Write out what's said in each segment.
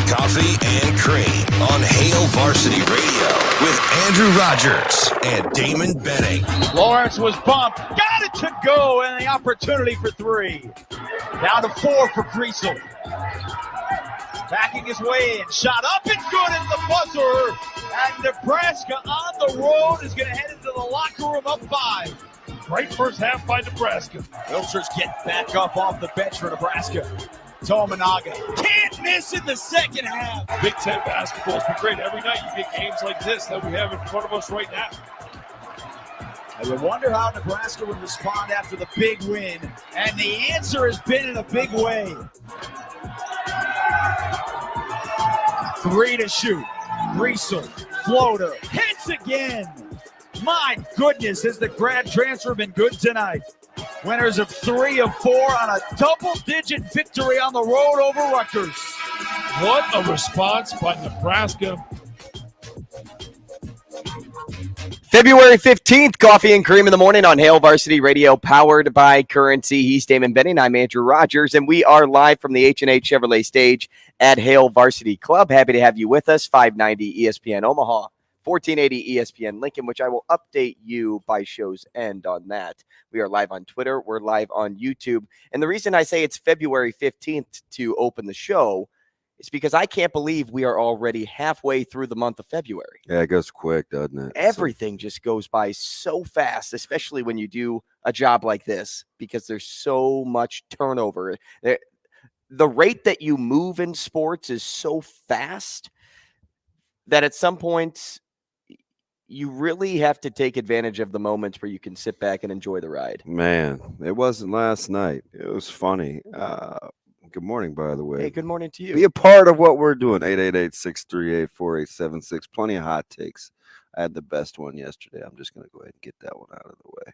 Coffee and Cream on Hail Varsity Radio with Andrew Rogers and Damon Benning. Lawrence was bumped, got it to go, and the opportunity for three. Down to 4 for Griesel. Backing his way in, shot up and good at the buzzer. And Nebraska on the road is going to head into the locker room up 5. Great first half by Nebraska. Wilshires get back up off the bench for Nebraska. Tominaga can't miss in the second half. Big Ten basketball has been great. Every night you get games like this that we have in front of us right now. And you wonder how Nebraska would respond after the big win. And the answer has been in a big way. 3 to shoot. Griesel, floater, hits again. My goodness, has the grad transfer been good tonight? Winners of 3 of 4 on a double-digit victory on the road over Rutgers. What a response by Nebraska. February 15th, Coffee and Cream in the morning on Hail Varsity Radio, powered by Currency. He's Damon Benning. I'm Andrew Rogers, and we are live from the H&H Chevrolet stage at Hail Varsity Club. Happy to have you with us. 590 ESPN Omaha, 1480 ESPN Lincoln, which I will update you by show's end on that. We are live on Twitter. We're live on YouTube. And the reason I say it's February 15th to open the show is because I can't believe we are already halfway through the month of February. Yeah, it goes quick, doesn't it? Everything just goes by so fast, especially when you do a job like this, because there's so much turnover. The rate that you move in sports is so fast that at some point you really have to take advantage of the moments where you can sit back and enjoy the ride. Man, it wasn't last night. It was funny. Good morning, by the way. Hey, good morning to you. Be a part of what we're doing. 888-638-4876. Plenty of hot takes. I had the best one yesterday. I'm just going to go ahead and get that one out of the way.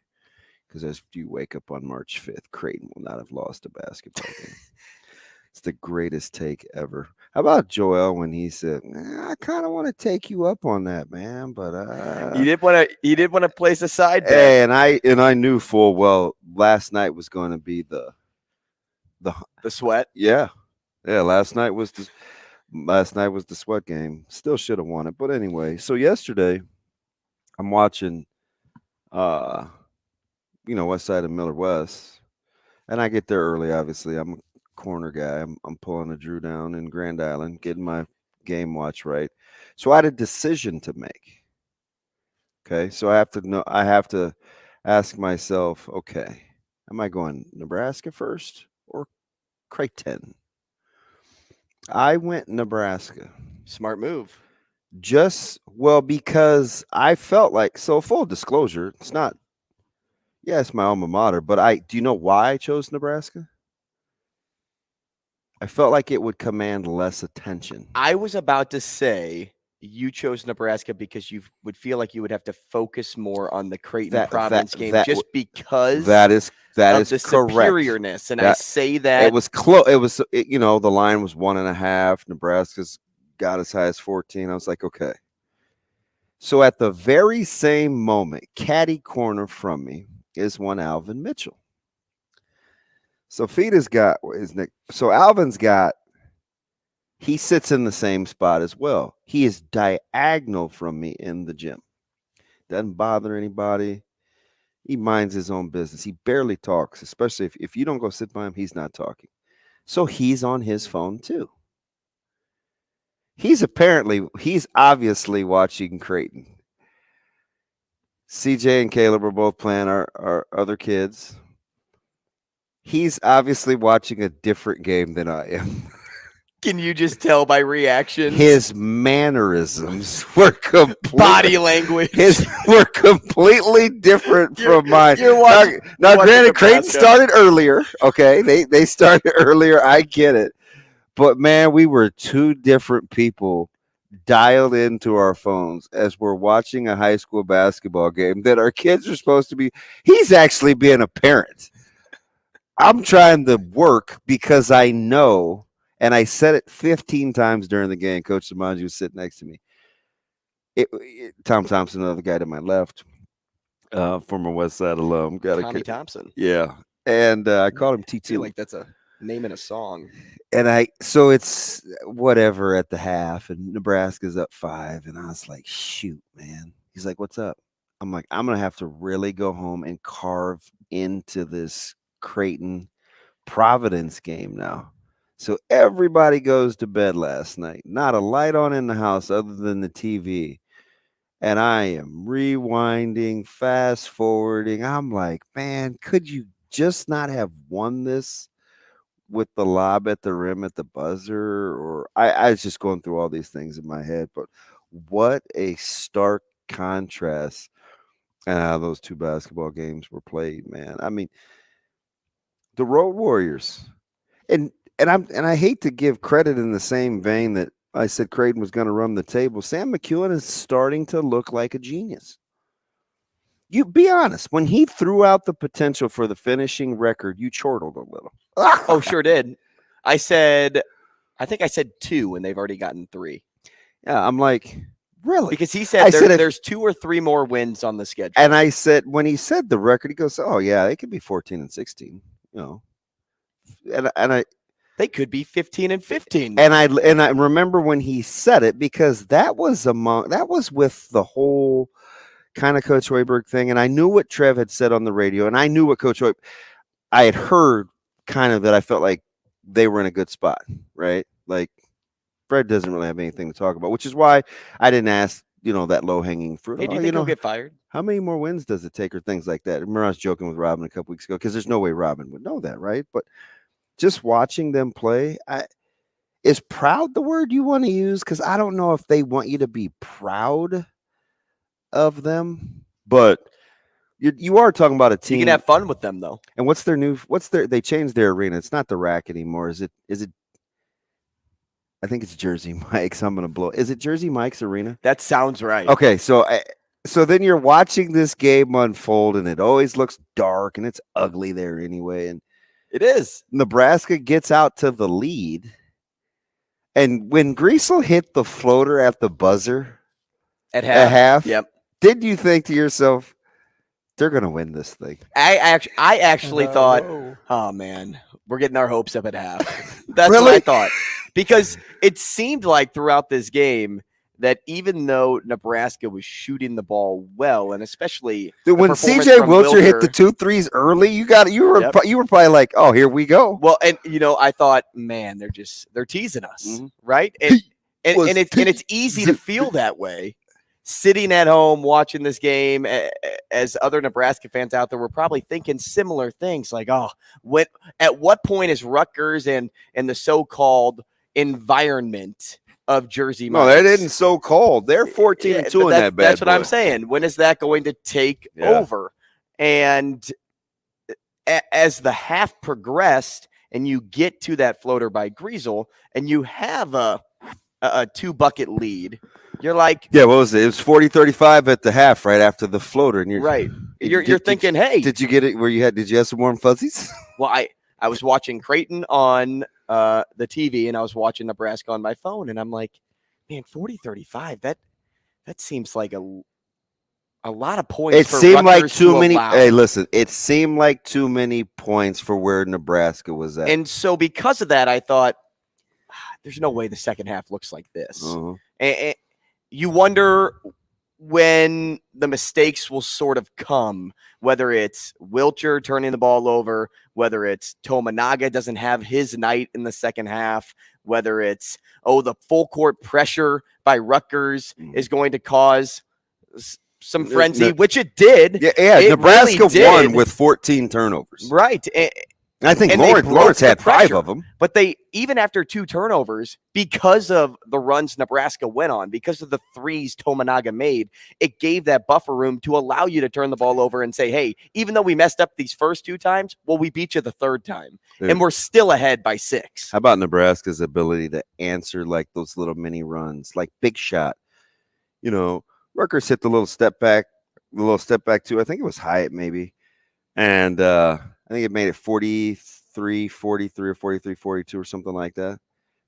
Because as you wake up on March 5th, Creighton will not have lost a basketball game. It's the greatest take ever. How about Joel when he said, I kind of want to take you up on that, man, but you did want to place a side bet. Hey, and I knew full well last night was going to be the sweat. Yeah. Last night was the sweat game. Still should have won it, but anyway. So yesterday, I'm watching, West Side of Miller West, and I get there early. Obviously, I'm a corner guy. I'm pulling a Drew down in Grand Island, getting my game watch right. So I had a decision to make. Okay, so I have to ask myself, okay, am I going Nebraska first or Creighton? I went Nebraska. Smart move. Because I felt like, so full disclosure, it's my alma mater, but do you know why I chose Nebraska? I felt like it would command less attention. I was about to say you chose Nebraska because you would feel like you would have to focus more on the Creighton Providence game just because that is the correct. Superiorness. And I say that it was close. The line was 1.5. Nebraska's got as high as 14. I was like, okay. So at the very same moment, catty corner from me is one Alvin Mitchell. So Fita's got his Nick. So Alvin's got. He sits in the same spot as well. He is diagonal from me in the gym. Doesn't bother anybody. He minds his own business. He barely talks, especially if you don't go sit by him, he's not talking. So he's on his phone too. He's obviously watching Creighton. CJ and Caleb are both playing our other kids. He's obviously watching a different game than I am. Can you just tell by reactions? His mannerisms were body language were completely different from mine. Now, granted, Creighton started earlier. Okay, they started earlier. I get it, but man, we were two different people dialed into our phones as we're watching a high school basketball game that our kids are supposed to be. He's actually being a parent. I'm trying to work because I know. And I said it 15 times during the game. Coach Samanji was sitting next to me. Tom Thompson, another guy to my left, former West Side alum. Tommy Thompson. Yeah. And I called him T2. I feel like that's a name in a song. And so it's whatever at the half, and Nebraska's up 5. And I was like, shoot, man. He's like, what's up? I'm like, I'm going to have to really go home and carve into this Creighton Providence game now. So everybody goes to bed last night. Not a light on in the house other than the TV. And I am rewinding, fast forwarding. I'm like, man, could you just not have won this with the lob at the rim at the buzzer? Or I was just going through all these things in my head. But what a stark contrast and how those two basketball games were played, man. I mean, the Road Warriors. And I hate to give credit in the same vein that I said Creighton was going to run the table. Sam McEwen is starting to look like a genius. You be honest. When he threw out the potential for the finishing record, you chortled a little. Oh, sure did. I think I said 2, and they've already gotten 3. Yeah, I'm like, really? Because he said there's 2 or 3 more wins on the schedule. And I said, when he said the record, he goes, oh, yeah, it could be 14 and 16, you know. And they could be 15 and 15. And I remember when he said it, because that was with the whole kind of Coach Hoiberg thing. And I knew what Trev had said on the radio, and I knew what I had heard kind of that I felt like they were in a good spot, right? Like Fred doesn't really have anything to talk about, which is why I didn't ask, that low hanging fruit. Hey, do you think he'll get fired? How many more wins does it take or things like that? I remember I was joking with Robin a couple weeks ago because there's no way Robin would know that, right? But just watching them play, is proud the word you want to use? Because I don't know if they want you to be proud of them, but you are talking about a team. You can have fun with them though. And they changed their arena. It's not the Rack anymore. Is it? I think it's Jersey Mike's. I'm going to blow. Is it Jersey Mike's arena? That sounds right. Okay. So then you're watching this game unfold, and it always looks dark and it's ugly there anyway. And it is. Nebraska gets out to the lead. And when Griesel hit the floater at the buzzer at half, yep. Did you think to yourself, they're going to win this thing? I actually thought, oh man, we're getting our hopes up at half. That's really? What I thought. Because it seemed like throughout this game that even though Nebraska was shooting the ball well, and especially when CJ Wilcher hit the 2 threes early, you were probably like, oh, here we go. Well, and I thought, man, they're teasing us, right? And it's easy to feel that way sitting at home watching this game. As other Nebraska fans out there were probably thinking similar things, like, oh, at what point is Rutgers and the so-called environment of Jersey Mike's? No, they didn't so-called. They're 14-2 in that bad That's what I'm saying. When is that going to take over? And as the half progressed and you get to that floater by Griesel and you have a 2-bucket lead, you're like, yeah, what was it? It was 40-35 at the half, right after the floater. And you're thinking, hey, did you get it where did you have some warm fuzzies? Well, I was watching Creighton on the TV, and I was watching Nebraska on my phone, and I'm like, man, 40-35, that seems like a A lot of points. It for seemed like Rutgers too to many. allow. Hey, listen, it seemed like too many points for where Nebraska was at. And so because of that, I thought, there's no way the second half looks like this. Uh-huh. And you wonder when the mistakes will sort of come, whether it's Wilcher turning the ball over, whether it's Tominaga doesn't have his night in the second half, whether it's, the full court pressure by Rutgers is going to cause some frenzy, which it did. Yeah, It Nebraska really won did. with 14 turnovers. Right. I think and they broke Lawrence the had 5 pressure. of them. But they, even after 2 turnovers, because of the runs Nebraska went on, because of the threes Tominaga made, it gave that buffer room to allow you to turn the ball over and say, hey, even though we messed up these first 2 times, well, we beat you the third time. Dude. And we're still ahead by 6. How about Nebraska's ability to answer like those little mini runs, like big shot? Rutgers hit the little step back too. I think it was Hyatt maybe. And I think it made it 43, or 43, 42 or something like that.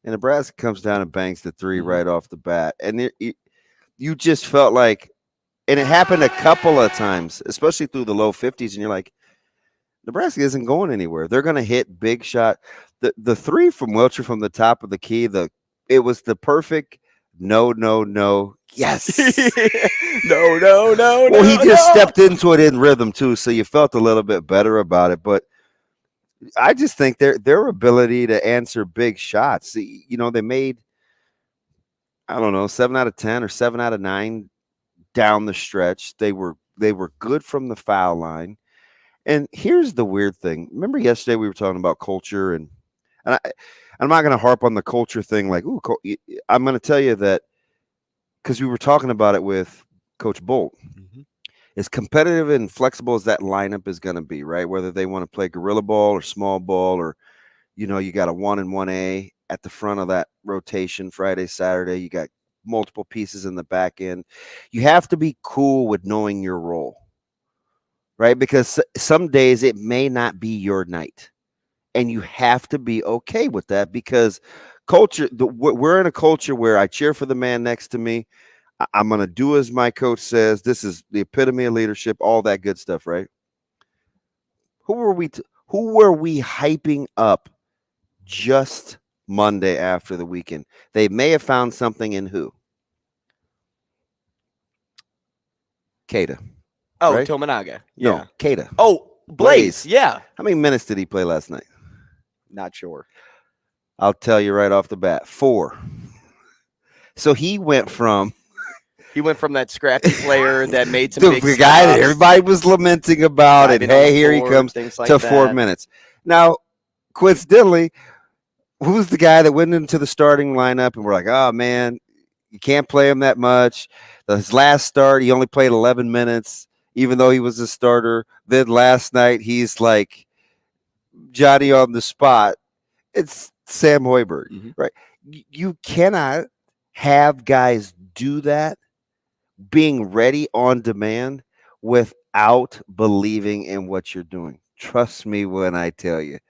And Nebraska comes down and banks the 3 right off the bat. And you just felt like, and it happened a couple of times, especially through the low 50s. And you're like, Nebraska isn't going anywhere. They're going to hit big shot. The 3 from Wilcher from the top of the key, it was the perfect no. Yes. No. Well, he just stepped into it in rhythm too, so you felt a little bit better about it. But I just think their ability to answer big shots. They made, I don't know, 7 out of 10 or 7 out of 9 down the stretch. They were good from the foul line. And here's the weird thing. Remember yesterday we were talking about culture, and I'm not going to harp on the culture thing. Like, I'm going to tell you that because we were talking about it with Coach Bolt. Mm-hmm. As competitive and flexible as that lineup is going to be, right? Whether they want to play gorilla ball or small ball, or you got a 1 and 1A at the front of that rotation Friday, Saturday. You got multiple pieces in the back end. You have to be cool with knowing your role, right? Because some days it may not be your night. And you have to be okay with that, because culture, we're in a culture where I cheer for the man next to me. I'm going to do as my coach says. This is the epitome of leadership, all that good stuff, right? Who were we hyping up just Monday after the weekend? They may have found something in who? Keita. Oh, right? Tominaga. Yeah. No, Keita. Oh, Blaze. Yeah. How many minutes did he play last night? Not sure. I'll tell you right off the bat, 4. So he went from that scrappy player that made some big the guy that everybody was lamenting about, and hey, here he comes, like to 4 minutes. Now, coincidentally, who's the guy that went into the starting lineup and we're like, oh man, you can't play him that much. His last start, he only played 11 minutes, even though he was a starter. Then last night, he's like Johnny on the spot. It's Sam Hoiberg, right? You cannot have guys do that, being ready on demand, without believing in what you're doing. Trust me when I tell you.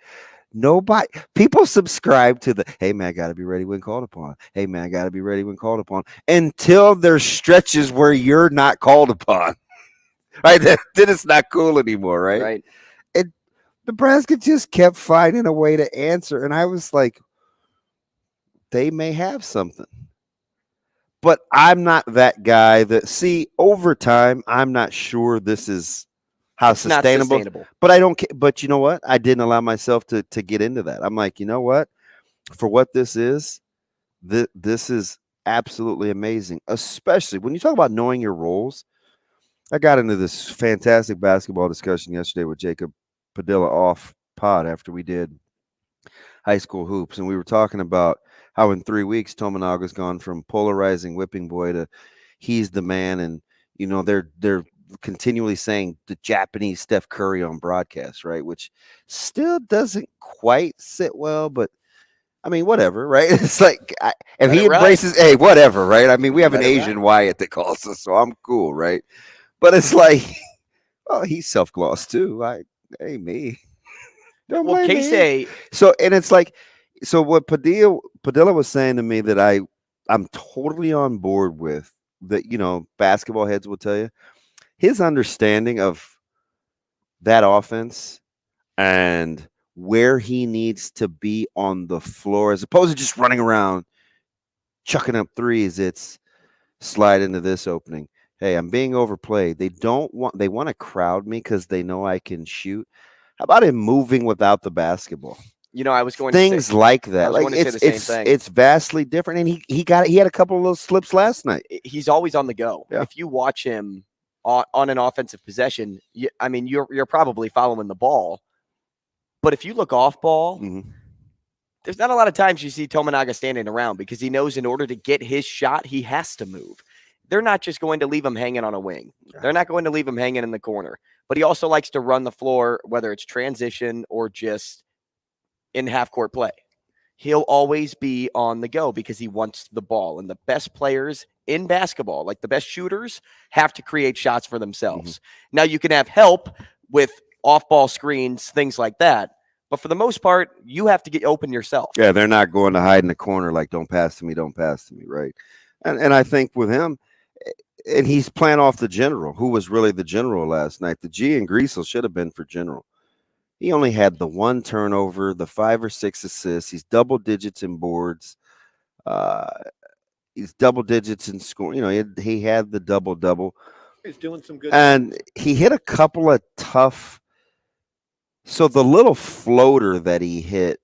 People subscribe to the, hey man, I got to be ready when called upon. Hey man, I got to be ready when called upon, until there's stretches where you're not called upon. Right? Then it's not cool anymore, right? Right. And Nebraska just kept finding a way to answer. And I was like, they may have something. But I'm not that guy that, over time, I'm not sure this is how sustainable. But I don't. But you know what? I didn't allow myself to get into that. I'm like, you know what? For what this is absolutely amazing. Especially when you talk about knowing your roles. I got into this fantastic basketball discussion yesterday with Jacob Padilla off pod after we did high school hoops, and we were talking about how in 3 weeks Tominaga's gone from polarizing whipping boy to he's the man, and they're continually saying the Japanese Steph Curry on broadcast, right? Which still doesn't quite sit well, but I mean, whatever, right? It's like, if he embraces, hey, whatever, right? I mean, we have an Asian Wyatt that calls us, so I'm cool, right? But it's like, oh, he's self-glossed too. Hey, me. Don't blame me. So, and it's like, so what Padilla was saying to me that I'm totally on board with, that, basketball heads will tell you, his understanding of that offense and where he needs to be on the floor, as opposed to just running around, chucking up threes. It's slide into this opening. Hey, I'm being overplayed. They want to crowd me because they know I can shoot. How about him moving without the basketball? I was going things to say, like that. I was Like going to say the same thing. It's vastly different, and he had a couple of little slips last night. He's always on the go. Yeah. If you watch him on an offensive possession, you're probably following the ball. But if you look off ball, there's not a lot of times you see Tominaga standing around because he knows in order to get his shot, he has to move. They're not just going to leave him hanging on a wing. They're not going to leave him hanging in the corner. But he also likes to run the floor, whether it's transition or just in half-court play. He'll always be on the go because he wants the ball. And the best players in basketball, like the best shooters, have to create shots for themselves. Now, you can have help with off-ball screens, things like that. But for the most part, you have to get open yourself. Yeah, they're not going to hide in the corner like, don't pass to me, right? And I think with him, and he's playing off the general, who was really the general last night. The G and Griesel should have been for general. He only had the 1 turnover, the 5 or 6 assists. He's double digits in boards. He's double digits in scoring. He had the double-double. He's doing some good and things. He hit a couple of tough. So the little floater that he hit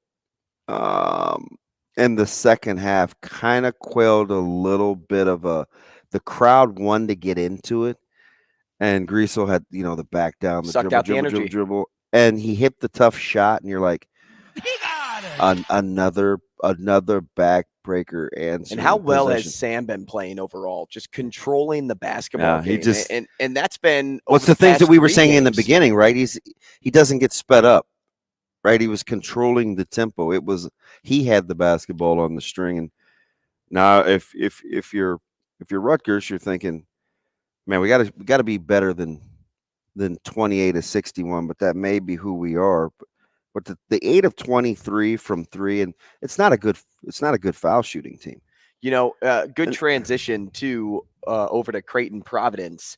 in the second half kind of quelled a little bit of the crowd wanted to get into it, and Griesel had the back down, the sucked out the energy. dribble, and he hit the tough shot, and you're like, He got it. another backbreaker answer. And how well has Sam been playing overall? Just controlling the basketball game. And that's been what's the things that we were saying in the beginning, right? He doesn't get sped up, right? He was controlling the tempo. He had the basketball on the string, and now if you're Rutgers, you're thinking, man, we got to be better than 28-61, but that may be who we are. But the 8 of 23 from 3, and it's not a good foul shooting team. Good transition to over to Creighton Providence.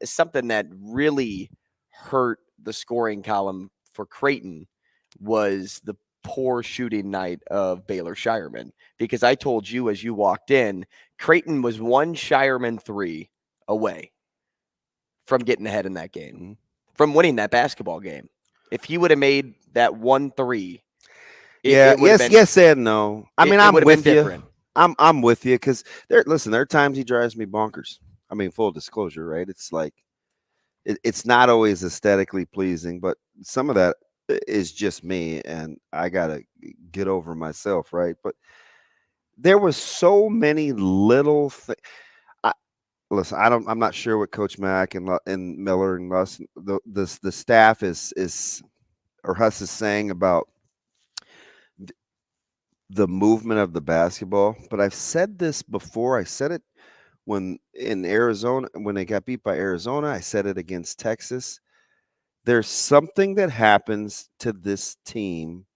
Something that really hurt the scoring column for Creighton was the poor shooting night of Baylor Shireman, because I told you as you walked in, Creighton was 1 Shireman 3 away from getting ahead in that game, from winning that basketball game. If he would have made that 1-3, yes and no. I mean, I'm with you. Different. I'm with you because there are times he drives me bonkers. I mean, full disclosure, right? It's like it's not always aesthetically pleasing, but some of that is just me, and I gotta get over myself, right? But there was so many little things. Listen, I'm not sure what Coach Mack and Miller and Russ, the staff is or Huss is saying about the movement of the basketball. But I've said this before. I said it when in Arizona, when they got beat by Arizona. I said it against Texas. There's something that happens to this team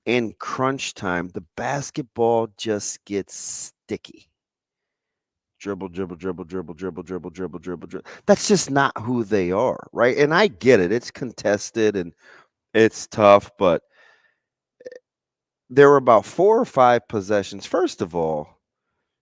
in crunch time. The basketball just gets sticky. Dribble. That's just not who they are, right? And I get it. It's contested and it's tough, but there were about 4 or 5 possessions. First of all,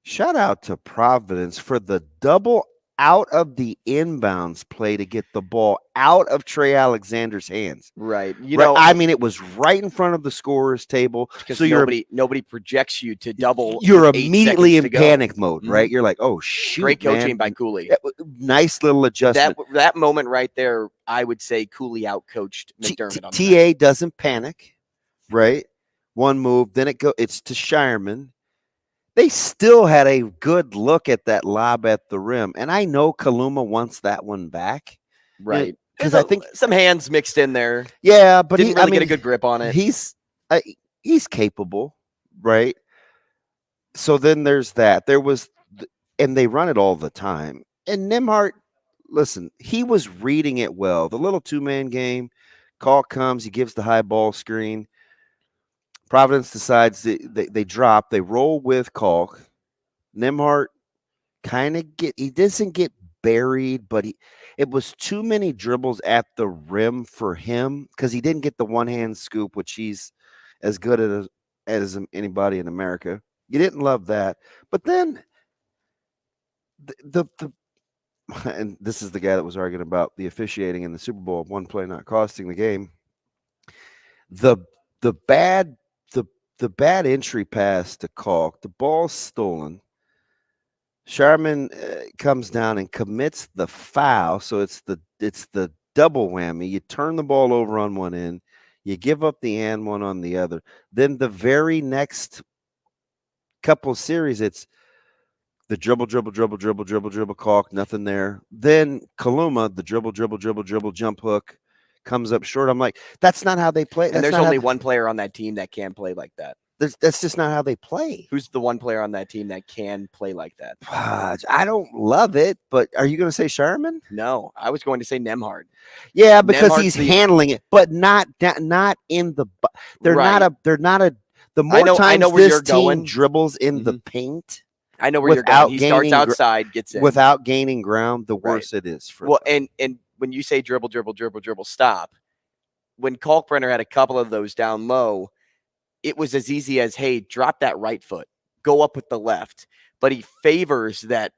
shout out to Providence for the double out of the inbounds play to get the ball out of Trey Alexander's hands. Right. I mean, it was right in front of the scorer's table. Because so nobody projects you to double. You're immediately in panic mode, right? Mm-hmm. You're like, oh, shoot, great coaching man. by Cooley. Nice little adjustment. That moment right there, I would say Cooley outcoached McDermott on TA doesn't panic, right? One move, then it's to Shireman. They still had a good look at that lob at the rim. And I know Kaluma wants that one back. Right. Because I think some hands mixed in there. Yeah, but didn't really get a good grip on it. He's capable, right? So then there's that. And they run it all the time. And Nembhard, listen, he was reading it well. The little 2-man game, call comes, he gives the high ball screen. Providence decides they drop. They roll with Kalk. Nembhard he doesn't get buried, but it was too many dribbles at the rim for him because he didn't get the one-hand scoop, which he's as good as anybody in America. You didn't love that. But then the and this is the guy that was arguing about the officiating in the Super Bowl, one play not costing the game. The bad entry pass to Kalk, the ball's stolen. Sharman comes down and commits the foul, so it's the double whammy. You turn the ball over on one end, you give up the and one on the other. Then the very next couple series, it's the dribble, Kalk, nothing there. Then Kaluma, the dribble, jump hook, comes up short. I'm like, that's not how they play. And there's only one player on that team that can play like that. That's just not how they play. Who's the one player on that team that can play like that? I don't love it, but are you going to say Sharman? No, I was going to say Nemhard. Yeah, because he's handling it, but not in the. They're not a. The more times this team dribbles in the paint. I know where you're going. He starts outside, gets in. Without gaining ground, the worse it is for them. And when you say dribble, stop. When Kalkbrenner had a couple of those down low, it was as easy as, hey, drop that right foot, go up with the left. But he favors that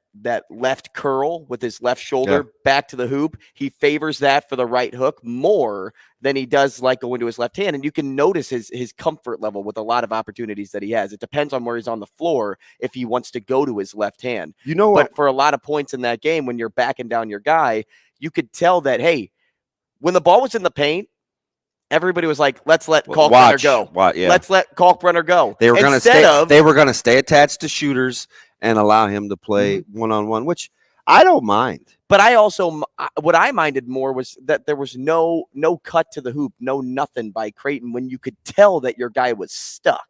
left curl with his left shoulder back to the hoop. He favors that for the right hook more than he does like going to his left hand. And you can notice his comfort level with a lot of opportunities that he has. It depends on where he's on the floor if he wants to go to his left hand. You know what? But for a lot of points in that game, when you're backing down your guy, you could tell that, hey, when the ball was in the paint, everybody was like, let's let Kalkbrenner go. Let's let Kalkbrenner go. They were going to stay attached to shooters and allow him to play one-on-one, which I don't mind. But I also, what I minded more was that there was no cut to the hoop, no nothing by Creighton when you could tell that your guy was stuck.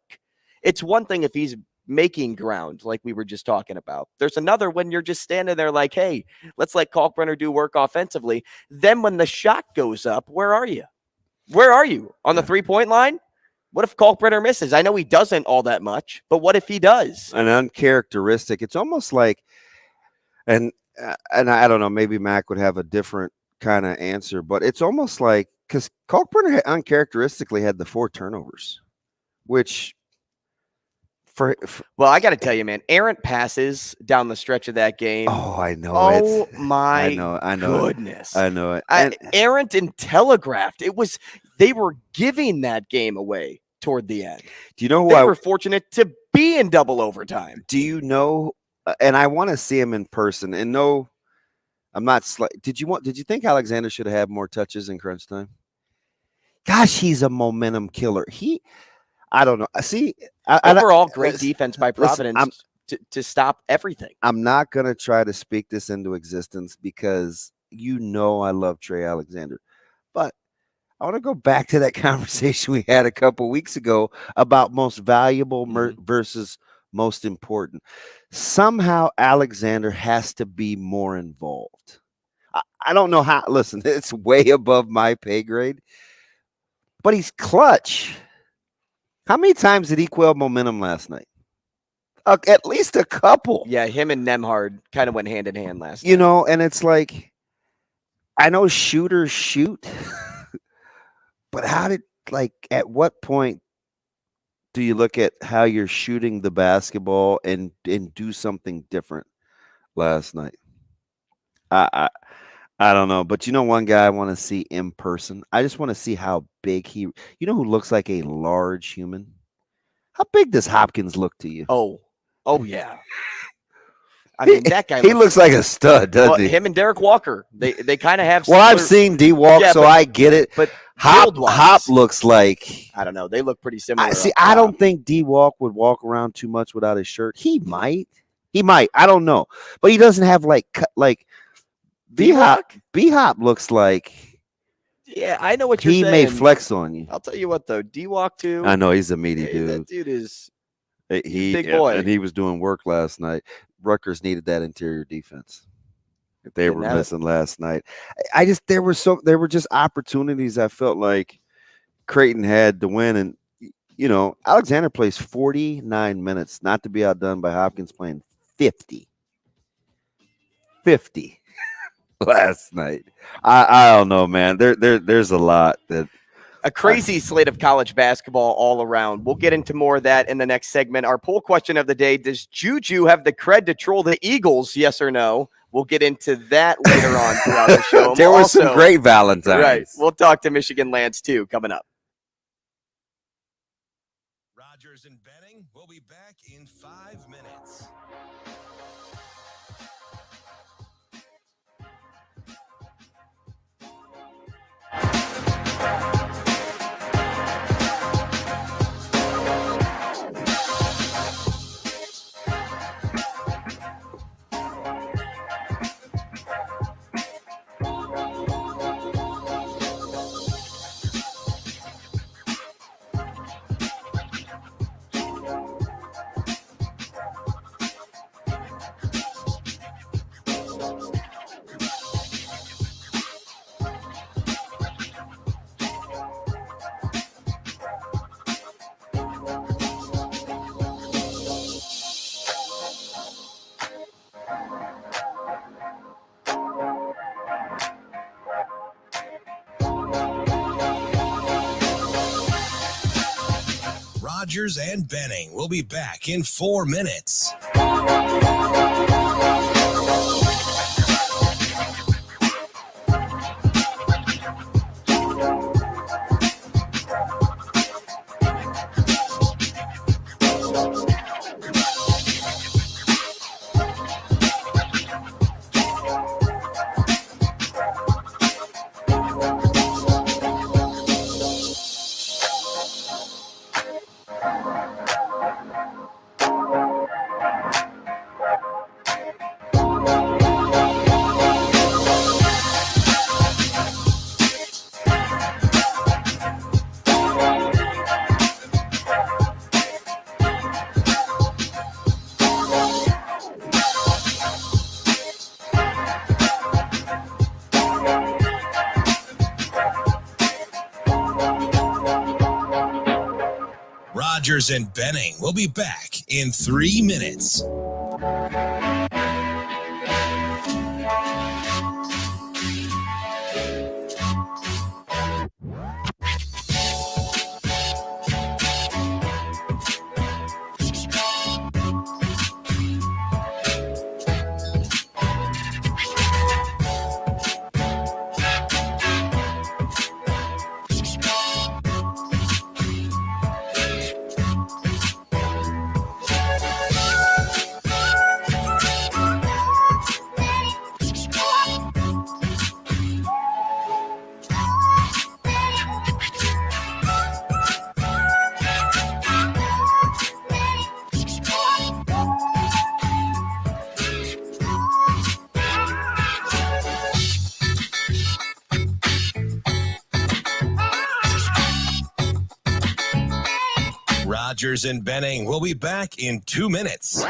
It's one thing if he's making ground like we were just talking about. There's another when you're just standing there like, hey, let's let Kalkbrenner do work offensively. Then when the shot goes up, where are you? Where are you? On the three-point line? What if Kalkbrenner misses? I know he doesn't all that much, but what if he does? An uncharacteristic. It's almost like, and I don't know, maybe Mac would have a different kind of answer, but it's almost like, because Kalkbrenner uncharacteristically had the 4 turnovers, which well, I got to tell you, man, errant passes down the stretch of that game. Oh, I know. Oh, my I know goodness. I know it. Errant and telegraphed. They were giving that game away toward the end. Do you know who they were fortunate to be in double overtime? Do you know? And I want to see him in person. And no, I'm not. Did you think Alexander should have had more touches in crunch time? Gosh, he's a momentum killer. I don't know. See, overall, great defense by Providence to stop everything. I'm not going to try to speak this into existence because I love Trey Alexander. But I want to go back to that conversation we had a couple weeks ago about most valuable versus most important. Somehow Alexander has to be more involved. I don't know how. Listen, it's way above my pay grade, but he's clutch. How many times did he quell momentum last night? At least a couple. Yeah, him and Nemhard kind of went hand in hand last night. And it's like, I know shooters shoot, but at what point do you look at how you're shooting the basketball and do something different last night? I don't know, but one guy I want to see in person. I just want to see how big who looks like a large human? How big does Hopkins look to you? Oh yeah. I mean, that guy. He looks like a stud, doesn't he? Him and Derek Walker, they kind of have. Well, I've seen D Walk, so I get it. But Hop looks like, I don't know. They look pretty similar. I don't think D Walk would walk around too much without his shirt. He might. I don't know, but he doesn't have like B-Hop looks like. Yeah, I know what you're saying. He may flex on you. I'll tell you what, though. D-Walk, too. I know, he's a meaty dude. That dude is big boy. And he was doing work last night. Rutgers needed that interior defense. If they were missing last night. There were just opportunities I felt like Creighton had to win. And, Alexander plays 49 minutes, not to be outdone by Hopkins playing 50. last night. I don't know, man. There's a lot that. A crazy slate of college basketball all around. We'll get into more of that in the next segment. Our poll question of the day, does Juju have the cred to troll the Eagles, yes or no? We'll get into that later on throughout the show. There were some great Valentines. Right. We'll talk to Michigan Lance, too, coming up. Rogers and Benning will be back in 5 minutes. Rogers and Benning will be back in 4 minutes. Rogers and Benning will be back in 3 minutes. Rogers and Benning will be back in 2 minutes.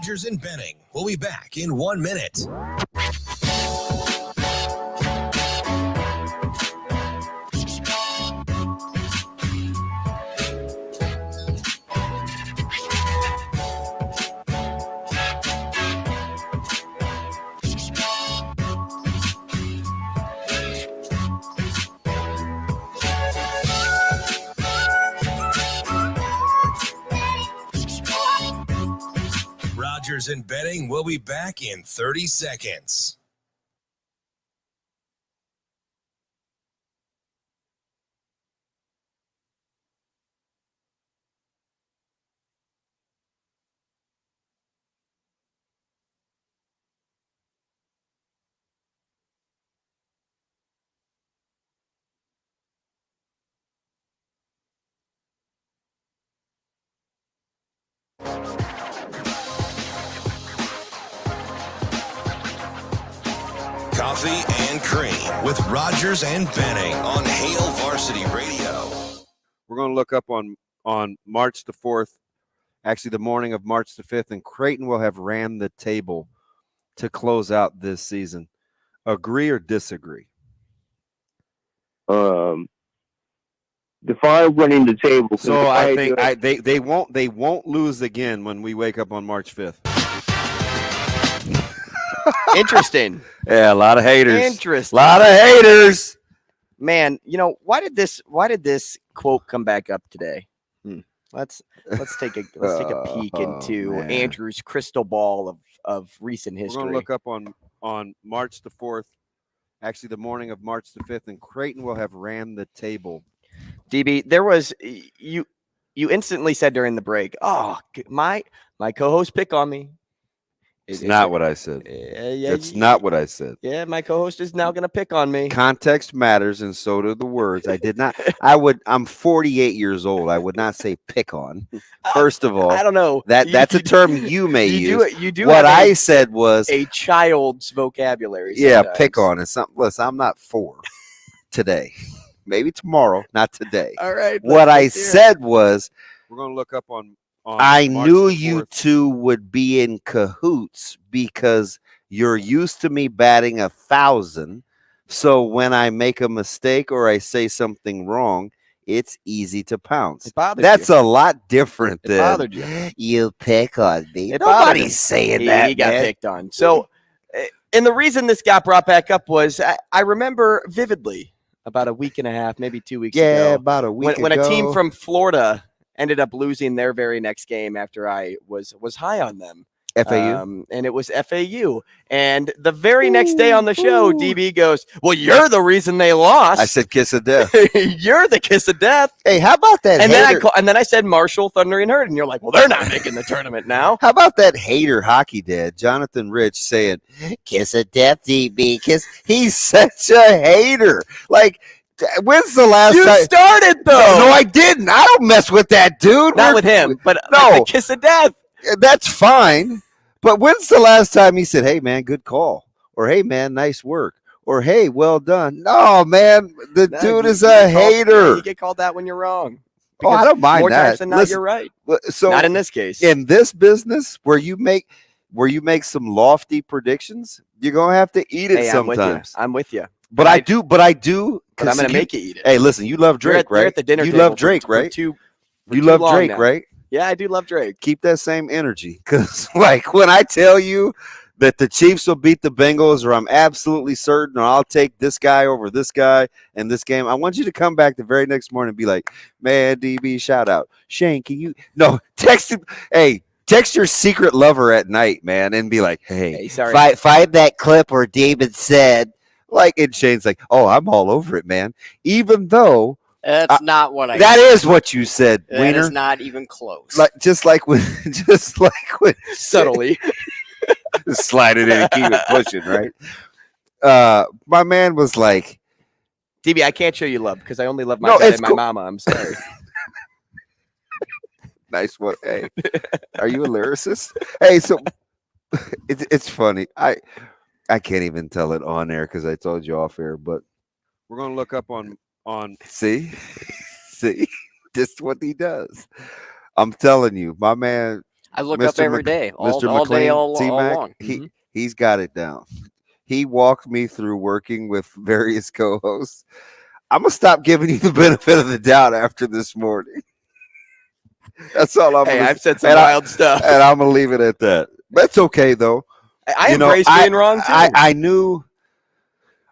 Rogers and Benning will be back in 1 minute. Rogers and Benning will be back in 30 seconds. Coffee and Cream with Rogers and Benning on Hail Varsity Radio. We're going to look up on March the 4th, actually the morning of March the 5th, and Creighton will have ran the table to close out this season. Agree or disagree? Define running the table. So I think they won't lose again when we wake up on March 5th. Interesting. Yeah, a lot of haters. Interesting. A lot of haters. Man, why did this quote come back up today? Let's take a peek into Andrew's crystal ball of recent history. We're going to look up on March the 4th, actually the morning of March the 5th, and Creighton will have ran the table. DB, there was you instantly said during the break, "Oh, my co-host pick on me." It's not what I said. It's not what I said. Yeah, my co-host is now going to pick on me. Context matters, and so do the words. I did not. I'm 48 years old. I would not say pick on. First of all, I don't know. That's a term you may use. You do. What I said was a child's vocabulary. Yeah, pick on is something. Listen, I'm not 4 today. Maybe tomorrow, not today. All right. What I said was we're going to look up on I March knew you two would be in cahoots because you're used to me batting 1,000. So when I make a mistake or I say something wrong, it's easy to pounce. That's a lot different than bothered you. You pick on me. Nobody's saying that. He got picked on. So, and the reason this got brought back up was I remember vividly about a week and a half, maybe 2 weeks ago. Yeah, about a week when a team from Florida ended up losing their very next game after I was high on them. FAU? And it was FAU. And the very next day on the show, DB goes, "Well, you're the reason they lost." I said kiss of death. You're the kiss of death. Hey, how about that and hater? then I said Marshall, Thunder, and Hurrdat. And you're like, "Well, they're not making the tournament now." How about that hater hockey dad, Jonathan Rich, saying, kiss of death, DB, kiss. He's such a hater. Like, when's the last time? You started, though. No, I didn't. I don't mess with that dude. Not with him, but no. The kiss of death. That's fine. But when's the last time he said, "Hey, man, good call," or "Hey, man, nice work," or "Hey, well done"? No, man, the dude is a hater. You get called that when you're wrong. Oh, I don't mind more that. Times than not, you're right. So not in this case. In this business, where you make some lofty predictions, you're gonna have to eat it sometimes. I'm with you. But I do. But I'm gonna make you eat it. Hey, listen, you love Drake, right? You're at the dinner you table love Drake, right? You love Drake, right? Yeah, I do love Drake. Keep that same energy, because like when I tell you that the Chiefs will beat the Bengals, or I'm absolutely certain, or I'll take this guy over this guy in this game, I want you to come back the very next morning and be like, "Man, DB, shout out. Shane, can you text him? Hey, text your secret lover at night, man, and be like, hey sorry. Find that clip where David said," and Shane's like, "Oh, I'm all over it, man." Even though that's not what I That is what you said, That Wiener. is not even close. Just like when subtly slide it in and keep it pushing, right? My man was like, DB, I can't show you love because I only love my dad and my mama. I'm sorry. Nice one. Hey, are you a lyricist? Hey, so it's funny. I can't even tell it on air because I told you off air, but we're gonna look up on see, this is what he does. I'm telling you, my man. I look up every day, all day, all long. He's got it down. He walked me through working with various co-hosts. I'm gonna stop giving you the benefit of the doubt after this morning. That's all I'm. I've said some wild stuff, and I'm gonna leave it at that. That's okay though. I embrace being wrong too.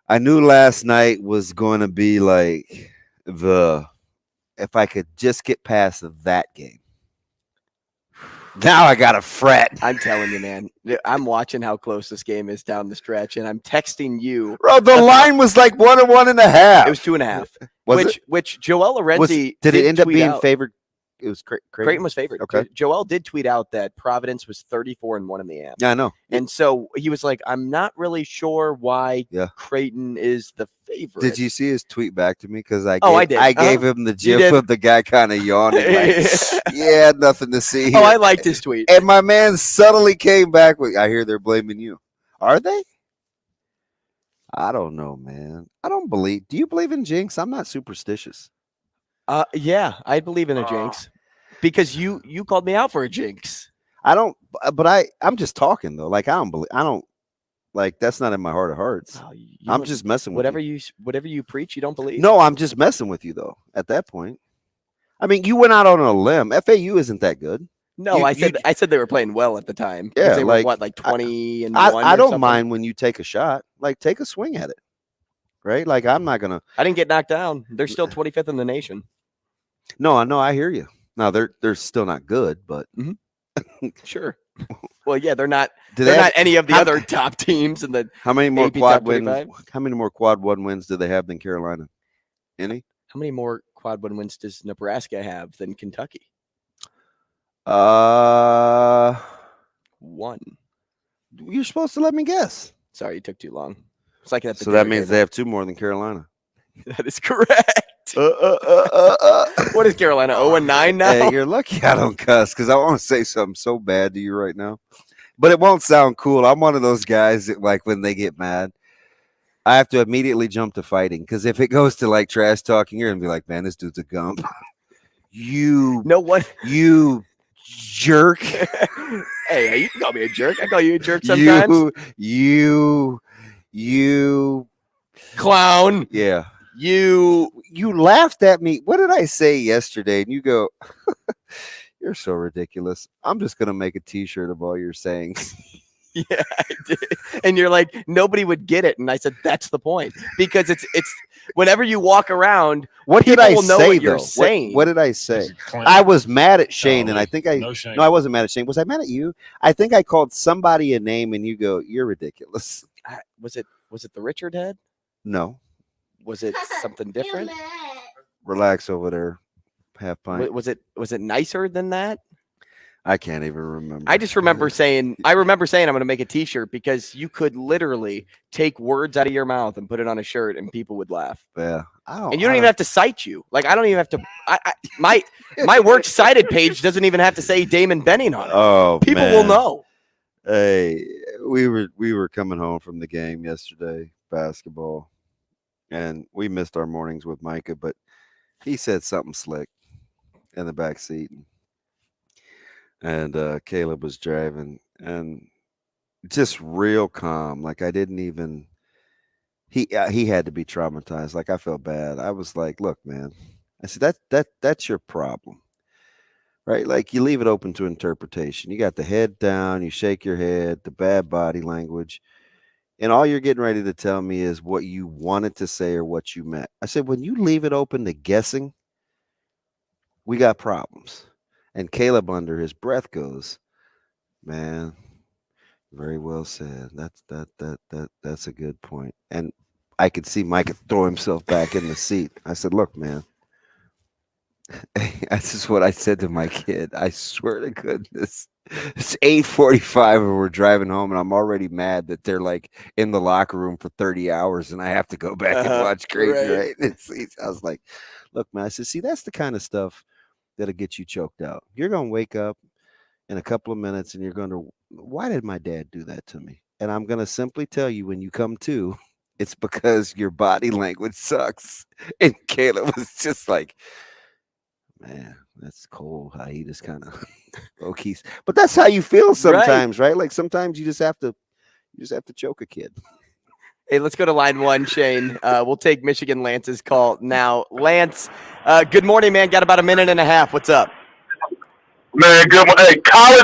I knew last night was going to be like if I could just get past that game. Now I got to fret. I'm telling you, man. I'm watching how close this game is down the stretch, and I'm texting you. Bro, the line was like 1 and 1.5. It was 2.5. Which Joel Lorenzi did it end up being out. favored? It was Creighton was favored. Okay. Joel did tweet out that Providence was 34-1 in the AM. Yeah, I know. And so he was like, "I'm not really sure why Creighton is the favorite. Did you see his tweet back to me? Because I did. I gave him the gif of the guy kind of yawning. Like, yeah, nothing to see here. Oh, I liked his tweet. And my man subtly came back with, I hear they're blaming you. Are they? I don't know, man. I don't believe. Do you believe in jinx? I'm not superstitious. Yeah, I believe in a jinx because you called me out for a jinx. I don't, but I'm just talking though. Like I don't like that's not in my heart of hearts. I'm just messing with you. Whatever you preach, you don't believe. No, I'm just messing with you though. At that point, I mean, you went out on a limb. FAU isn't that good. No, I said they were playing well at the time. Yeah, they were like 20 and 1. I don't mind when you take a shot. Like take a swing at it, right? Like I'm not gonna. I didn't get knocked down. They're still 25th in the nation. No, I know. I hear you. No, they're still not good, but sure. Well, yeah, they're not. They're not any of the other top teams in the. How many more quad wins? How many more quad 1 wins do they have than Carolina? Any? How many more quad 1 wins does Nebraska have than Kentucky? 1. You're supposed to let me guess. Sorry, it took too long. It's like so that means they have 2 more than Carolina. That is correct. What is Carolina? 0-9 now? Hey, you're lucky I don't cuss because I want to say something so bad to you right now. But it won't sound cool. I'm one of those guys that, like, when they get mad, I have to immediately jump to fighting. Because if it goes to, like, trash talking, you're going to be like, man, this dude's a gump. You jerk. Hey, you can call me a jerk. I call you a jerk sometimes. You clown. Yeah. You laughed at me. What did I say yesterday? And you go, you're so ridiculous. I'm just going to make a t-shirt of all your sayings. Yeah, I did. And you're like, nobody would get it. And I said, that's the point. Because it's whenever you walk around, what did I say, what you're saying. What did I say? I was mad at Shane, and I think I wasn't mad at Shane. Was I mad at you? I think I called somebody a name, and you go, you're ridiculous. Was it the Richard head? No. Was it something different? Relax over there, half pint. Was it nicer than that? I can't even remember. I just remember saying, I'm going to make a t-shirt because you could literally take words out of your mouth and put it on a shirt and people would laugh. Yeah. And you don't even have to cite you. Like, I don't even have to, my works cited page doesn't even have to say Damon Benning on it. Oh, people will know. Hey, we were coming home from the game yesterday, basketball, and we missed our mornings with Micah, but he said something slick in the back seat. And Caleb was driving and just real calm. Like I didn't even, he had to be traumatized. Like I felt bad. I was like, look, man, I said, that's your problem, right? Like you leave it open to interpretation. You got the head down, you shake your head, the bad body language. And all you're getting ready to tell me is what you wanted to say or what you meant. I said, when you leave it open to guessing, we got problems. And Caleb under his breath goes, man, very well said. That's a good point. And I could see Micah throw himself back in the seat. I said, look, man, this is what I said to my kid. I swear to goodness, it's 8:45 and we're driving home and I'm already mad that they're like in the locker room for 30 hours and I have to go back and watch Creighton, right? I was like, look, man, I said, see, that's the kind of stuff that'll get you choked out. You're going to wake up in a couple of minutes and you're going to, why did my dad do that to me? And I'm going to simply tell you when you come to, it's because your body language sucks. And Caleb was just like, man, that's cold how he just kind of low keys. But that's how you feel sometimes, right? Like sometimes you just have to choke a kid. Hey, let's go to line 1, Shane. We'll take Michigan Lance's call now. Lance, good morning, man. Got about a minute and a half. What's up? Man, good morning. Hey, college,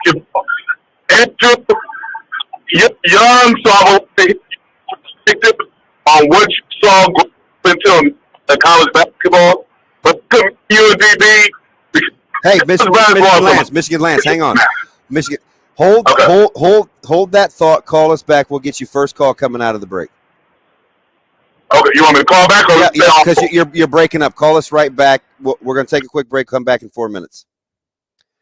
Andrew, young, so I hope they picked up on what you saw until the college basketball. But UNDB. Hey, Michigan Lance, hang on. Michigan. Hold that thought. Call us back. We'll get you first call coming out of the break. Okay, you want me to call back? Or yeah, because you're breaking up. Call us right back. We're going to take a quick break. Come back in 4 minutes.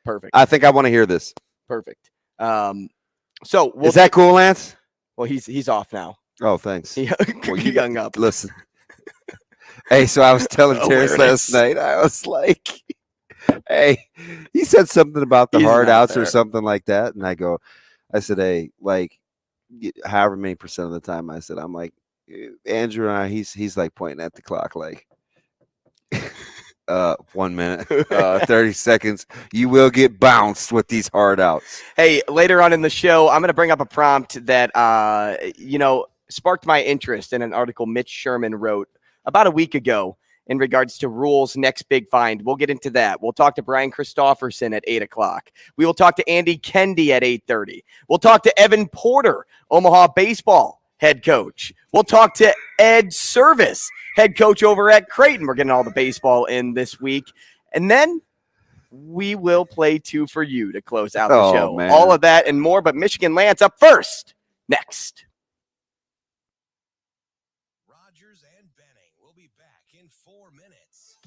Perfect. I think I want to hear this. Perfect. So is that cool, Lance? Well, he's off now. Oh, thanks. He hung up. Listen. Hey, so I was telling Terrence last night, I was like, hey, he said something about the hard outs or something like that. And I said, hey, like, however many percent of the time I said, I'm like, Andrew and I, he's like pointing at the clock, like, 1 minute, 30 seconds. You will get bounced with these hard outs. Hey, later on in the show, I'm going to bring up a prompt that, sparked my interest in an article Mitch Sherman wrote about a week ago in regards to Rule's next big find. We'll get into that. We'll talk to Brian Christopherson at 8 o'clock. We will talk to Andy Kendeigh at 8:30. We'll talk to Evan Porter, Omaha baseball head coach. We'll talk to Ed Servais, head coach over at Creighton. We're getting all the baseball in this week. And then we will play two for you to close out the show. Man. All of that and more, but Michigan Lance up first. Next. Rogers and Benning will be back in 4 minutes.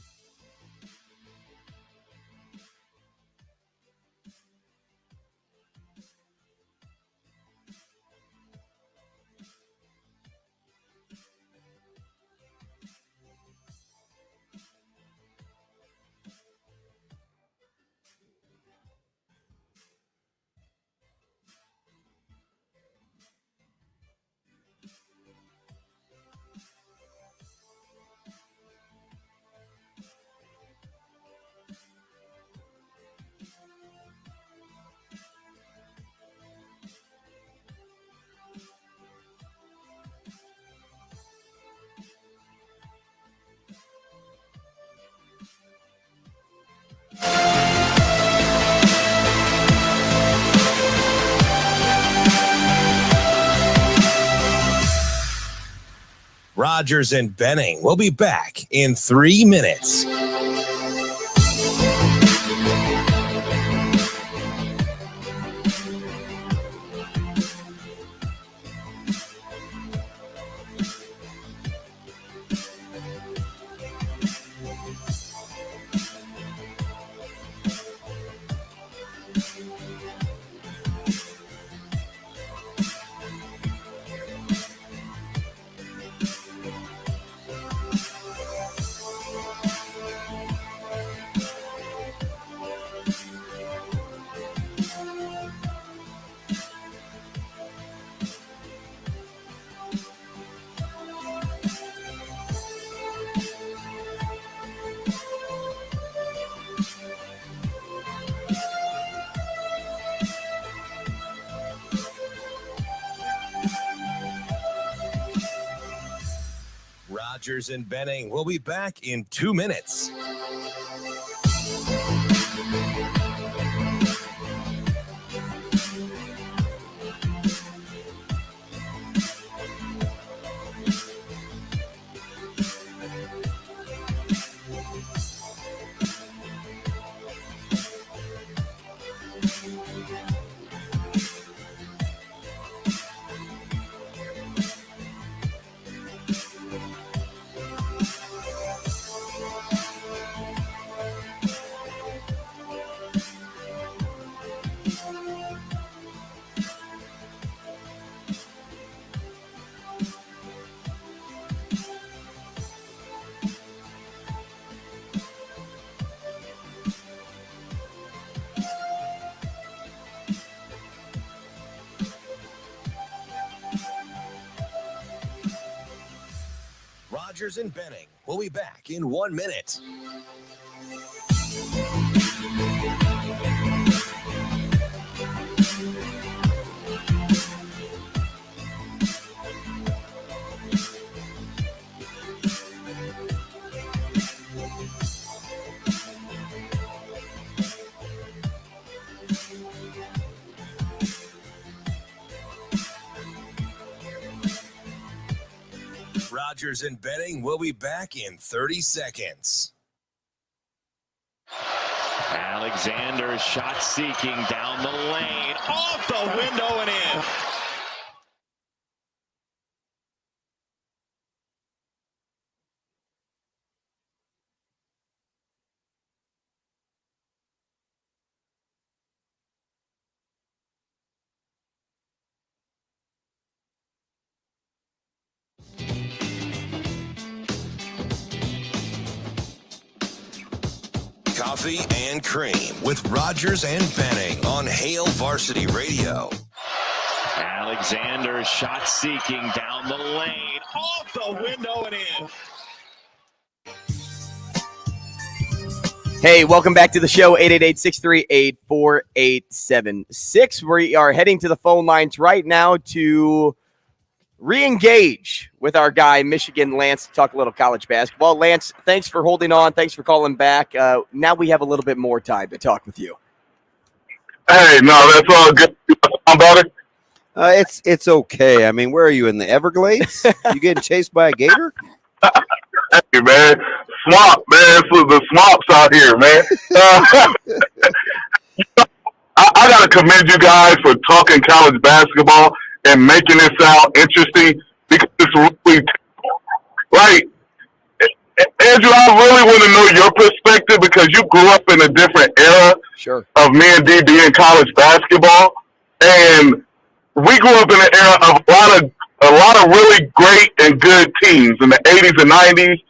Rogers and Benning will be back in 3 minutes. Rogers and Benning will be back in 2 minutes. Rogers and Benning will be back in 1 minute. Rogers and Benning will be back in 30 seconds. Alexander shot seeking down the lane, off the window and in. Coffee and Cream with Rogers and Benning on Hail Varsity Radio. Alexander shot seeking down the lane, off the window and in. Hey, welcome back to the show, 888-638-4876. We are heading to the phone lines right now to re-engage with our guy, Michigan Lance, to talk a little college basketball. Lance, thanks for holding on. Thanks for calling back. Now we have a little bit more time to talk with you. Hey, no, that's all good. How about it? It's okay. I mean, where are you, in the Everglades? You getting chased by a gator? Hey, man. Swamp, man. So the swamps out here, man. I got to commend you guys for talking college basketball and making it sound interesting, because it's really, like, Andrew, I really want to know your perspective, because you grew up in a different era of me and DB in college basketball, and we grew up in an era of a lot of really great and good teams in the 80s and 90s.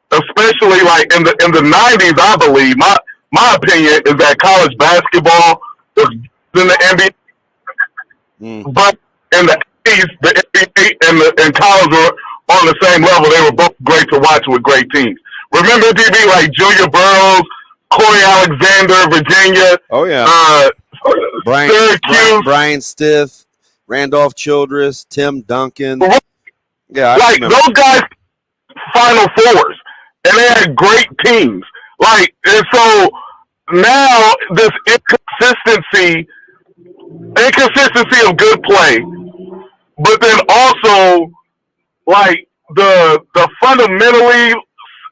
Especially like in the 90s, I believe my opinion is that college basketball was in the NBA, but in the 80s, the NBA and college were on the same level. They were both great to watch with great teams. Remember, DB, like Junior Burroughs, Corey Alexander, Virginia. Oh yeah. Brian Stiff, Randolph Childress, Tim Duncan. Yeah, like those guys, Final Fours, and they had great teams. Like, and so now this inconsistency of good play, but then also like the fundamentally,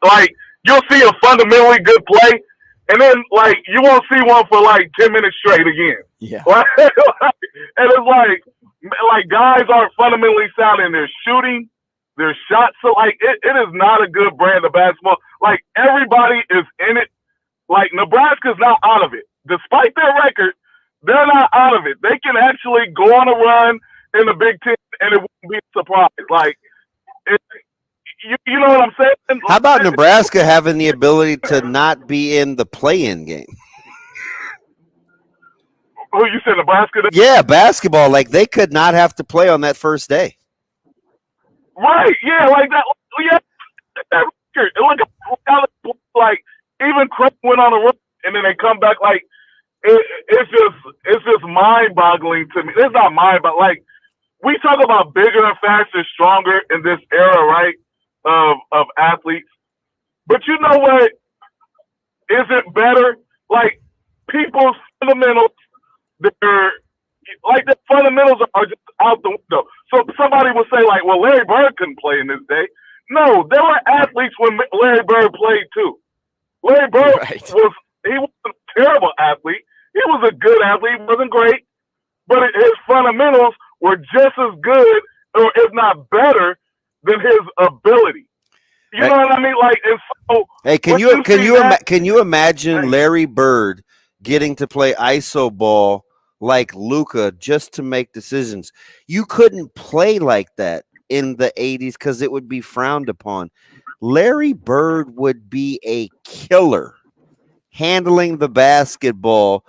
like you'll see a fundamentally good play, and then like you won't see one for like 10 minutes straight again. Yeah. And it's like guys aren't fundamentally sound in their shooting, their shots. So like it is not a good brand of basketball. Like everybody is in it. Like Nebraska's not out of it. Despite their record, they're not out of it. They can actually go on a run in the Big Ten and it wouldn't be a surprise. Like, you know what I'm saying? How about Nebraska having the ability to not be in the play-in game? Who you said, Nebraska? Yeah, basketball. Like they could not have to play on that first day. Right? Yeah, like that. Yeah, that record. Look how like even Creighton went on a run and then they come back. Like it's just mind-boggling to me. It's not mind-boggling. Like we talk about bigger and faster, stronger in this era, right? Of athletes, but you know what? Is it better? Like people's fundamentals, the fundamentals are just out the window. So somebody will say, like, well, Larry Bird couldn't play in this day. No, there were athletes when Larry Bird played too. Larry Bird wasn't a terrible athlete. He was a good athlete. He wasn't great, but his fundamentals were just as good, or if not better, than his ability. You know what I mean? Like, and so hey, can you imagine Larry Bird getting to play iso ball like Luka just to make decisions? You couldn't play like that in the 80s because it would be frowned upon. Larry Bird would be a killer handling the basketball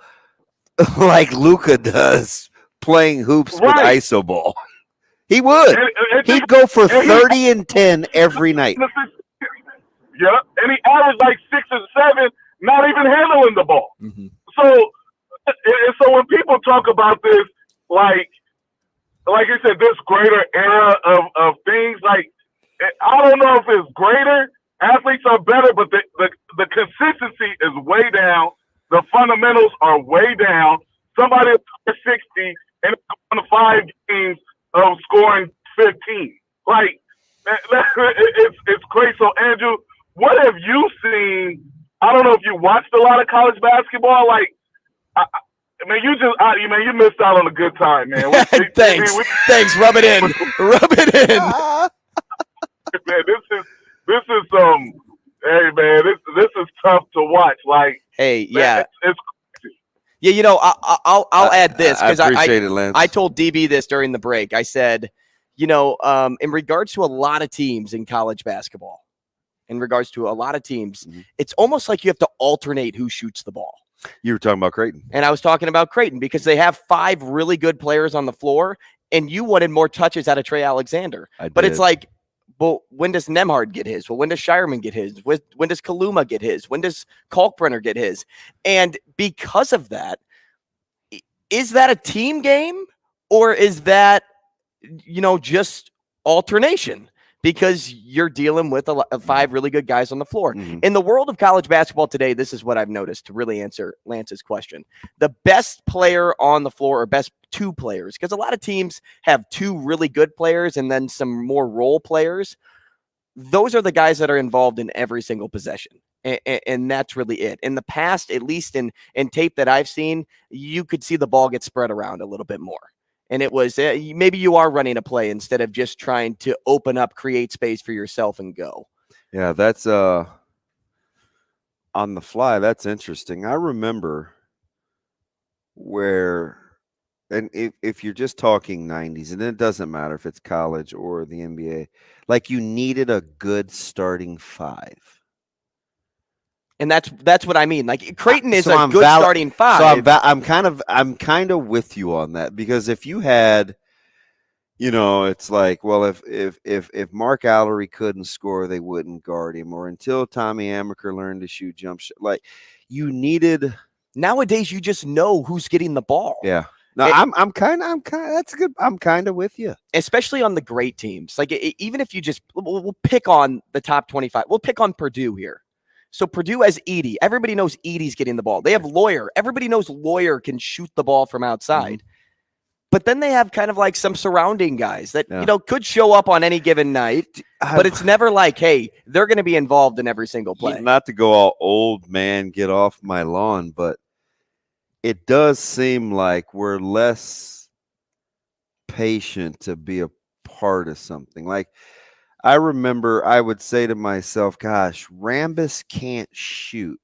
like Luka does playing hoops with iso ball. He would. He'd go for 30 and 10 every night. Yeah, and he averaged like 6 or 7, not even handling the ball. Mm-hmm. So when people talk about this, like you said, this greater era of things, like I don't know if it's greater. Athletes are better, but the consistency is way down. The fundamentals are way down. Somebody is 60 and it's going to 5 games of scoring 15. Like, it's crazy. So, Andrew, what have you seen? I don't know if you watched a lot of college basketball. Like, you missed out on a good time, man. Thanks. Rub it in. Man, this is hey, man, this is tough to watch. Like, hey, man, yeah. It's yeah, you know, I'll add this because I appreciate it, Lance. I told DB this during the break. I said, you know, in regards to a lot of teams in college basketball, in regards to a lot of teams. It's almost like you have to alternate who shoots the ball. You were talking about Creighton. And I was talking about Creighton because they have 5 really good players on the floor, and you wanted more touches out of Trey Alexander. But it's like, well, when does Nembhard get his? Well, when does Shireman get his? When does Kaluma get his? When does Kalkbrenner get his? And because of that, is that a team game or is that, just alternation? Because you're dealing with 5 really good guys on the floor. In the world of college basketball today, this is what I've noticed to really answer Lance's question. The best player on the floor, or best 2 players, because a lot of teams have 2 really good players and then some more role players. Those are the guys that are involved in every single possession. And that's really it. In the past, at least in tape that I've seen, you could see the ball get spread around a little bit more. And it was maybe you are running a play instead of just trying to open up, create space for yourself and go. Yeah, that's on the fly. That's interesting. I remember and if you're just talking 90s, and it doesn't matter if it's college or the NBA, like you needed a good starting 5. And that's what I mean. Like Creighton is a good starting 5. So I'm kind of with you on that, because if you had, it's like, well, if Mark Allery couldn't score, they wouldn't guard him, or until Tommy Amaker learned to shoot jump shot. Like you needed. Nowadays, you just know who's getting the ball. Yeah. No, I'm kind of that's good. I'm kind of with you, especially on the great teams. Like even if you just we'll pick on the top 25, we'll pick on Purdue here. So Purdue has Edey. Everybody knows Edey's getting the ball. They have Lawyer. Everybody knows Lawyer can shoot the ball from outside. But then they have kind of like some surrounding guys that, could show up on any given night. But it's never like, hey, they're going to be involved in every single play. Not to go all old man, get off my lawn, but it does seem like we're less patient to be a part of something. Like, I remember I would say to myself, gosh, Rambis can't shoot.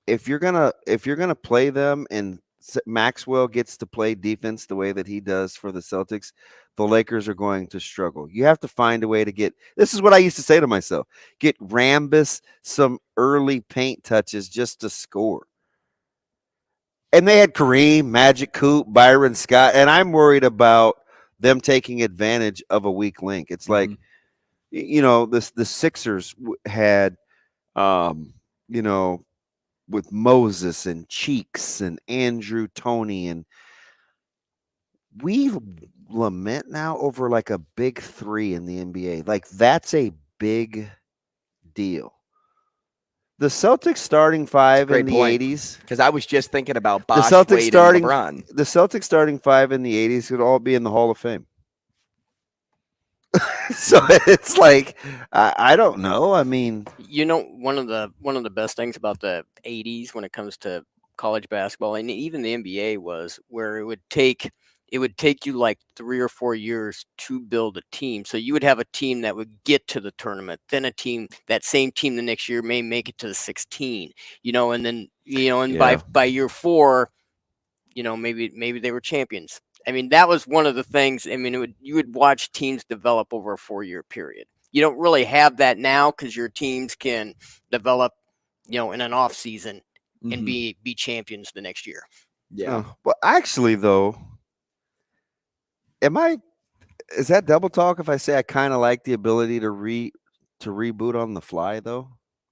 If you're gonna play them and Maxwell gets to play defense the way that he does for the Celtics, the Lakers are going to struggle. You have to find a way to this is what I used to say to myself, get Rambis some early paint touches just to score. And they had Kareem, Magic Coop, Byron Scott, and I'm worried about them taking advantage of a weak link. It's like, the Sixers had, with Moses and Cheeks and Andrew Toney, and we lament now over like a big 3 in the NBA. Like that's a big deal. The Celtics starting 5 in the 80s. Because I was just thinking about Bosh, Wade, and LeBron. The Celtics starting 5 in the 80s could all be in the Hall of Fame. So it's like, I don't know. I mean, one of the best things about the 80s when it comes to college basketball and even the NBA was where it would take you like 3 or 4 years to build a team. So you would have a team that would get to the tournament, then that same team the next year may make it to the 16, and then, by year 4, maybe they were champions. I mean, that was one of the things. I mean, you would watch teams develop over a 4-year period. You don't really have that now because your teams can develop, in an off season and be champions the next year. Yeah. Well, actually, though, is that double talk if I say I kind of like the ability to reboot on the fly, though?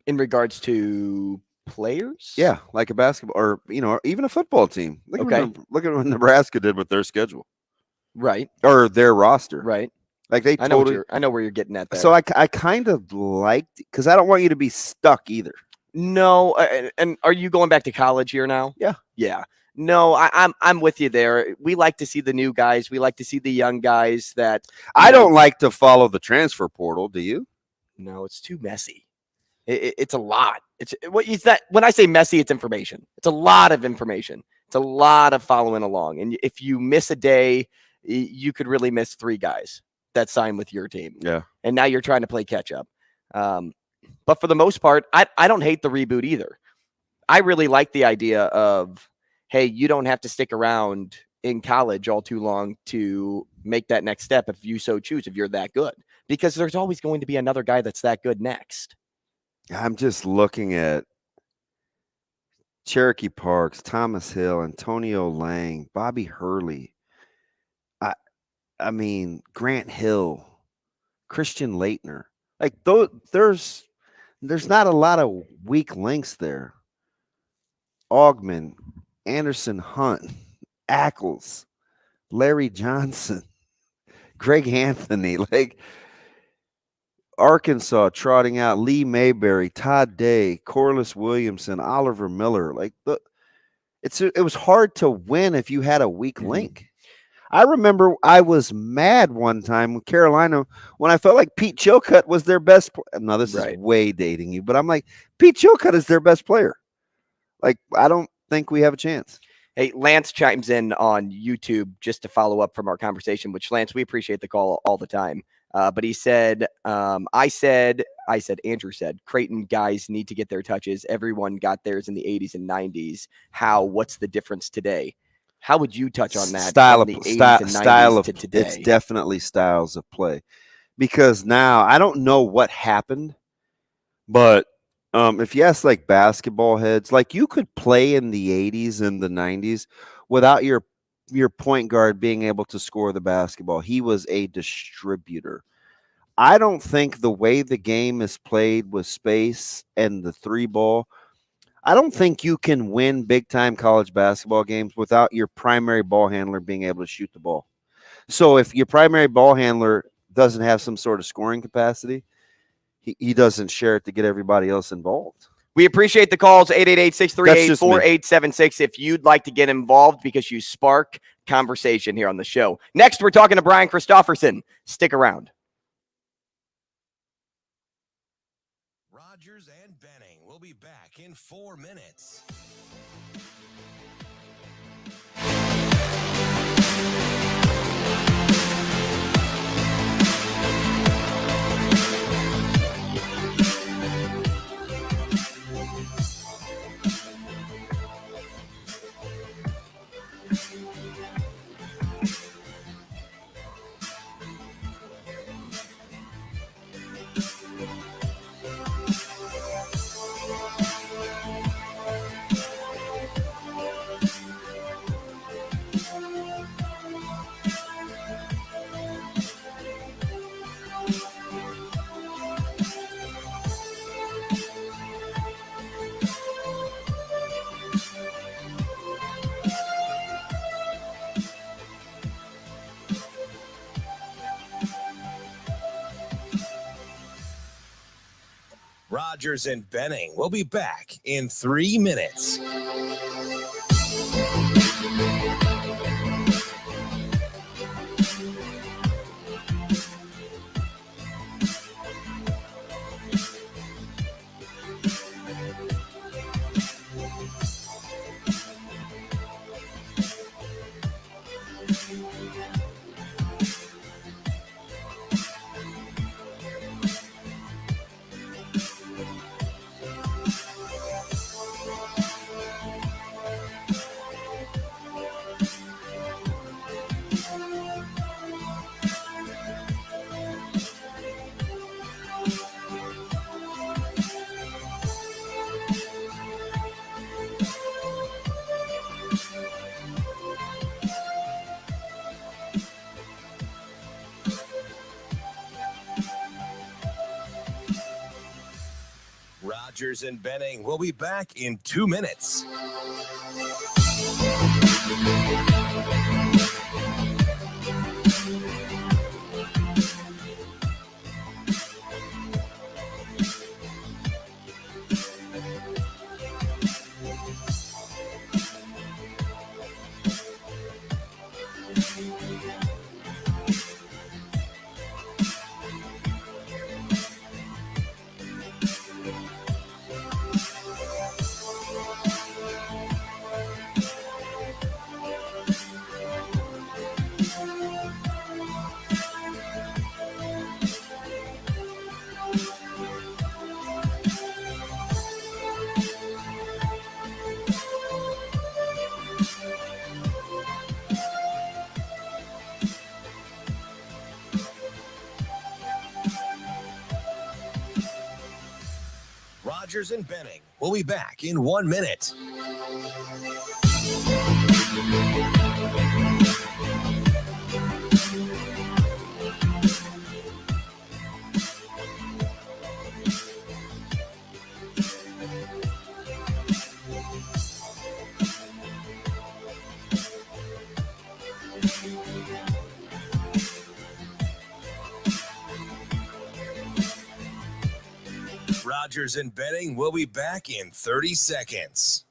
In regards to players? Yeah, like a basketball or even a football team. Look at what Nebraska did with their schedule. Right. Or their roster. Right. Like they I know where you're getting at there. So I kind of liked, because I don't want you to be stuck either. No, and are you going back to college here now? Yeah. Yeah. No, I'm with you there. We like to see the new guys. We like to see the young guys that I don't like to follow the transfer portal. Do you? No, it's too messy. It's a lot. When I say messy, it's information. It's a lot of information. It's a lot of following along. And if you miss a day, you could really miss 3 guys that sign with your team. Yeah. And now you're trying to play catch up. But for the most part, I don't hate the reboot either. I really like the idea of, hey, you don't have to stick around in college all too long to make that next step if you so choose, if you're that good. because there's always going to be another guy that's that good next. I'm just looking at Cherokee Parks, Thomas Hill, Antonio Lang, Bobby Hurley. I mean, Grant Hill, Christian Leitner. Like there's not a lot of weak links there. Augman, Anderson Hunt, Ackles, Larry Johnson, Greg Anthony, like Arkansas trotting out Lee Mayberry, Todd Day, Corliss Williamson, Oliver Miller. Like it was hard to win if you had a weak link. I remember I was mad one time with Carolina when I felt like Pete Chilcutt was their best. No, this is way dating you, but I'm like, Pete Chilcutt is their best player. Like, I don't think we have a chance. Hey, Lance chimes in on YouTube just to follow up from our conversation, which, Lance, we appreciate the call all the time. But he said, Andrew said, Creighton guys need to get their touches. Everyone got theirs in the 80s and 90s. What's the difference today? How would you touch on that? Style of to today? It's definitely styles of play, because now I don't know what happened, but if you ask like basketball heads, like you could play in the 80s and the 90s without your point guard being able to score the basketball. He was a distributor. I don't think the way the game is played with space and the 3-ball, I don't think you can win big-time college basketball games without your primary ball handler being able to shoot the ball. So if your primary ball handler doesn't have some sort of scoring capacity, he doesn't share it to get everybody else involved. We appreciate the calls, 888-638-4876, if you'd like to get involved because you spark conversation here on the show. Next, we're talking to Brian Christopherson. Stick around. Rogers and Benning will be back in 4 minutes. Rogers and Benning will be back in 3 minutes. Rogers and Benning will be back in 2 minutes. Rogers and Benning. We'll be back in 1 minute. Rogers and Benning will be back in 30 seconds.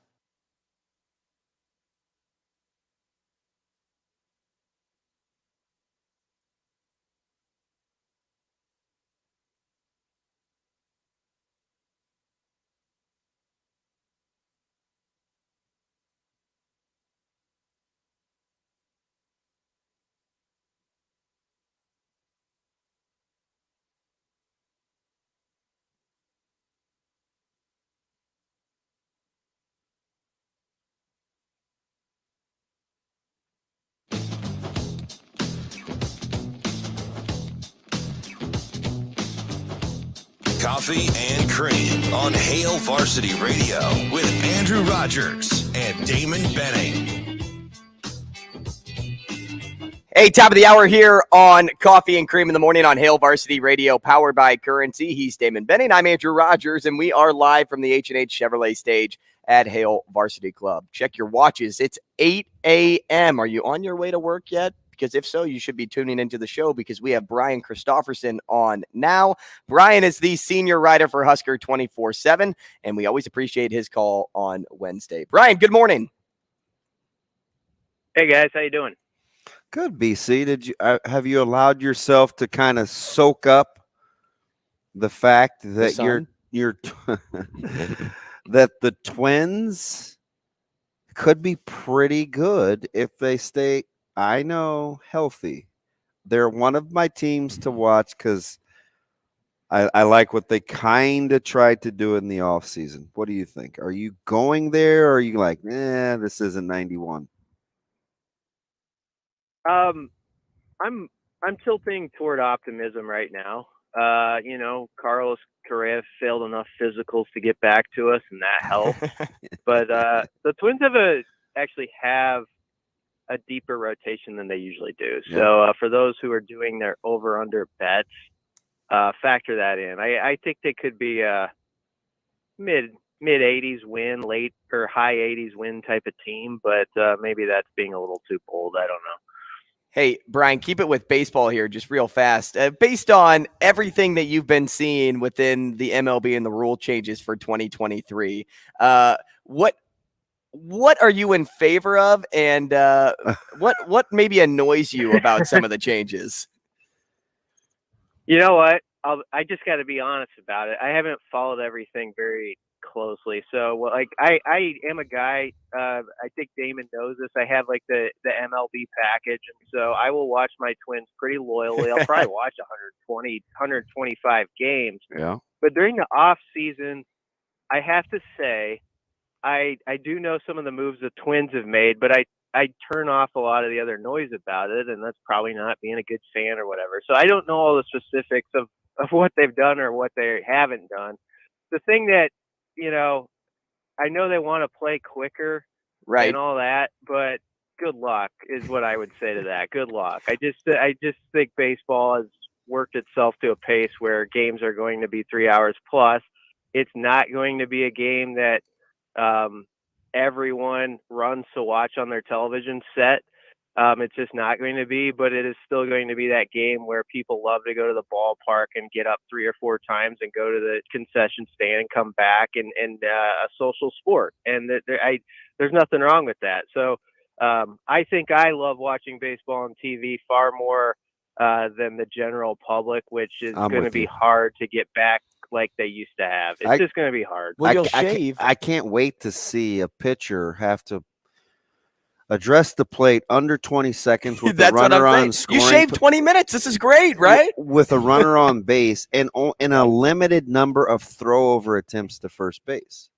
Coffee and Cream on Hail Varsity Radio with Andrew Rogers and Damon Benning. Hey, top of the hour here on Coffee and Cream in the Morning on Hail Varsity Radio, powered by Currency. He's Damon Benning. I'm Andrew Rogers, and we are live from the H&H Chevrolet stage at Hail Varsity Club. Check your watches. It's 8 a.m. Are you on your way to work yet? Because if so, you should be tuning into the show because we have Brian Christopherson on now. Brian is the senior writer for Husker 24/7, and we always appreciate his call on Wednesday. Brian, good morning. Hey, guys. How you doing? Good, BC. Did you have you allowed yourself to kind of soak up the fact that you're that the Twins could be pretty good if they stay, I know, healthy? They're one of my teams to watch because I like what they kind of tried to do in the offseason. What do you think? Are you going there, or are you like, this isn't 91? I'm tilting toward optimism right now. Carlos Correa failed enough physicals to get back to us, and that helped. But the Twins actually have a deeper rotation than they usually do. So for those who are doing their over/under bets, factor that in. I think they could be a mid 80s win, late or high 80s win type of team, but maybe that's being a little too bold. I don't know. Hey, Brian, keep it with baseball here just real fast. Based on everything that you've been seeing within the MLB and the rule changes for 2023, what are you in favor of, and what maybe annoys you about some of the changes? You know what? I just got to be honest about it. I haven't followed everything very closely. So, I am a guy, I think Damon knows this. I have like the MLB package, and so I will watch my Twins pretty loyally. I'll probably watch 125 games. Yeah. But during the off season, I have to say, I do know some of the moves the Twins have made, but I turn off a lot of the other noise about it, and that's probably not being a good fan or whatever. So I don't know all the specifics of what they've done or what they haven't done. The thing that, I know they want to play quicker, right, and all that, but good luck is what I would say to that. Good luck. I just think baseball has worked itself to a pace where games are going to be 3 hours plus. It's not going to be a game that everyone runs to watch on their television set. It's just not going to be, but it is still going to be that game where people love to go to the ballpark and get up 3 or 4 times and go to the concession stand and come back, and a social sport. And there's nothing wrong with that. So I think I love watching baseball on TV far more than the general public, which is going to be hard to get back like they used to have. It's just going to be hard. Well, you'll shave. I can't wait to see a pitcher have to address the plate under 20 seconds with the runner on scoring. You shaved 20 minutes. This is great, right? With a runner on base and in a limited number of throw-over attempts to first base.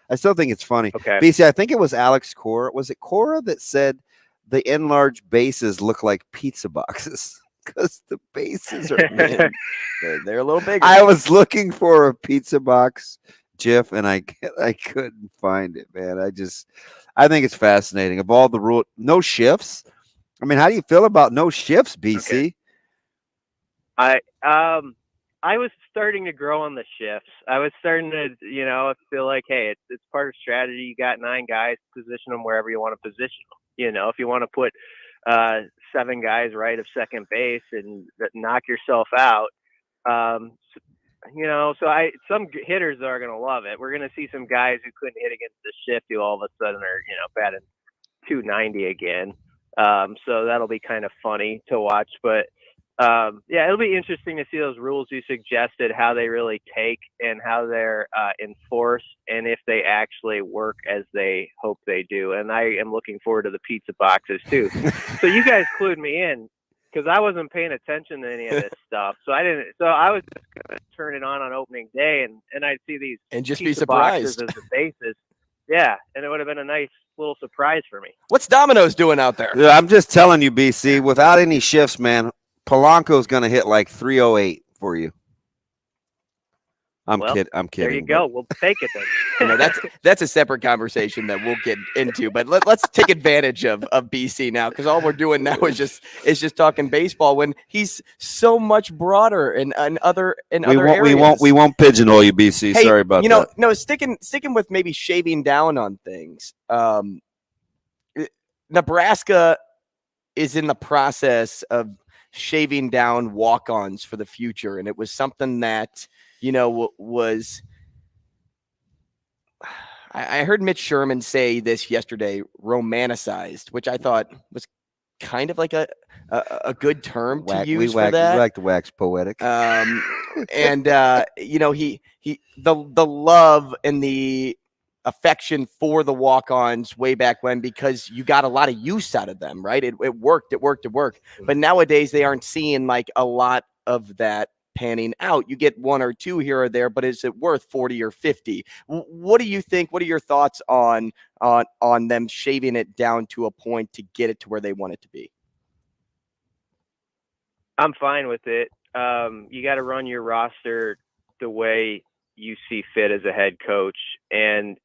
I still think it's funny. Okay. BC, I think it was Alex Cora. Was it Cora that said the enlarged bases look like pizza boxes? Because the bases are they're a little bigger. I was looking for a pizza box GIF, and I couldn't find it, man. I think it's fascinating. Of all the rule, no shifts. I mean, how do you feel about no shifts, BC? Okay. I was starting to grow on the shifts. I was starting to, feel like, hey, it's part of strategy. You got 9 guys, position them wherever you want to position them. If you want to put 7 guys right of second base and knock yourself out, some hitters are going to love it. We're going to see some guys who couldn't hit against the shift who all of a sudden are, batting 290 again. So that'll be kind of funny to watch, but it'll be interesting to see those rules you suggested, how they really take and how they're enforced, and if they actually work as they hope they do. And I am looking forward to the pizza boxes too. So you guys clued me in because I wasn't paying attention to any of this stuff. So I was just going to turn it on opening day, and I'd see these and just pizza be surprised boxes as the bases. Yeah, and it would have been a nice little surprise for me. What's Domino's doing out there? Yeah, I'm just telling you, BC, without any shifts, man, Polanco's going to hit like 308 for you. I'm kidding. There you go. We'll take it then. That's a separate conversation that we'll get into. But let's take advantage of BC now, because all we're doing now is just talking baseball when he's so much broader in other areas. We won't pigeonhole you, BC. Hey, sorry about that. No, sticking with maybe shaving down on things. Nebraska is in the process of shaving down walk-ons for the future, and it was something that was I heard Mitch Sherman say this yesterday, romanticized, which I thought was kind of like a good term to use for that. We like to wax poetic. And the love and the affection for the walk-ons way back when, because you got a lot of use out of them, right? It worked. But nowadays they aren't seeing like a lot of that panning out. You get 1 or 2 here or there, but is it worth 40 or 50? What do you think? What are your thoughts on them shaving it down to a point to get it to where they want it to be? I'm fine with it. You got to run your roster the way you see fit as a head coach. And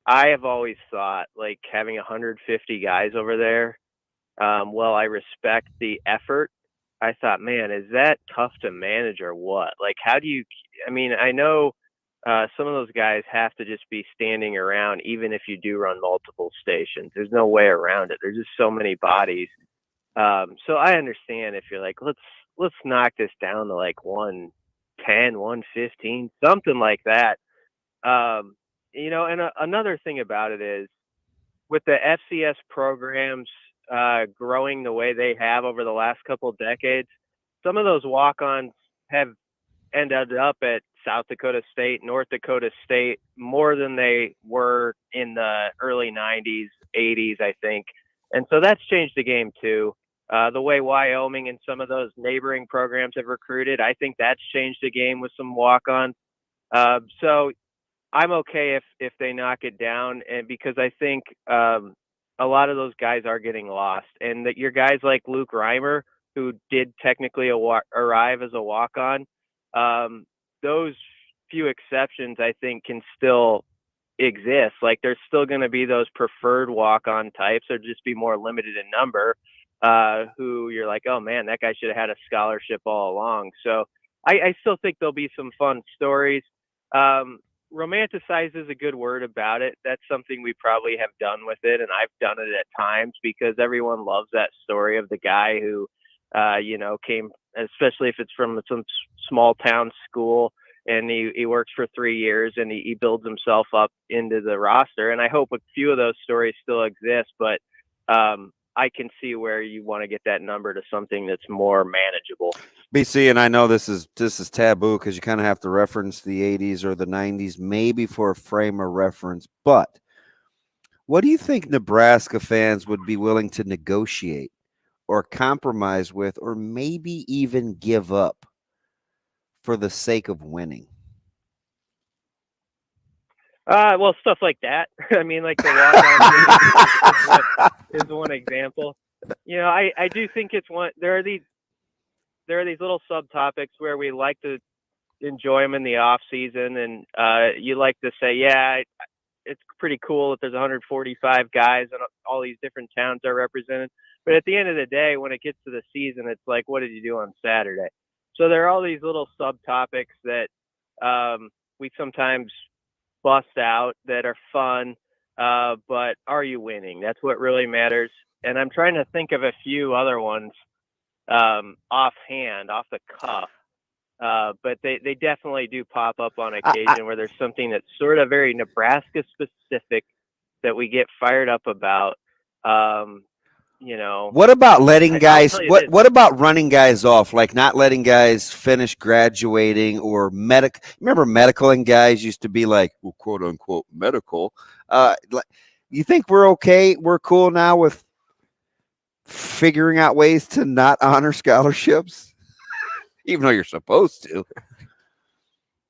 I have always thought, like, having 150 guys over there, while I respect the effort, I thought, man, is that tough to manage or what? Like, how do you – I mean, I know some of those guys have to just be standing around even if you do run multiple stations. There's no way around it. There's just so many bodies. So I understand if you're like, let's knock this down to like 110, 115, something like that. And another thing about it is with the FCS programs growing the way they have over the last couple of decades, some of those walk-ons have ended up at South Dakota State, North Dakota State, more than they were in the early 90s, 80s, I think. And so that's changed the game too. The way Wyoming and some of those neighboring programs have recruited, I think that's changed the game with some walk-ons. So I'm okay if they knock it down, and because I think a lot of those guys are getting lost, and that your guys like Luke Reimer, who did technically arrive as a walk-on, those few exceptions I think can still exist. Like, there's still going to be those preferred walk-on types, or just be more limited in number, who you're like, oh man, that guy should have had a scholarship all along. So I still think there'll be some fun stories. Romanticize is a good word about it. That's something we probably have done with it, and I've done it at times, because everyone loves that story of the guy who, came, especially if it's from some small town school, and he works for 3 years and he builds himself up into the roster. And I hope a few of those stories still exist, but I can see where you want to get that number to something that's more manageable. BC, and I know this is taboo because you kind of have to reference the 80s or the 90s, maybe for a frame of reference. But what do you think Nebraska fans would be willing to negotiate or compromise with, or maybe even give up for the sake of winning? Well, stuff like that. I mean, like the walk-on is one example. I do think it's one. There are these little subtopics where we like to enjoy them in the off season, and you like to say, yeah, it's pretty cool that there's 145 guys and all these different towns are represented. But at the end of the day, when it gets to the season, it's like, what did you do on Saturday? So there are all these little subtopics that we sometimes bust out that are fun, but are you winning? That's what really matters. And I'm trying to think of a few other ones offhand, off the cuff. But they definitely do pop up on occasion where there's something that's sort of very Nebraska specific that we get fired up about. What about letting guys? What about running guys off? Like not letting guys finish graduating or Remember, medicaling guys used to be like, well, quote unquote medical. You think we're okay? We're cool now with figuring out ways to not honor scholarships? Even though you're supposed to.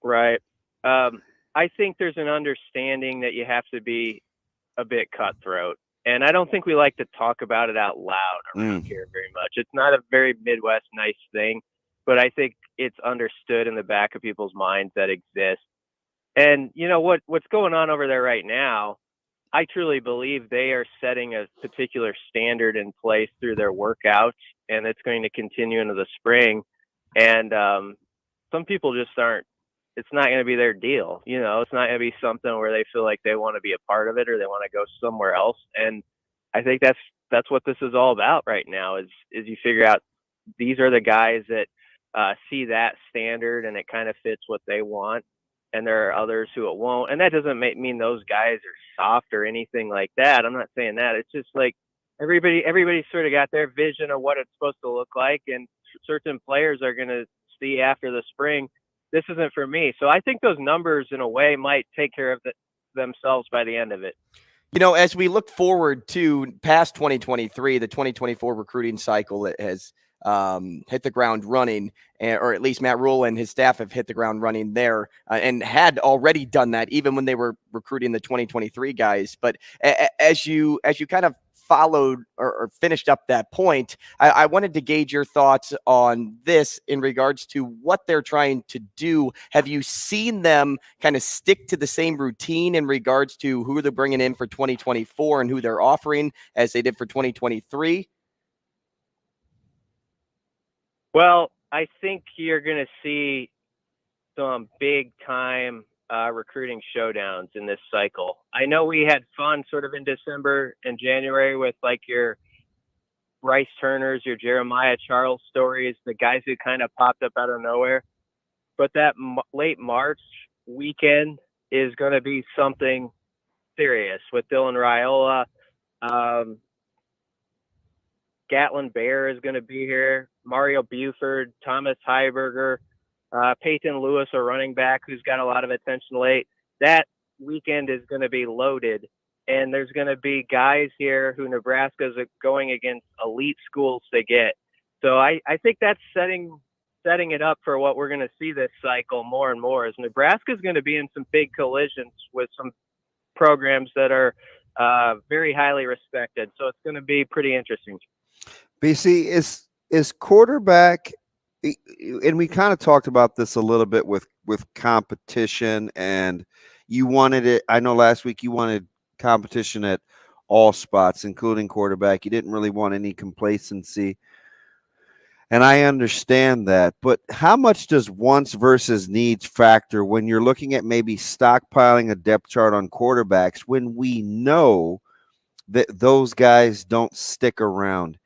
Right. I think there's an understanding that you have to be a bit cutthroat. And I don't think we like to talk about it out loud around here very much. It's not a very Midwest nice thing, but I think it's understood in the back of people's minds that exists. And you know what's going on over there right now, I truly believe they are setting a particular standard in place through their workouts, and it's going to continue into the spring. And some people just aren't, it's not going to be their deal. It's not going to be something where they feel like they want to be a part of it or they want to go somewhere else. And I think that's what this is all about right now is you figure out these are the guys that see that standard and it kind of fits what they want. And there are others who it won't. And that doesn't mean those guys are soft or anything like that. I'm not saying that. It's just like everybody sort of got their vision of what it's supposed to look like. And certain players are going to see after the spring, this isn't for me. So I think those numbers in a way might take care of themselves by the end of it. As we look forward to past 2023, the 2024 recruiting cycle that has hit the ground running, or at least Matt Rule and his staff have hit the ground running there and had already done that even when they were recruiting the 2023 guys. But as you kind of followed or finished up that point, I wanted to gauge your thoughts on this in regards to what they're trying to do. Have you seen them kind of stick to the same routine in regards to who they're bringing in for 2024 and who they're offering as they did for 2023? Well, I think you're going to see some big time recruiting showdowns in this cycle. I know we had fun sort of in December and January with like your Bryce Turners, your Jeremiah Charles stories, the guys who kind of popped up out of nowhere. But that late March weekend is going to be something serious with Dylan Raiola. Gatlin Bear is going to be here. Mario Buford, Thomas Hoiberg, Peyton Lewis, a running back who's got a lot of attention late. That weekend is going to be loaded, and there's going to be guys here who Nebraska's going against elite schools to get. So I think that's setting it up for what we're going to see this cycle more and more. Is Nebraska's going to be in some big collisions with some programs that are very highly respected. So it's going to be pretty interesting. BC, is quarterback, and we kind of talked about this a little bit with competition, and you wanted it. I know last week you wanted competition at all spots, including quarterback. You didn't really want any complacency, and I understand that. But how much does wants versus needs factor when you're looking at maybe stockpiling a depth chart on quarterbacks when we know that those guys don't stick around?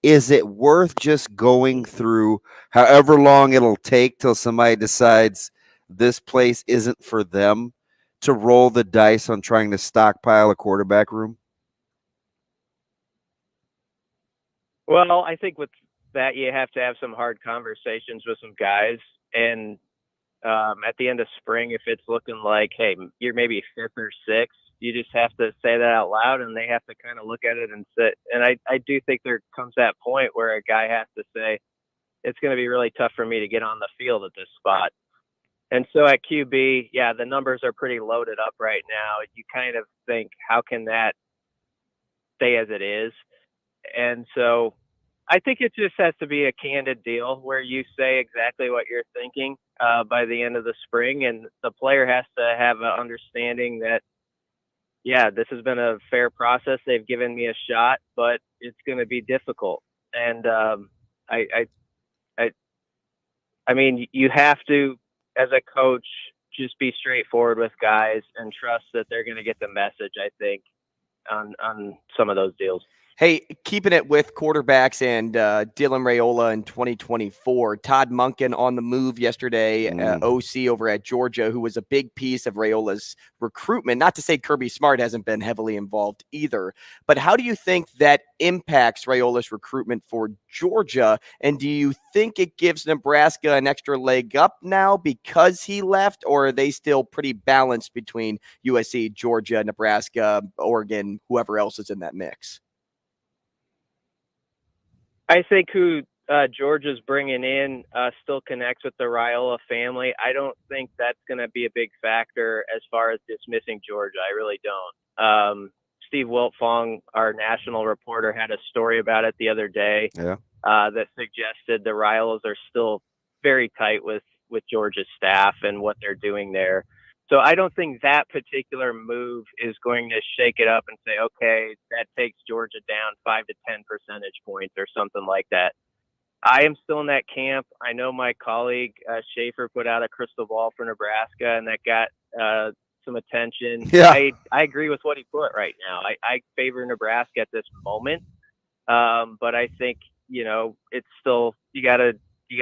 Is it worth just going through however long it'll take till somebody decides this place isn't for them to roll the dice on trying to stockpile a quarterback room? Well, I think with that, you have to have some hard conversations with some guys. And at the end of spring, if it's looking like, hey, you're maybe fifth or sixth, you just have to say that out loud, and they have to kind of look at it and sit. And I do think there comes that point where a guy has to say, it's going to be really tough for me to get on the field at this spot. And so at QB, yeah, the numbers are pretty loaded up right now. You kind of think, how can that stay as it is? And so I think it just has to be a candid deal where you say exactly what you're thinking by the end of the spring, and the player has to have an understanding that, yeah, this has been a fair process. They've given me a shot, but it's going to be difficult. And I mean, you have to, as a coach, just be straightforward with guys and trust that they're going to get the message, I think, on some of those deals. Hey, keeping it with quarterbacks and Dylan Raiola in 2024, Todd Monken on the move yesterday, OC over at Georgia, who was a big piece of Raiola's recruitment. Not to say Kirby Smart hasn't been heavily involved either, but how do you think that impacts Raiola's recruitment for Georgia? And do you think it gives Nebraska an extra leg up now because he left, or are they still pretty balanced between USC, Georgia, Nebraska, Oregon, whoever else is in that mix? I think who Georgia's bringing in still connects with the Raiola family. I don't think that's going to be a big factor as far as dismissing Georgia. I really don't. Steve Wiltfong, our national reporter, had a story about it the other day that suggested the Raiolas are still very tight with Georgia's staff and what they're doing there. So I don't think that particular move is going to shake it up and say, okay, that takes Georgia down 5 to 10 percentage points or something like that. I am still in that camp. I know my colleague Schaefer put out a crystal ball for Nebraska, and that got some attention. Yeah. I agree with what he put right now. I favor Nebraska at this moment, but I think, it's still, you got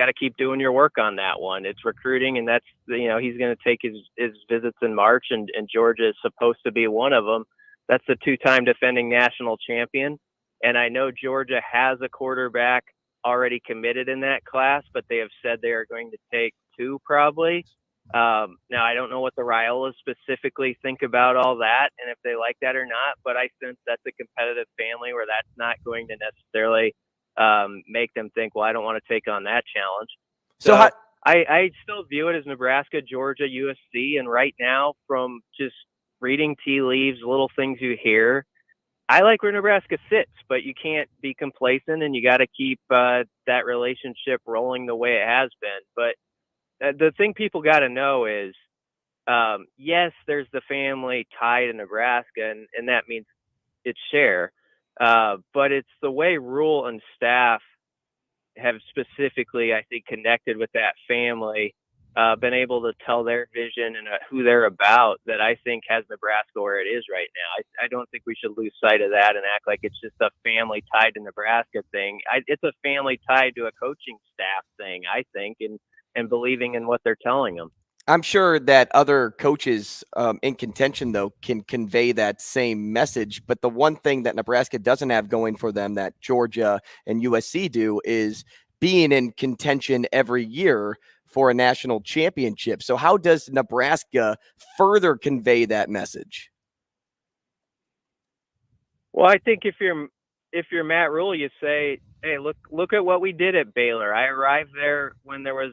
to keep doing your work on that one. It's recruiting, and that's, he's going to take his visits in March, and Georgia is supposed to be one of them. That's the 2-time defending national champion. And I know Georgia has a quarterback already committed in that class, but they have said they are going to take 2 probably. Now, I don't know what the Raiolas specifically think about all that and if they like that or not, but I sense that's a competitive family where that's not going to necessarily make them think, well, I don't want to take on that challenge. So I still view it as Nebraska, Georgia, USC. And right now, from just reading tea leaves, little things you hear, I like where Nebraska sits, but you can't be complacent, and you got to keep that relationship rolling the way it has been. But the thing people got to know is, yes, there's the family tie to Nebraska, and that means it's share. But it's the way Rule and staff have specifically, I think, connected with that family, been able to tell their vision and who they're about, that I think has Nebraska where it is right now. I don't think we should lose sight of that and act like it's just a family tied to Nebraska thing. It's a family tied to a coaching staff thing, I think, and believing in what they're telling them. I'm sure that other coaches in contention, though, can convey that same message. But the one thing that Nebraska doesn't have going for them that Georgia and USC do is being in contention every year for a national championship. So how does Nebraska further convey that message? Well, I think if you're Matt Rule, you say, hey, look at what we did at Baylor. I arrived there when there was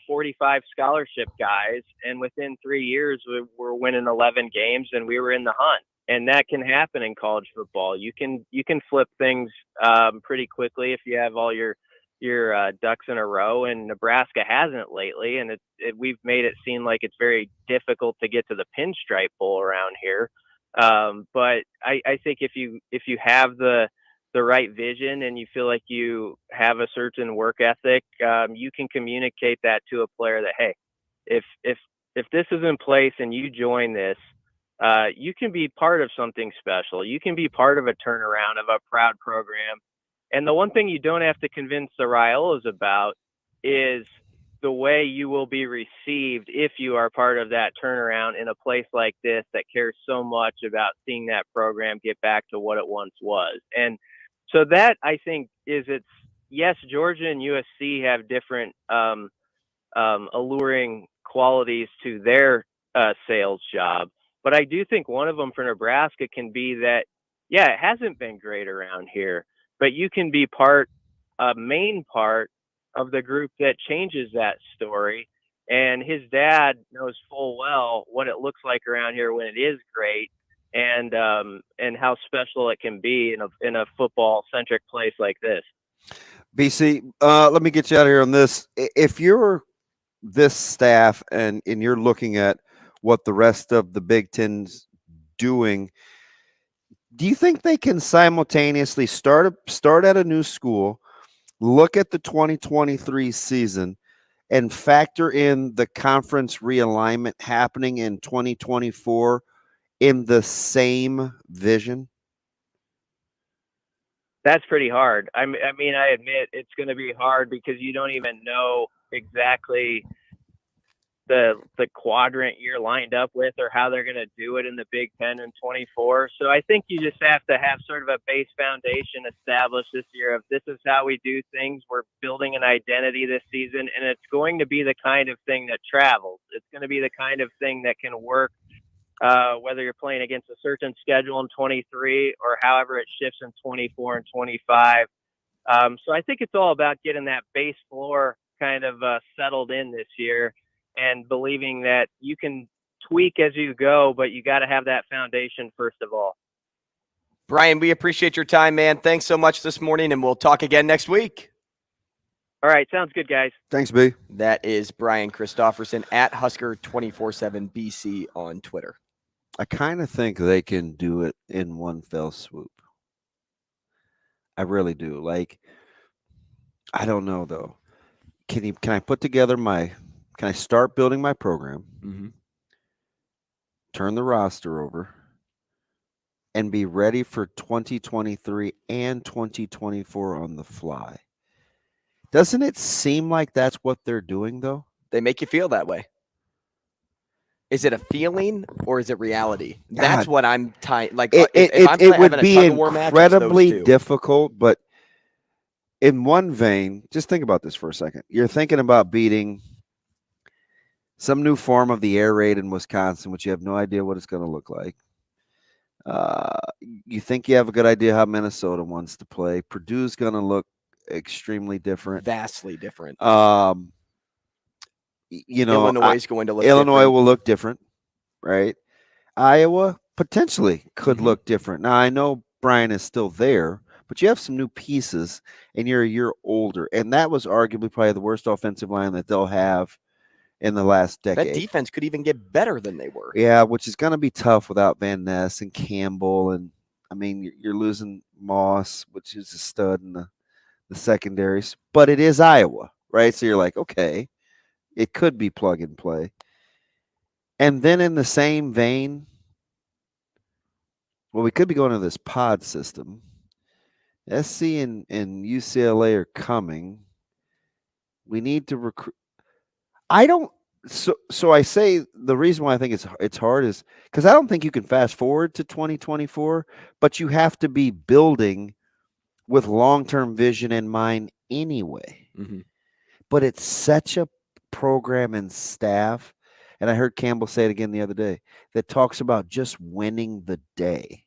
45 scholarship guys, and within 3 years we were winning 11 games, and we were in the hunt. And that can happen in college football. You can flip things pretty quickly if you have all your ducks in a row, and Nebraska hasn't lately. And we've made it seem like it's very difficult to get to the Pinstripe Bowl around here. But I think if you have the right vision and you feel like you have a certain work ethic, you can communicate that to a player that, hey, if this is in place and you join this, you can be part of something special. You can be part of a turnaround of a proud program. And the one thing you don't have to convince the Raiolas about is the way you will be received if you are part of that turnaround in a place like this that cares so much about seeing that program get back to what it once was. And so that, I think, yes, Georgia and USC have different alluring qualities to their sales job. But I do think one of them for Nebraska can be that, yeah, it hasn't been great around here, but you can be a main part of the group that changes that story. And his dad knows full well what it looks like around here when it is great, and how special it can be in a football centric place like this. BC, let me get you out of here on this. If you're this staff and you're looking at what the rest of the Big Ten's doing, do you think they can simultaneously start at a new school, look at the 2023 season, and factor in the conference realignment happening in 2024 in the same vision? That's pretty hard. I mean, I admit it's going to be hard because you don't even know exactly the quadrant you're lined up with or how they're going to do it in the Big Ten in 24. So I think you just have to have sort of a base foundation established this year of this is how we do things. We're building an identity this season, and it's going to be the kind of thing that travels. It's going to be the kind of thing that can work whether you're playing against a certain schedule in 23 or however it shifts in 24 and 25. So I think it's all about getting that base floor kind of settled in this year and believing that you can tweak as you go, but you got to have that foundation first of all. Brian, we appreciate your time, man. Thanks so much this morning, and we'll talk again next week. All right. Sounds good, guys. Thanks, B. That is Brian Christopherson at Husker247BC on Twitter. I kind of think they can do it in one fell swoop. I really do. Like, I don't know though. Can I put together can I start building my program, turn the roster over, and be ready for 2023 and 2024 on the fly? Doesn't it seem like that's what they're doing though? They make you feel that way. Is it a feeling or is it reality? That's what I'm It would be incredibly difficult, but in one vein, just think about this for a second. You're thinking about beating some new form of the air raid in Wisconsin, which you have no idea what it's going to look like. You think you have a good idea how Minnesota wants to play. Purdue's going to look extremely different. Vastly different. Illinois is going to look Illinois different. will look different, right? Iowa potentially could look different. Now, I know Brian is still there, but you have some new pieces, and you're a year older. And that was arguably probably the worst offensive line that they'll have in the last decade. That defense could even get better than they were. Yeah, which is going to be tough without Van Ness and Campbell. And, I mean, you're losing Moss, which is a stud in the secondaries. But it is Iowa, right? So you're like, okay, it could be plug and play. And then in the same vein, well, we could be going to this pod system. SC and UCLA are coming. We need to recruit. So I say the reason why I think it's hard is because I don't think you can fast forward to 2024, but you have to be building with long-term vision in mind anyway. But it's such a program and staff, and I heard Campbell say it again the other day, that talks about just winning the day,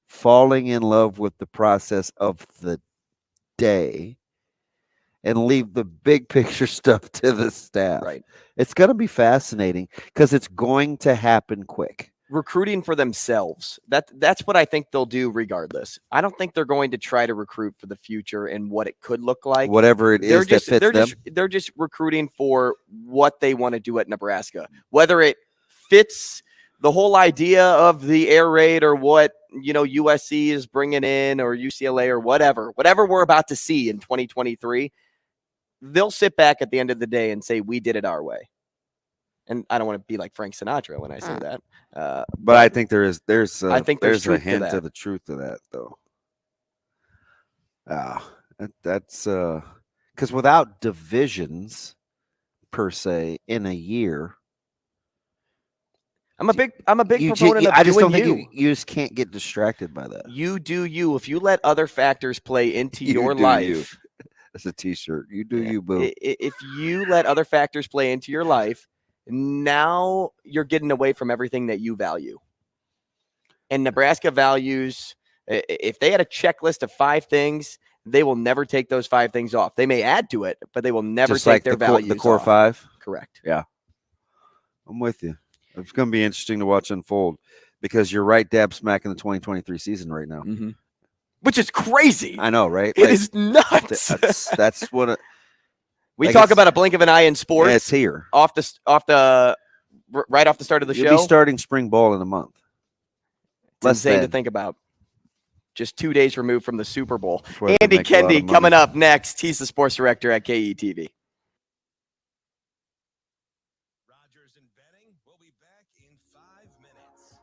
falling in love with the process of the day, and leave the big picture stuff to the staff. Right. It's going to be fascinating because it's going to happen quick. Recruiting for themselves. That's what I think they'll do regardless. I don't think they're going to try to recruit for the future and what it could look like. Whatever it is that fits them. They're just recruiting for what they want to do at Nebraska. Whether it fits the whole idea of the air raid or what, USC is bringing in or UCLA or whatever we're about to see in 2023, they'll sit back at the end of the day and say, we did it our way. And I don't want to be like Frank Sinatra when I say that. But I think there's I think there's a hint of the truth to that, though. That's because without divisions per se in a year, I'm a big proponent of I just doing don't think you just can't get distracted by that. You do you. If you let other factors play into your life, that's a T-shirt. You do you, boo. If you let other factors play into your life, now you're getting away from everything that you value. And Nebraska values, if they had a checklist of 5 things, they will never take those 5 things off. They may add to it, but they will never just take like their values the core off. 5? Correct. Yeah. I'm with you. It's going to be interesting to watch unfold because you're right dab smack in the 2023 season right now. which is crazy. I know, right? It is nuts. That's what we talk about a blink of an eye in sports. Yeah, it's here. Right off the start of the show. You'll be starting spring ball in a month. It's insane to think about. Just 2 days removed from the Super Bowl. Andy Kendeigh coming up next. He's the sports director at KETV. Rogers and Benning will be back in 5 minutes.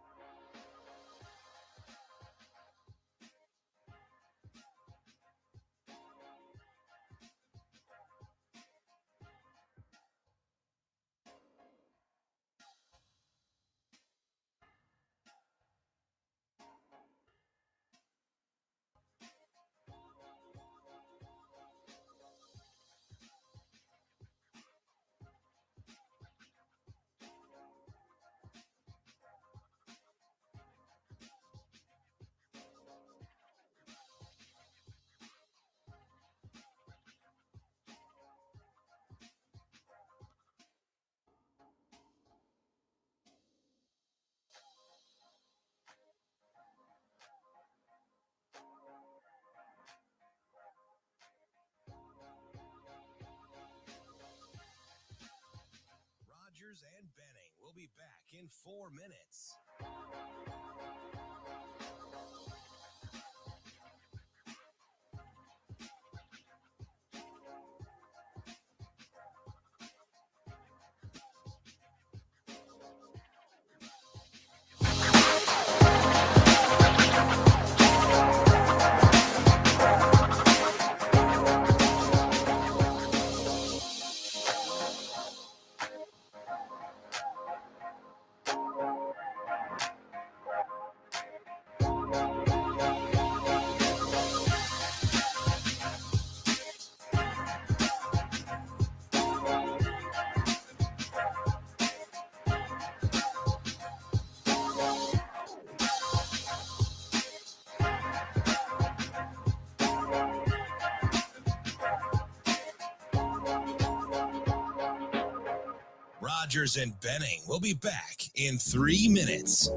Rogers and Benning will be back in 4 minutes. Rogers and Benning will be back in 3 minutes.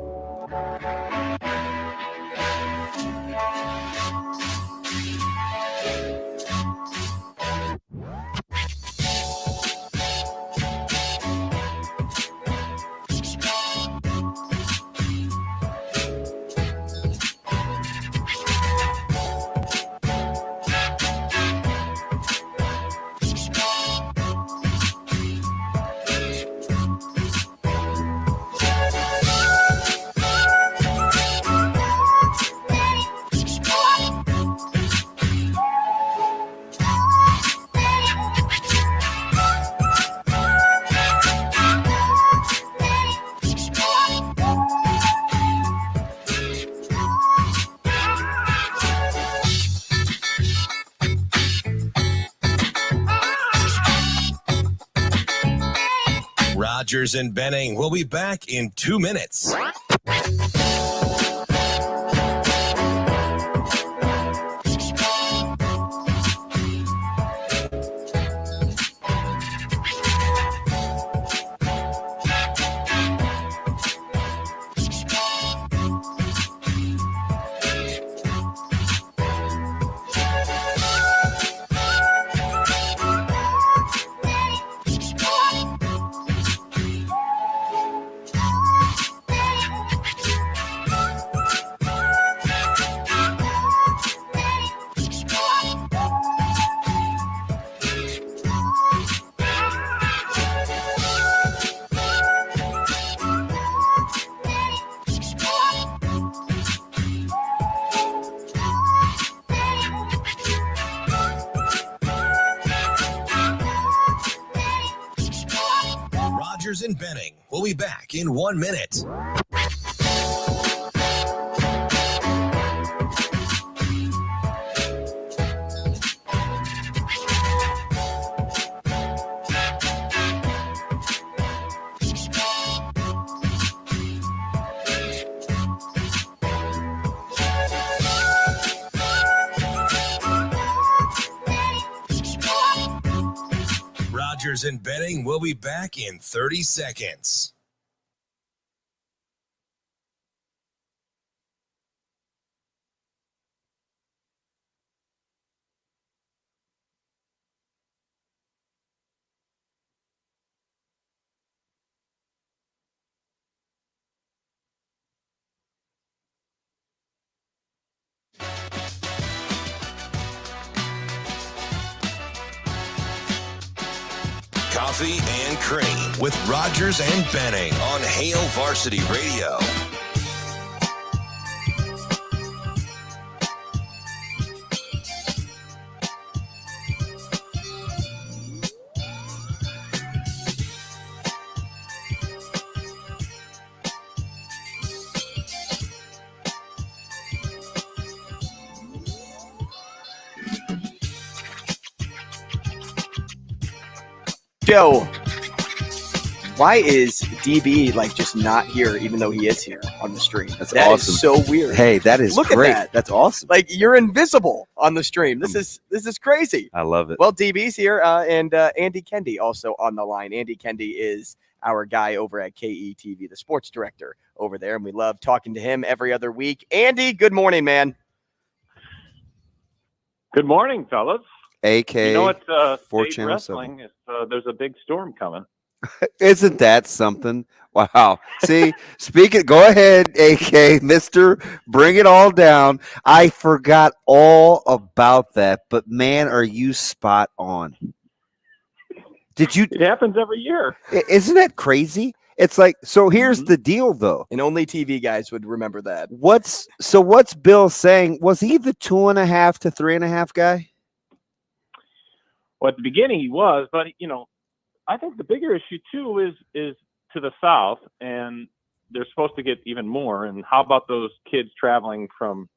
Rogers and Benning will be back in 2 minutes. Rogers and Benning will be back in 1 minute. Rogers and Benning will be back in 30 seconds. Coffee and Cream with Rogers and Benning on Hail Varsity Radio. Joe, why is DB like just not here, even though he is here on the stream? That's That awesome. is so weird. Hey, that is Look great. at that. That's awesome. Like you're invisible on the stream. This is crazy. I love it. Well, DB's here, and Andy Kendeigh also on the line. Andy Kendeigh is our guy over at KETV, the sports director over there, and we love talking to him every other week. Andy, good morning, man. Good morning, fellas. AK, you know it's four state channel wrestling. There's a big storm coming. Isn't that something? Wow. See, speaking, go ahead, AK, Mister, bring it all down. I forgot all about that, but man, are you spot on. Did you? It happens every year. Isn't that crazy? It's like, so here's the deal, though. And only TV guys would remember that. What's Bill saying? Was he the 2.5 to 3.5 guy? Well, at the beginning he was, but I think the bigger issue too is to the south, and they're supposed to get even more. And how about those kids traveling from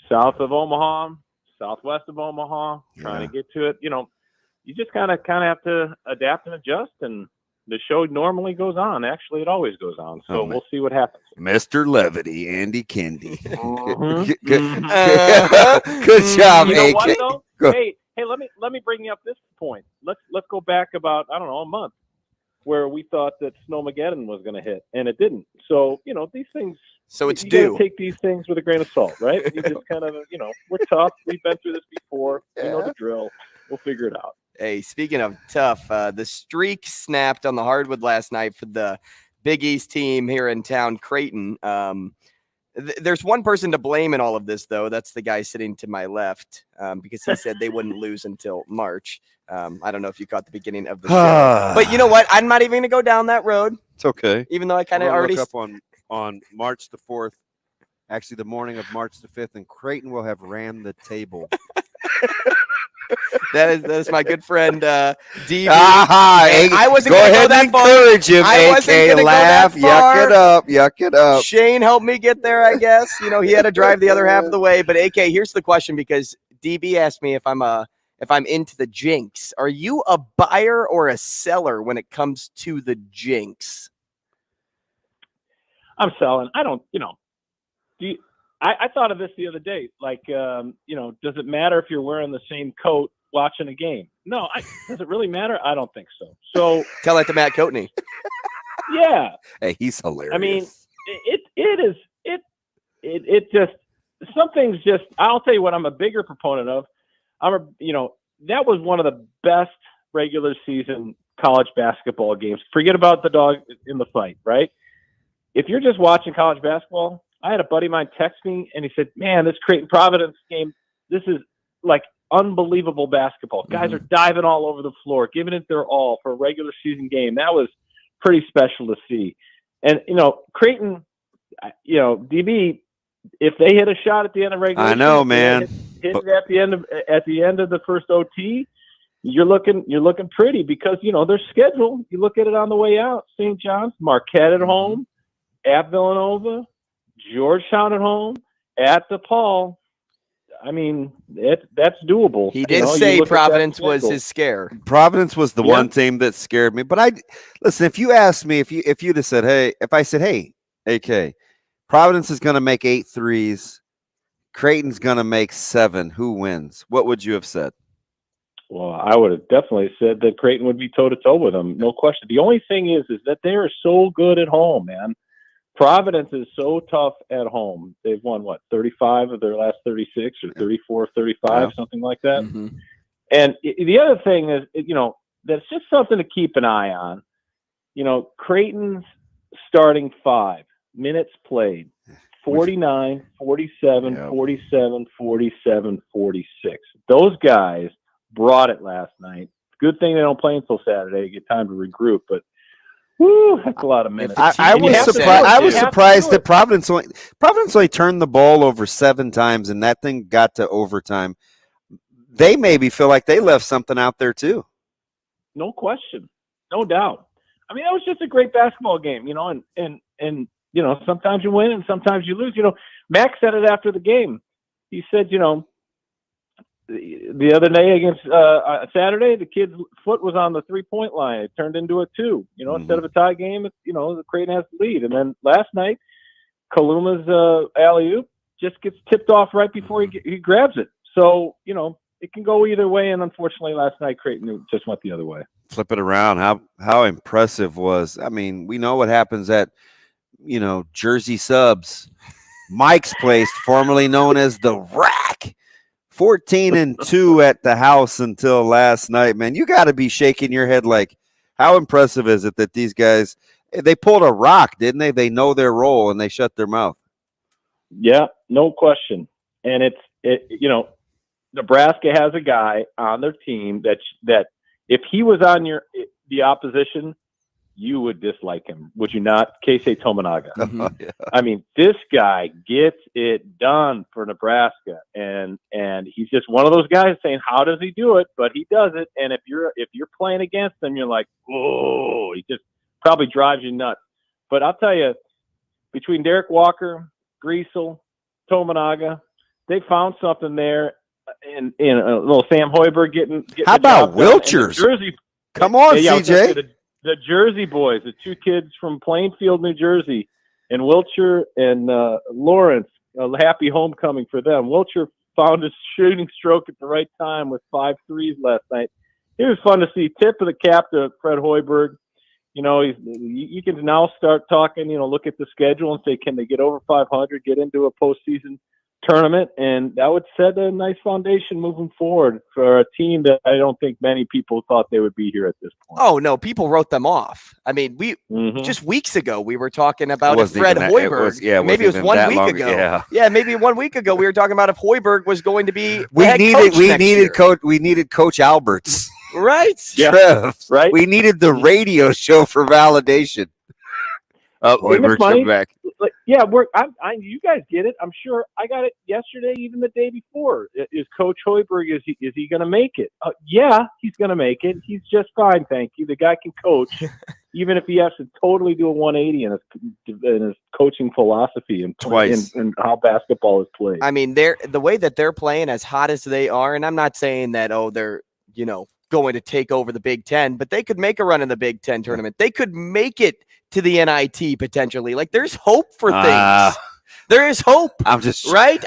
south of Omaha, southwest of Omaha, trying to get to it? You just kind of have to adapt and adjust, and the show normally goes on. Actually, it always goes on. So we'll see what happens. Mr. Levity, Andy Kendeigh. Mhm. Good job, You know AK. what, though? Go. Hey, let me bring you up this point. Let's go back about a month, where we thought that Snowmageddon was going to hit, and it didn't. So these things. So it's you due. gotta take these things with a grain of salt, right? You just kind of we're tough. We've been through this before. We know the drill. We'll figure it out. Hey, speaking of tough, the streak snapped on the hardwood last night for the Big East team here in town, Creighton. There's one person to blame in all of this, though. That's the guy sitting to my left, because he said they wouldn't lose until March. I don't know if you caught the beginning of the show. But you know what? I'm not even going to go down that road. It's okay. Even though I kind of already look up on March the 4th, actually the morning of March the 5th, and Creighton will have ran the table. That is my good friend DB. I wasn't go going to ahead go that and far. encourage him. I wasn't AK, gonna go laugh, that far. yuck it up. Shane helped me get there, I guess. He had to drive the other half of the way. But AK, here's the question, because DB asked me if I'm into the jinx. Are you a buyer or a seller when it comes to the jinx? I'm selling. I don't. I thought of this the other day. Like, does it matter if you're wearing the same coat watching a game? No. Does it really matter? I don't think so. So tell that to Matt Coatney. Yeah. Hey, he's hilarious. I mean, it just, some things just, I'll tell you what I'm a bigger proponent of. That was one of the best regular season college basketball games. Forget about the dog in the fight, right? If you're just watching college basketball, I had a buddy of mine text me and he said, man, this Creighton Providence game, this is like unbelievable basketball. Guys are diving all over the floor, giving it their all for a regular season game. That was pretty special to see. And, Creighton, DB, if they hit a shot at the end of regular season, I know, man. Hit it at the end of the first OT, you're looking pretty, because, their schedule, you look at it on the way out, St. John's, Marquette at home, at Villanova, Georgetown at home, at DePaul. I mean, that's doable. He did say Providence was his scare. Providence was the one team that scared me. But listen, if you asked me, if you'd have said, if I said, hey, AK, Providence is going to make 8 threes, Creighton's going to make 7, who wins? What would you have said? Well, I would have definitely said that Creighton would be toe-to-toe with them, no question. The only thing is that they are so good at home, man. Providence is so tough at home. They've won, 35 of their last 36 or 34 of 35, something like that. Mm-hmm. And the other thing is, that's just something to keep an eye on. Creighton's starting 5, minutes played, 49, 47, 47, 47, 46. Those guys brought it last night. Good thing they don't play until Saturday. Get time to regroup, but woo, that's a lot of minutes. I was surprised that Providence only turned the ball over 7 times, and that thing got to overtime. They maybe feel like they left something out there too. No question, no doubt. I mean, that was just a great basketball game, you know, and you know, sometimes you win and sometimes you lose. You know, Max said it after the game. He said, you know, the other day against Saturday, the kid's foot was on the 3-point line. It turned into a 2. You know, instead of a tie game, you know, the Creighton has the lead. And then last night, Kaluma's alley-oop just gets tipped off right before he grabs it. So, you know, it can go either way. And unfortunately, last night, Creighton just went the other way. Flip it around. How impressive was, I mean, we know what happens at, you know, Jersey Subs, Mike's place, formerly known as the Rack. 14-2 at the house until last night, man. You got to be shaking your head like, how impressive is it that these guys, they pulled a rock, didn't they? They know their role and they shut their mouth. Yeah, no question. And it you know, Nebraska has a guy on their team that if he was on the opposition, you would dislike him, would you not? Keisei Tominaga. Oh, yeah. I mean, this guy gets it done for Nebraska, and he's just one of those guys saying, "How does he do it?" But he does it. And if you're playing against him, you're like, "Oh!" He just probably drives you nuts. But I'll tell you, between Derek Walker, Griesel, Tominaga, they found something there. And a little Sam Hoiberg getting how about Wilchers? Jersey, come on, CJ. The Jersey boys, the 2 kids from Plainfield, New Jersey, and Wilcher and Lawrence, a happy homecoming for them. Wilcher found his shooting stroke at the right time with 5 threes last night. It was fun to see. Tip of the cap to Fred Hoiberg. You know, you can now start talking, you know, look at the schedule and say, can they get over 500, get into a postseason tournament? And that would set a nice foundation moving forward for a team that I don't think many people thought they would be here at this point. Oh no, people wrote them off. I mean, we just weeks ago we were talking about if Fred Hoiberg. Maybe it was 1 week ago. Yeah, maybe 1 week ago we were talking about if Hoiberg was going to be. We needed Coach Alberts. Right. Yeah. Trev, right. We needed the radio show for validation. Hoiberg come back. Like, yeah, you guys get it. I'm sure I got it yesterday, even the day before. Is Coach Hoiberg, is he going to make it? Yeah, he's going to make it. He's just fine, thank you. The guy can coach, even if he has to totally do a 180 in his coaching philosophy and how basketball is played. I mean, the way that they're playing, as hot as they are, and I'm not saying that they're going to take over the Big Ten, but they could make a run in the Big Ten tournament. They could make it to the NIT potentially. Like, there's hope for things. There is hope. I'm just right.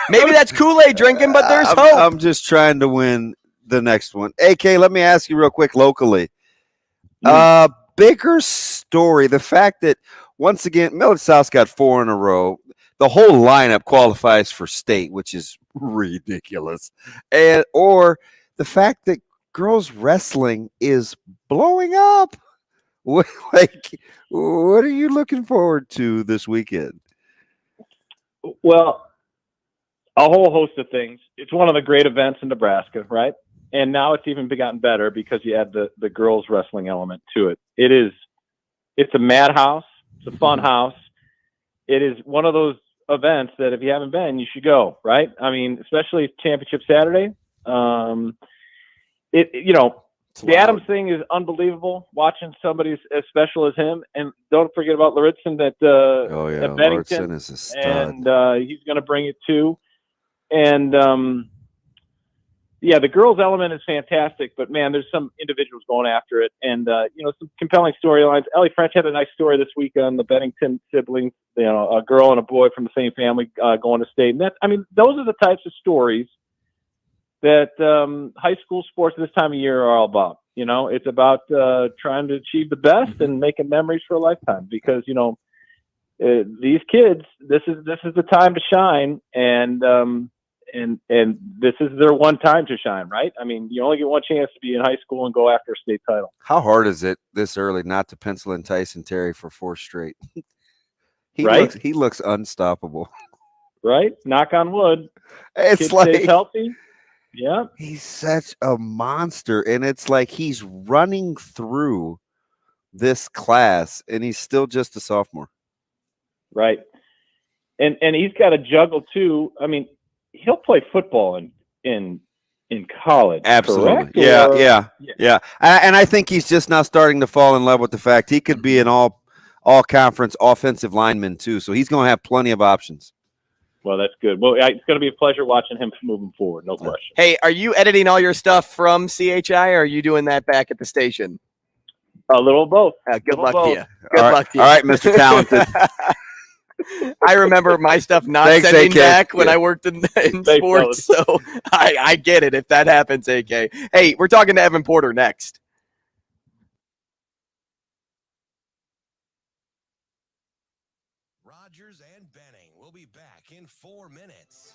Maybe that's Kool-Aid drinking, but there's hope. I'm just trying to win the next one. AK, let me ask you real quick locally. Bigger story, the fact that once again Millard South's got 4 in a row. The whole lineup qualifies for state, which is ridiculous, or the fact that girls wrestling is blowing up. What are you looking forward to this weekend? Well, a whole host of things. It's one of the great events in Nebraska, right? And now it's even gotten better because you add the girls wrestling element to it. It's a madhouse. It's a fun house. It is one of those events that if you haven't been, you should go, right? I mean, especially Championship Saturday. The Adams thing is unbelievable. Watching somebody as special as him, and don't forget about Lauritsen at Bennington. Lauritsen is a stud. And he's going to bring it too. And the girls element is fantastic. But man, there's some individuals going after it, and some compelling storylines. Ellie French had a nice story this week on the Bennington siblings. A girl and a boy from the same family going to state. And those are the types of stories that high school sports this time of year are all about. It's about trying to achieve the best and making memories for a lifetime. Because these kids, this is the time to shine, and this is their one time to shine, right? I mean, you only get one chance to be in high school and go after a state title. How hard is it this early not to pencil in Tyson Terry for 4 straight? He looks unstoppable. Right? Knock on wood. It's Kid like stays healthy. Yeah. He's such a monster. And it's like he's running through this class and he's still just a sophomore. Right. And he's got to juggle too. I mean, he'll play football in college. Absolutely. Correct? Yeah. And I think he's just now starting to fall in love with the fact he could be an all conference offensive lineman too. So he's going to have plenty of options. Well, that's good. Well, it's going to be a pleasure watching him moving forward. No question. Hey, are you editing all your stuff from CHI, or are you doing that back at the station? A little of both. Good luck to you. Good All right, luck to you. all right, Mr. Talented. I remember my stuff not Thanks, sending AK. back when I worked in sports, so I get it if that happens, AK. Hey, we're talking to Evan Porter next. Rogers and Benning will be back in 4 minutes.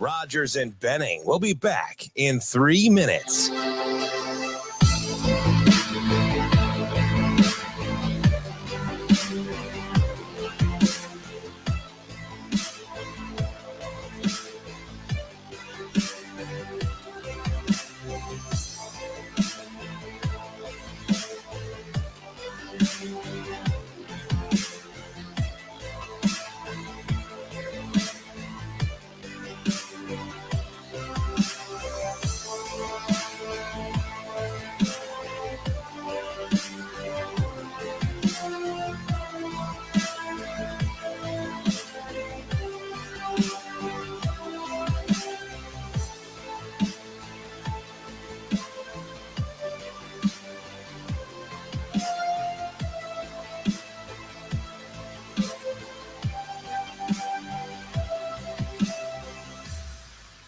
Rogers and Benning will be back in 3 minutes.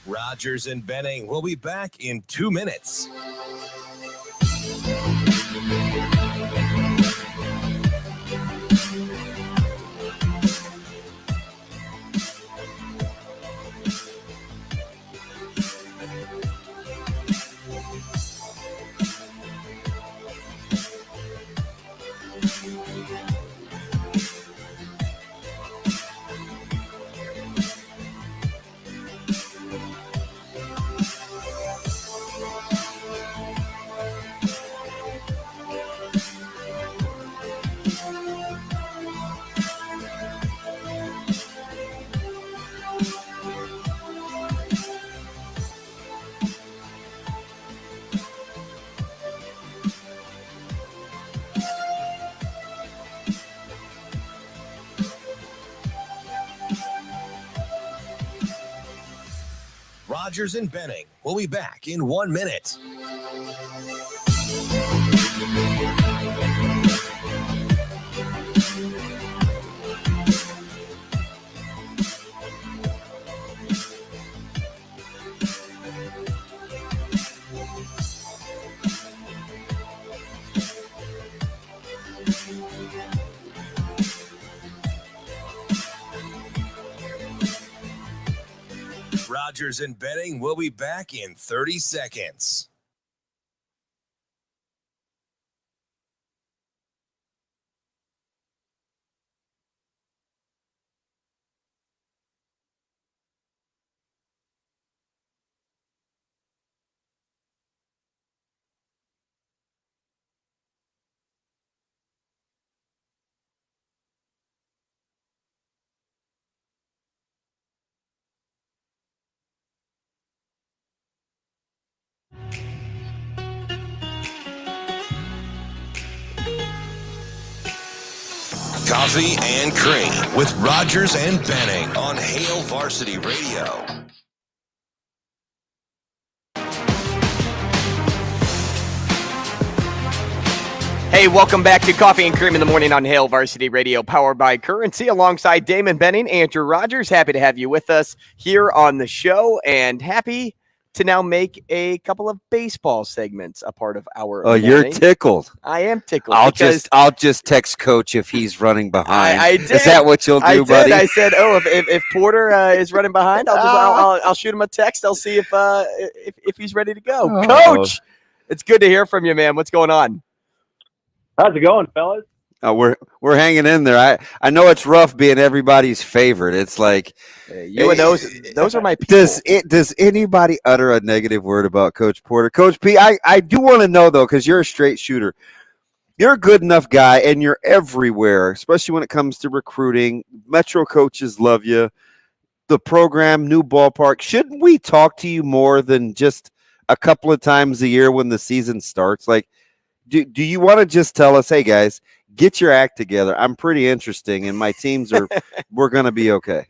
Rogers and Benning will be back in 2 minutes. Rogers and Benning will be back in 1 minute. Rogers and Benning will be back in 30 seconds. Coffee and Cream with Rogers and Benning on Hail Varsity Radio. Hey, welcome back to Coffee and Cream in the Morning on Hail Varsity Radio, powered by Currency, alongside Damon Benning, Andrew Rogers. Happy to have you with us here on the show, and happy to now make a couple of baseball segments a part of our Oh, morning. you're tickled. I am tickled. I'll just text Coach if he's running behind. I did. Is that what you'll do, buddy? I said, if Porter is running behind, I'll shoot him a text. I'll see if he's ready to go. Oh. Coach, it's good to hear from you, man. What's going on? How's it going, fellas? We're hanging in there. I know it's rough being everybody's favorite. It's like you and those are my people. Does anybody utter a negative word about Coach Porter? Coach P, I do want to know though, because you're a straight shooter. You're a good enough guy, and you're everywhere, especially when it comes to recruiting. Metro coaches love you. The program, new ballpark. Shouldn't we talk to you more than just a couple of times a year when the season starts? Like, do you want to just tell us, hey guys, get your act together? I'm pretty interesting, and my teams we're going to be okay.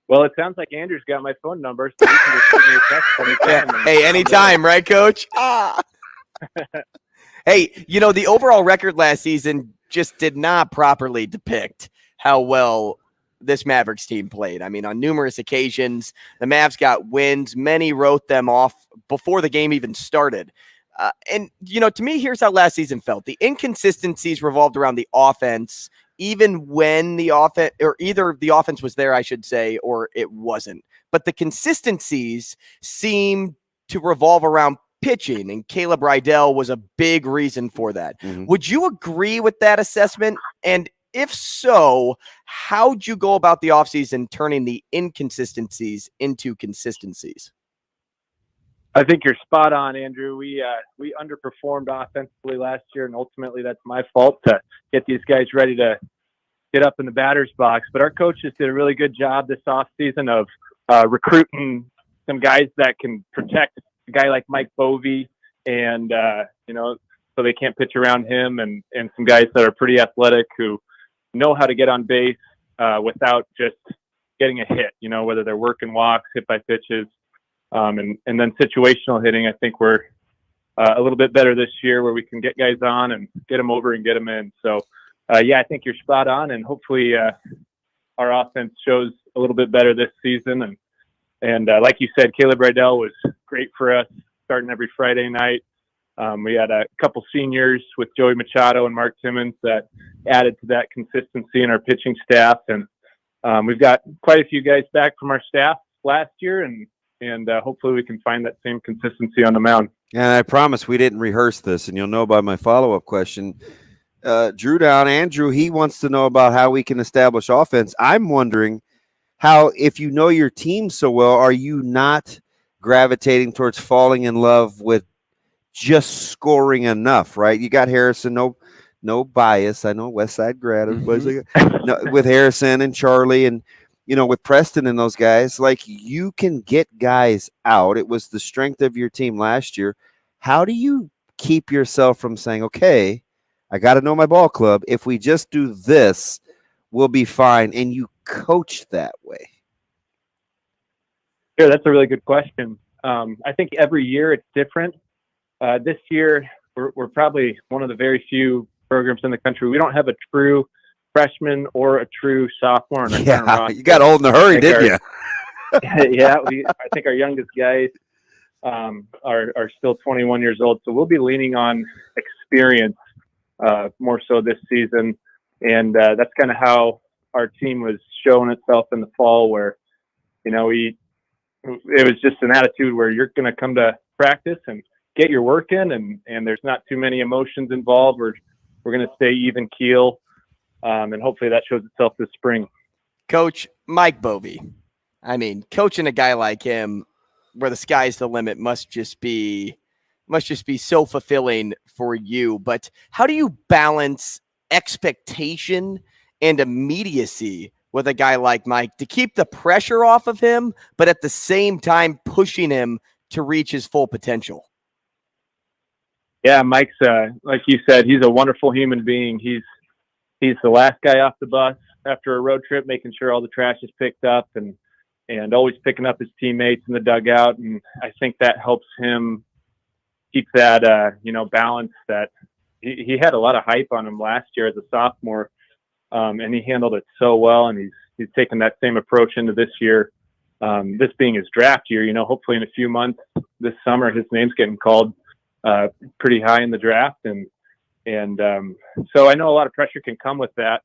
Well, it sounds like Andrew's got my phone number, so you can just shoot me a text anytime. Hey, anytime, right, Coach? Hey, the overall record last season just did not properly depict how well this Mavericks team played. I mean, on numerous occasions, the Mavs got wins. Many wrote them off before the game even started. And to me, here's how last season felt. The inconsistencies revolved around the offense, even when the offense, or either the offense was there, I should say, or it wasn't. But the consistencies seemed to revolve around pitching, and Caleb Rydell was a big reason for that. Mm-hmm. Would you agree with that assessment? And if so, how'd you go about the offseason turning the inconsistencies into consistencies? I think you're spot on, Andrew. We underperformed offensively last year, and ultimately that's my fault to get these guys ready to get up in the batter's box. But our coaches did a really good job this offseason of recruiting some guys that can protect a guy like Mike Bovee, and so they can't pitch around him, and some guys that are pretty athletic who know how to get on base without just getting a hit. Whether they're working walks, hit by pitches. And then situational hitting, I think we're a little bit better this year, where we can get guys on and get them over and get them in. So, I think you're spot on, and hopefully our offense shows a little bit better this season. And like you said, Caleb Rydell was great for us, starting every Friday night. We had a couple seniors with Joey Machado and Mark Timmons that added to that consistency in our pitching staff. And we've got quite a few guys back from our staff last year, and hopefully we can find that same consistency on the mound. And I promise we didn't rehearse this, and you'll know by my follow-up question. Drew down, Andrew, he wants to know about how we can establish offense. I'm wondering how, if you know your team so well, are you not gravitating towards falling in love with just scoring enough, right? You got Harrison, no bias. I know West Side grad, everybody's like, with Harrison and Charlie and with Preston and those guys, like, you can get guys out. It was the strength of your team last year. How do you keep yourself from saying, okay, I got to know my ball club. If we just do this, we'll be fine. And you coach that way. Sure. That's a really good question. I think every year it's different. This year, we're probably one of the very few programs in the country. We don't have a true freshman or a true sophomore. You got old in a hurry, didn't you? I think our youngest guys are still 21 years old. So we'll be leaning on experience more so this season. And that's kind of how our team was showing itself in the fall, where, it was just an attitude where you're going to come to practice and get your work in, and there's not too many emotions involved. We're going to stay even keel. And hopefully that shows itself this spring. Coach Mike Bovee, I mean, coaching a guy like him, where the sky's the limit, must just be so fulfilling for you. But how do you balance expectation and immediacy with a guy like Mike to keep the pressure off of him, but at the same time pushing him to reach his full potential? Yeah, Mike's like you said, he's a wonderful human being. He's he's the last guy off the bus after a road trip, making sure all the trash is picked up and always picking up his teammates in the dugout. And I think that helps him keep that, balance that he had a lot of hype on him last year as a sophomore. And he handled it so well. And he's taken that same approach into this year. This being his draft year, hopefully in a few months this summer, his name's getting called pretty high in the draft. And so I know a lot of pressure can come with that.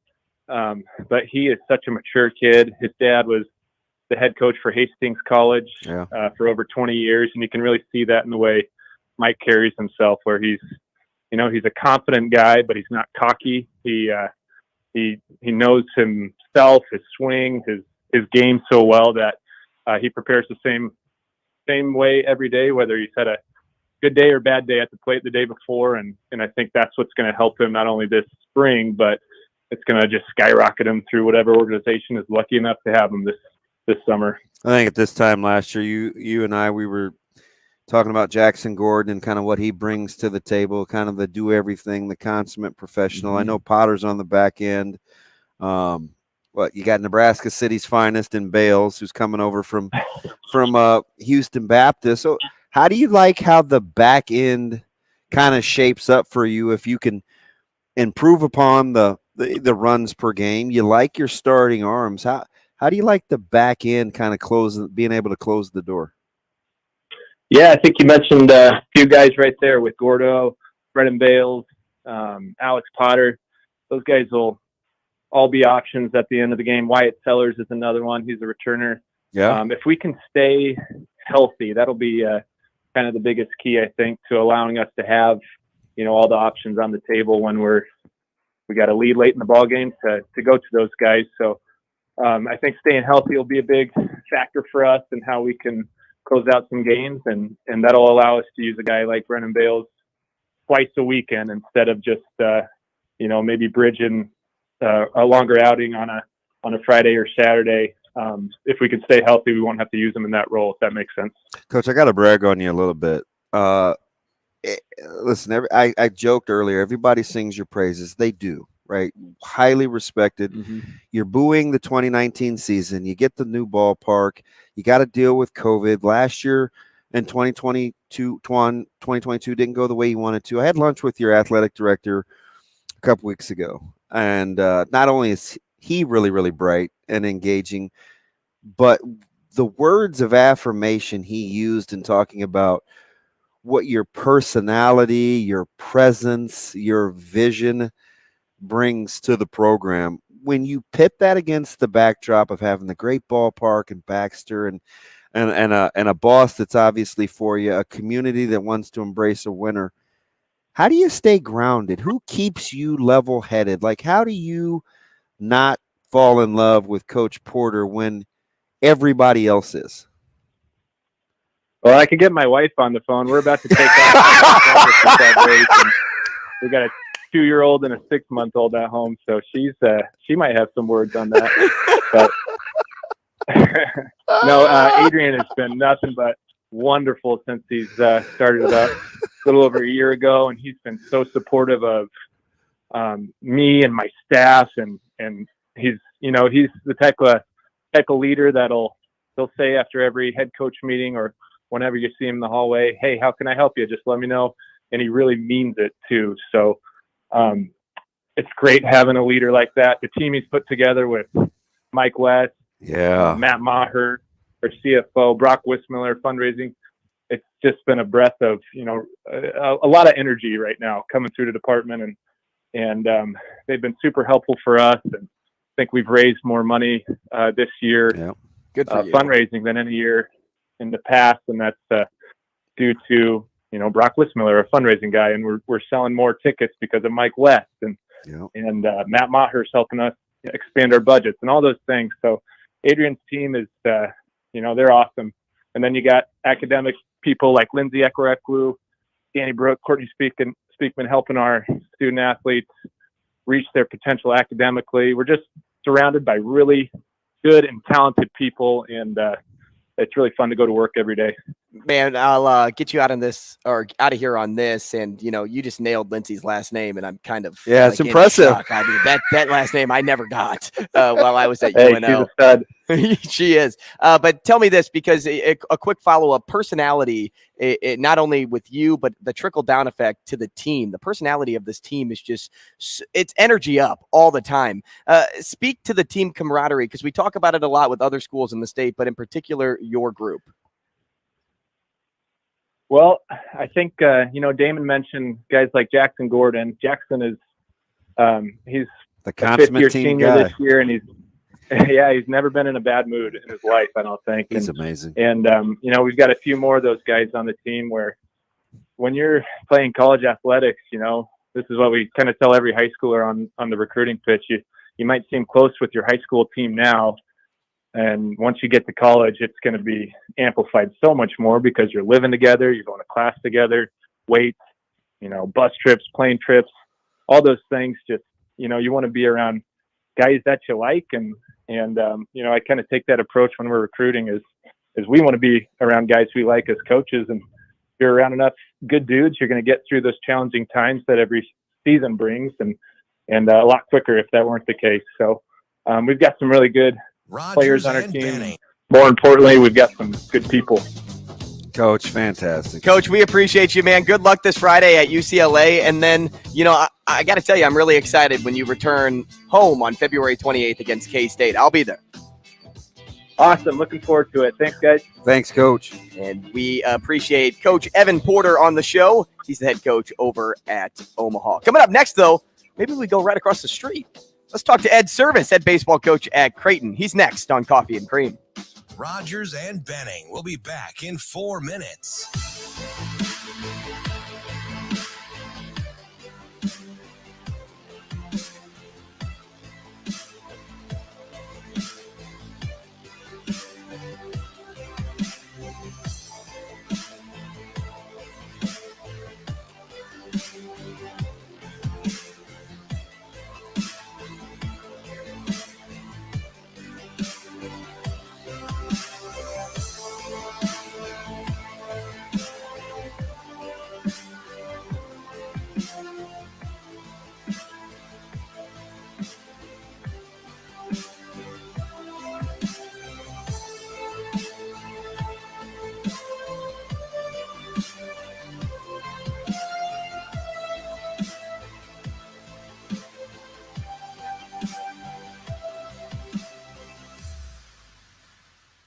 But he is such a mature kid. His dad was the head coach for Hastings College for over 20 years. And you can really see that in the way Mike carries himself, where he's a confident guy, but he's not cocky. He knows himself, his swing, his game so well that he prepares the same way every day, whether he's had a good day or bad day at the plate the day before. And I think that's what's going to help him not only this spring, but it's going to just skyrocket him through whatever organization is lucky enough to have him this summer. I think at this time last year, you and I, we were talking about Jackson Gordon and kind of what he brings to the table, kind of the do everything, the consummate professional. Mm-hmm. I know Potter's on the back end. You got Nebraska City's finest in Bales, who's coming over from Houston Baptist. So how do you like how the back end kind of shapes up for you if you can improve upon the runs per game? You like your starting arms. How do you like the back end kind of being able to close the door? Yeah, I think you mentioned a few guys right there with Gordo, Brennan Bales, Alex Potter. Those guys will all be options at the end of the game. Wyatt Sellers is another one. He's a returner. Yeah. If we can stay healthy, that'll be kind of the biggest key, I think, to allowing us to have, all the options on the table when we got a lead late in the ball game to go to those guys. So I think staying healthy will be a big factor for us and how we can close out some games, and that'll allow us to use a guy like Brennan Bales twice a weekend instead of just maybe bridging a longer outing on a Friday or Saturday. If we can stay healthy, we won't have to use them in that role, if that makes sense. Coach, I got to brag on you a little bit. Listen, I joked earlier, everybody sings your praises. They do, right? Highly respected. Mm-hmm. You're booing the 2019 season. You get the new ballpark. You got to deal with COVID. Last year in 2022 didn't go the way you wanted to. I had lunch with your athletic director a couple weeks ago. And not only is he really, really bright and engaging, but the words of affirmation he used in talking about what your personality, your presence, your vision brings to the program. When you pit that against the backdrop of having the great ballpark and Baxter and a boss that's obviously for you, a community that wants to embrace a winner, how do you stay grounded? Who keeps you level-headed? Like, how do you not fall in love with Coach Porter when everybody else is? Well, I could get my wife on the phone. We're about to take off. We got a 2-year-old and a 6-month-old at home, so she might have some words on that. But no, Adrian has been nothing but wonderful since he's started about a little over a year ago, and he's been so supportive of me and my staff, and he's the type of leader he'll say after every head coach meeting or whenever you see him in the hallway, "Hey, how can I help you? Just let me know." And he really means it too. So it's great having a leader like that. The team he's put together with Mike West, Matt Maher, our CFO, Brock Wismiller, fundraising. It's just been a breath of, a lot of energy right now coming through the department, and they've been super helpful for us. And I think we've raised more money this year, Good for you. fundraising than any year in the past, and that's due to Brock Wismiller, a fundraising guy, and we're selling more tickets because of Mike West, and Matt Maher's helping us expand our budgets and all those things. So Adrian's team is, they're awesome. And then you got academic people like Lindsay Ekwerekwu, Danny Brooke, Courtney Speakman helping our student athletes reach their potential academically. We're just surrounded by really good and talented people, and it's really fun to go to work every day. Man, I'll get you out of here on this, and you just nailed Lindsay's last name, and I'm kind of it's in impressive. shock. I mean, that last name I never got while I was at Hey, UNO. she's a stud. She is. But tell me this, because a quick follow-up: personality, it not only with you, but the trickle-down effect to the team. The personality of this team is just it's energy up all the time. Speak to the team camaraderie, because we talk about it a lot with other schools in the state, but in particular your group. Well, I think, Damon mentioned guys like Jackson Gordon. Jackson is, he's The a consummate fifth-year team senior guy. this year, and he's never been in a bad mood in his life, I don't think. He's amazing. And, we've got a few more of those guys on the team where when you're playing college athletics, this is what we kind of tell every high schooler on the recruiting pitch. You might seem close with your high school team now, and once you get to college, it's going to be amplified so much more because you're living together, you're going to class together, weights, bus trips, plane trips, all those things. Just, you want to be around guys that you like. And I kind of take that approach when we're recruiting is we want to be around guys we like as coaches. And if you're around enough good dudes, you're going to get through those challenging times that every season brings and a lot quicker if that weren't the case. So we've got some really good players on our team. Benning. More importantly, we've got some good people. Coach, fantastic. Coach, we appreciate you, man. Good luck this Friday at UCLA. And then, I got to tell you, I'm really excited when you return home on February 28th against K-State. I'll be there. Awesome. Looking forward to it. Thanks, guys. Thanks, Coach. And we appreciate Coach Evan Porter on the show. He's the head coach over at Omaha. Coming up next, though, maybe we go right across the street. Let's talk to Ed Servais, head baseball coach at Creighton. He's next on Coffee and Cream. Rogers and Benning will be back in 4 minutes.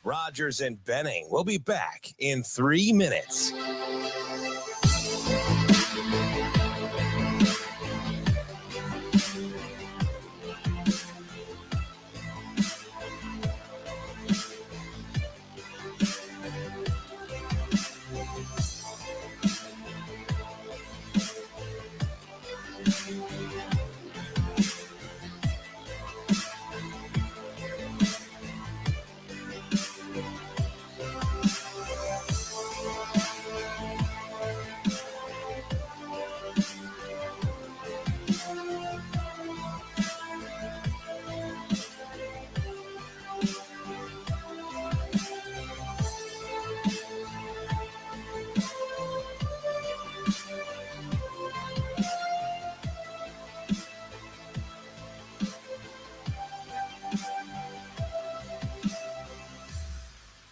Rogers and Benning will be back in 3 minutes.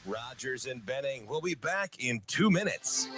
Rogers and Benning will be back in 2 minutes.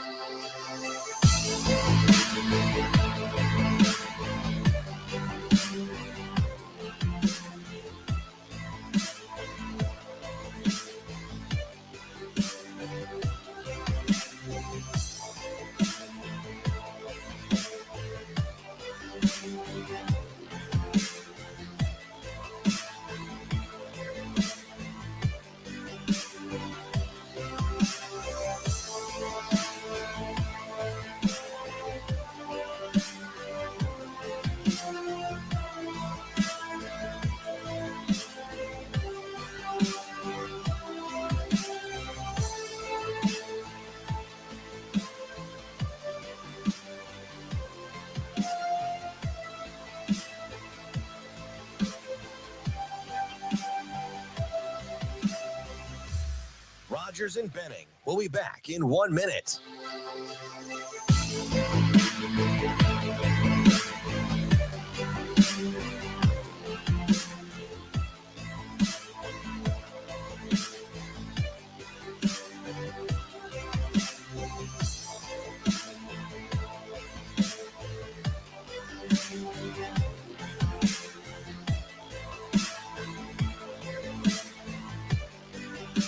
Rogers and Benning. We'll be back in 1 minute.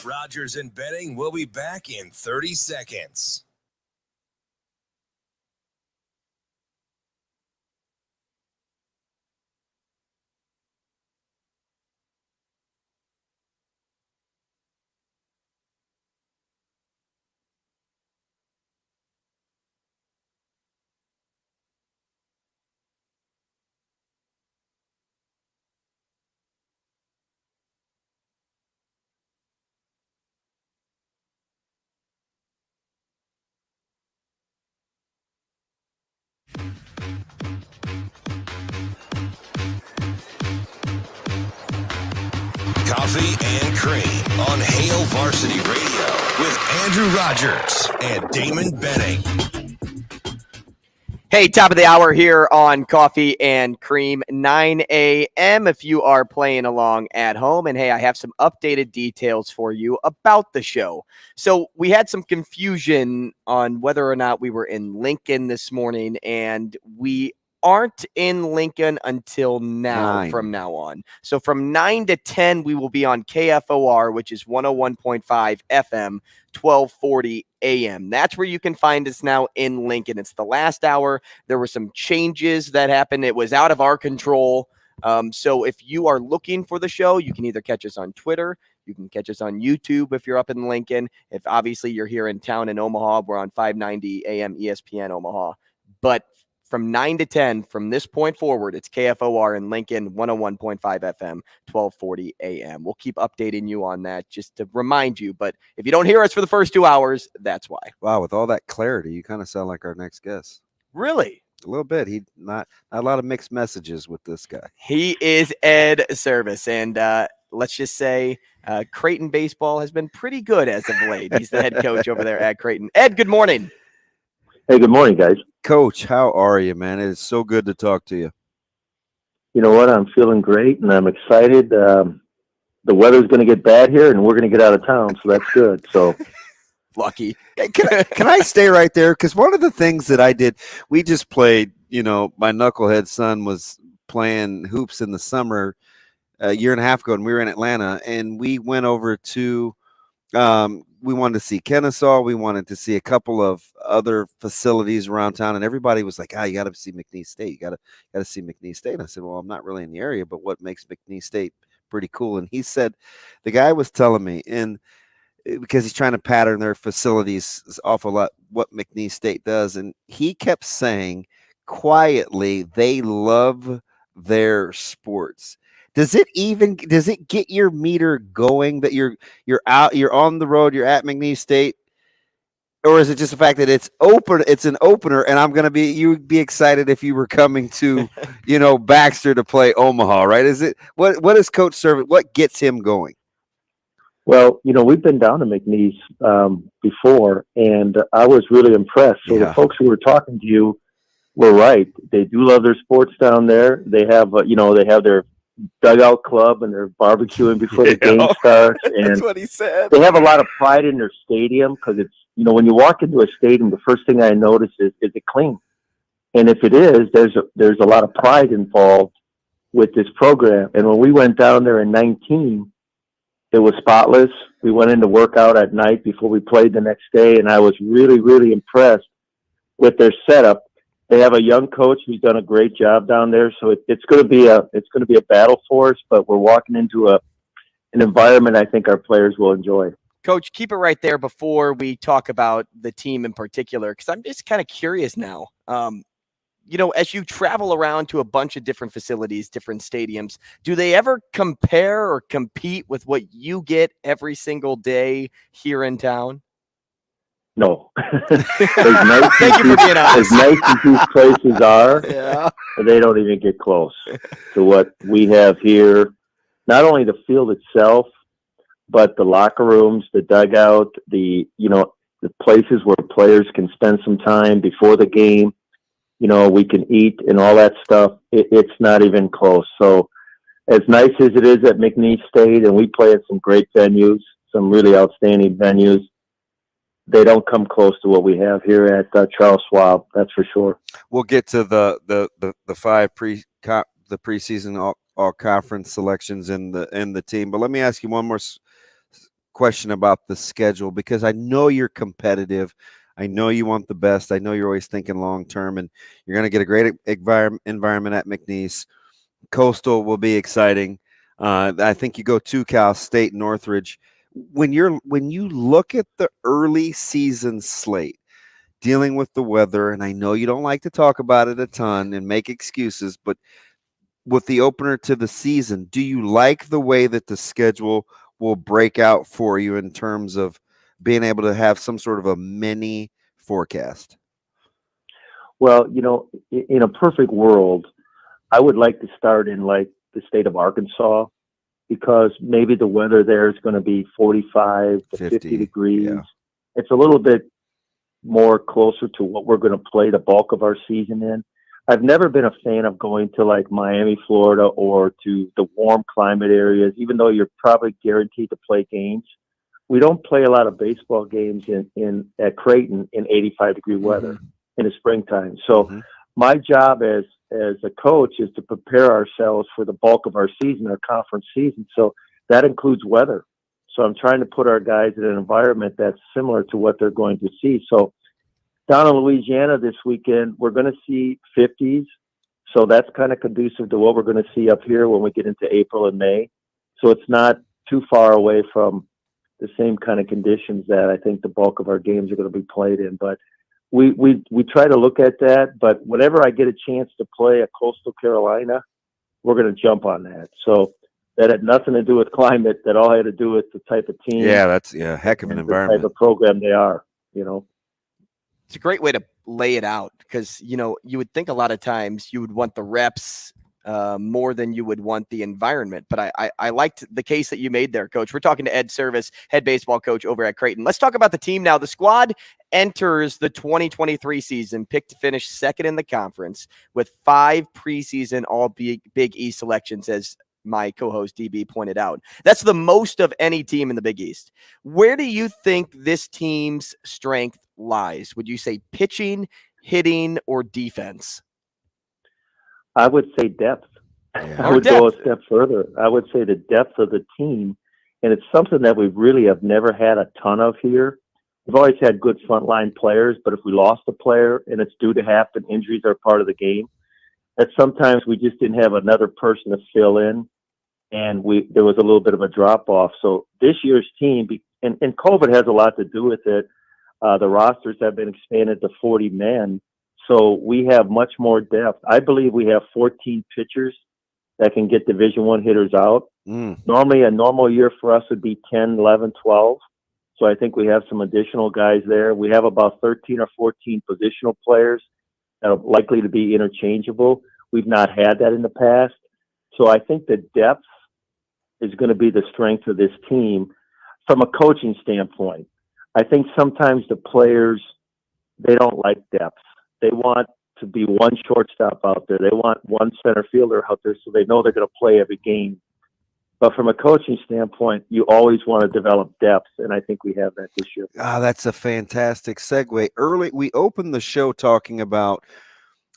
Rogers and Benning will be back in 30 seconds. Coffee and Cream on Hail Varsity Radio with Andrew Rogers and Damon Benning. Hey, top of the hour here on Coffee and Cream, 9 a.m. if you are playing along at home. And hey, I have some updated details for you about the show. So we had some confusion on whether or not we were in Lincoln this morning, and we aren't in Lincoln until now, from now on. So from 9 to 10, we will be on KFOR, which is 101.5 FM, 1240 a.m. That's where you can find us now in Lincoln. It's the last hour. There were some changes that happened. It was out of our control. So if you are looking for the show, you can either catch us on Twitter. You can catch us on YouTube if you're up in Lincoln. If obviously you're here in town in Omaha, we're on 590 AM ESPN Omaha. But from 9 to 10, from this point forward, it's KFOR in Lincoln, 101.5 FM, 1240 AM. We'll keep updating you on that just to remind you. But if you don't hear us for the first 2 hours, that's why. Wow, with all that clarity, you kind of sound like our next guest. Really? A little bit. He not a lot of mixed messages with this guy. He is Ed Servais, and let's just say Creighton baseball has been pretty good as of late. He's the head coach over there at Creighton. Ed, good morning. Hey, good morning, guys. Coach, how are you, man? It's so good to talk to you. You know what? I'm feeling great, and I'm excited. The weather's going to get bad here, and we're going to get out of town, so that's good. So lucky. Can I stay right there? Because one of the things that I did, we just played, you know, my knucklehead son was playing hoops in the summer a year and a half ago, and we were in Atlanta, and we went over to we wanted to see Kennesaw. We wanted to see a couple of other facilities around town, and everybody was like, you got to see McNeese State. You got to see McNeese State. And I said, well, I'm not really in the area, but what makes McNeese State pretty cool? And he said, the guy was telling me, and because he's trying to pattern their facilities off a lot what McNeese State does, and he kept saying quietly they love their sports. Does it get your meter going that you're out, you're on the road, you're at McNeese State, or is it just the fact that it's an opener, and you'd be excited if you were coming to, Baxter to play Omaha, right? Is it what is Coach Servais? What gets him going? Well, we've been down to McNeese before, and I was really impressed. So the folks who were talking to you were right. They do love their sports down there. They have, they have their dugout club, and they're barbecuing before the game starts. And that's what he said. They have a lot of pride in their stadium because it's, when you walk into a stadium, the first thing I notice is it clean? And if it is, there's a lot of pride involved with this program. And when we went down there in 19, it was spotless. We went in to work out at night before we played the next day, and I was really, really impressed with their setup. They have a young coach who's done a great job down there, so it's going to be a battle for us. But we're walking into an environment I think our players will enjoy. Coach, keep it right there before we talk about the team in particular, because I'm just kind of curious now. As you travel around to a bunch of different facilities, different stadiums, do they ever compare or compete with what you get every single day here in town? No. Thank you for being honest. As nice as these places are, they don't even get close to what we have here. Not only the field itself, but the locker rooms, the dugout, the places where players can spend some time before the game, we can eat and all that stuff. It's not even close. So as nice as it is at McNeese State, and we play at some great venues, some really outstanding venues, they don't come close to what we have here at Charles Schwab. That's for sure. We'll get to the 5 the preseason all conference selections in the team, but let me ask you one more question about the schedule, because I know you're competitive. I know you want the best. I know you're always thinking long term, and you're going to get a great environment at McNeese. Coastal will be exciting. I think you go to Cal State, Northridge. When you look at the early season slate, dealing with the weather, and I know you don't like to talk about it a ton and make excuses, but with the opener to the season, do you like the way that the schedule will break out for you in terms of being able to have some sort of a mini forecast? Well, in a perfect world, I would like to start in like the state of Arkansas, because maybe the weather there is going to be 45 to 50 degrees. Yeah. It's a little bit more closer to what we're going to play the bulk of our season in. I've never been a fan of going to like Miami, Florida, or to the warm climate areas, even though you're probably guaranteed to play games. We don't play a lot of baseball games at Creighton in 85-degree weather in the springtime. So my job as a coach is to prepare ourselves for the bulk of our season, our conference season. So that includes weather. So I'm trying to put our guys in an environment that's similar to what they're going to see. So down in Louisiana this weekend, we're going to see 50s. So that's kind of conducive to what we're going to see up here when we get into April and May. So it's not too far away from the same kind of conditions that I think the bulk of our games are going to be played in. But we try to look at that, but whenever I get a chance to play at Coastal Carolina, we're going to jump on that. So that had nothing to do with climate. That all had to do with the type of team. Yeah, that's heck of an environment. The type of program they are, It's a great way to lay it out, because, you would think a lot of times you would want the reps more than you would want the environment. But I liked the case that you made there, Coach. We're talking to Ed Servais, head baseball coach over at Creighton. Let's talk about the team now. The squad enters the 2023 season picked to finish second in the conference with 5 preseason all Big East selections, as my co-host DB pointed out. That's the most of any team in the Big East. Where do you think this team's strength lies? Would you say pitching, hitting, or defense? I would say depth. Yeah. I would go a step further. I would say the depth of the team, and it's something that we really have never had a ton of here. We've always had good frontline players, but if we lost a player and it's due to happen, injuries are part of the game, that sometimes we just didn't have another person to fill in, and there was a little bit of a drop-off. So this year's team, and COVID has a lot to do with it, the rosters have been expanded to 40 men, so we have much more depth. I believe we have 14 pitchers that can get Division I hitters out. Normally, a normal year for us would be 10, 11, 12. So I think we have some additional guys there. We have about 13 or 14 positional players that are likely to be interchangeable. We've not had that in the past. So I think the depth is going to be the strength of this team from a coaching standpoint. I think sometimes the players, they don't like depth. They want to be one shortstop out there. They want one center fielder out there so they know they're going to play every game. But from a coaching standpoint, you always want to develop depth, and I think we have that this year. That's a fantastic segue. Early, we opened the show talking about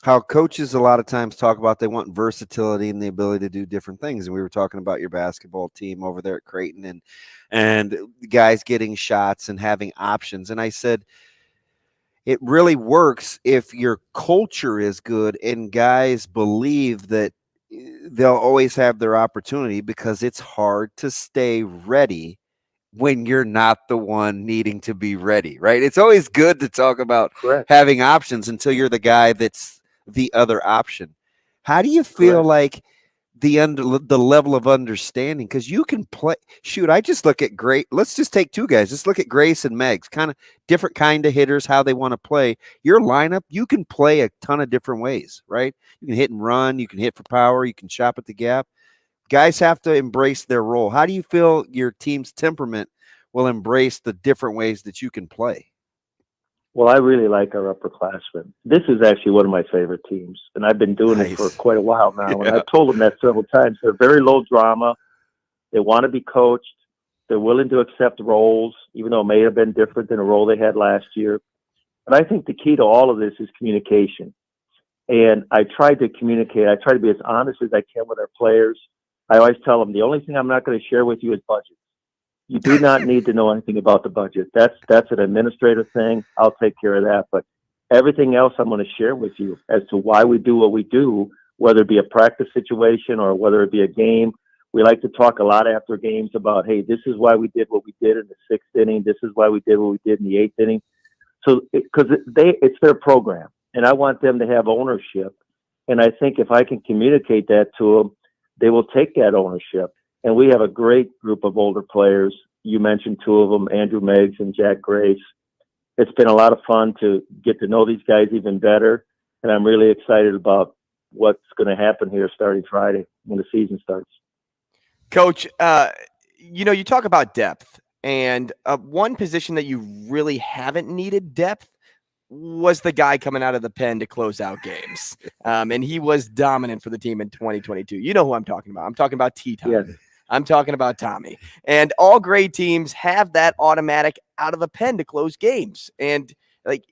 how coaches a lot of times talk about they want versatility and the ability to do different things. And we were talking about your basketball team over there at Creighton and guys getting shots and having options. And I said, it really works if your culture is good and guys believe that they'll always have their opportunity, because it's hard to stay ready when you're not the one needing to be ready, right? It's always good to talk about having options until you're the guy that's the other option. How do you feel like the level of understanding? Because you can play. Shoot, I just look at let's just take 2 guys. Let's look at Grace and Meggs, kind of different kind of hitters, how they want to play. Your lineup, you can play a ton of different ways, right? You can hit and run. You can hit for power. You can chop at the gap. guys have to embrace their role. How do you feel your team's temperament will embrace the different ways that you can play? Well, I really like our upperclassmen. This is actually one of my favorite teams, and I've been doing it for quite a while now. And I've told them that several times. They're very low drama. They want to be coached. They're willing to accept roles, even though it may have been different than a role they had last year. But I think the key to all of this is communication. And I try to communicate. I try to be as honest as I can with our players. I always tell them the only thing I'm not going to share with you is budget. You do not need to know anything about the budget. That's an administrative thing. I'll take care of that. But everything else I'm going to share with you as to why we do what we do, whether it be a practice situation or whether it be a game. We like to talk a lot after games about, hey, this is why we did what we did in the 6th inning. This is why we did what we did in the 8th inning. So because it's their program, and I want them to have ownership. And I think if I can communicate that to them, they will take that ownership. And we have a great group of older players. You mentioned 2 of them, Andrew Meggs and Jack Grace. It's been a lot of fun to get to know these guys even better. And I'm really excited about what's going to happen here starting Friday when the season starts. Coach, you talk about depth, and one position that you really haven't needed depth was the guy coming out of the pen to close out games. And he was dominant for the team in 2022. You know who I'm talking about. I'm talking about T-Tom. Yes. I'm talking about Tommy. And all great teams have that automatic out of the pen to close games. And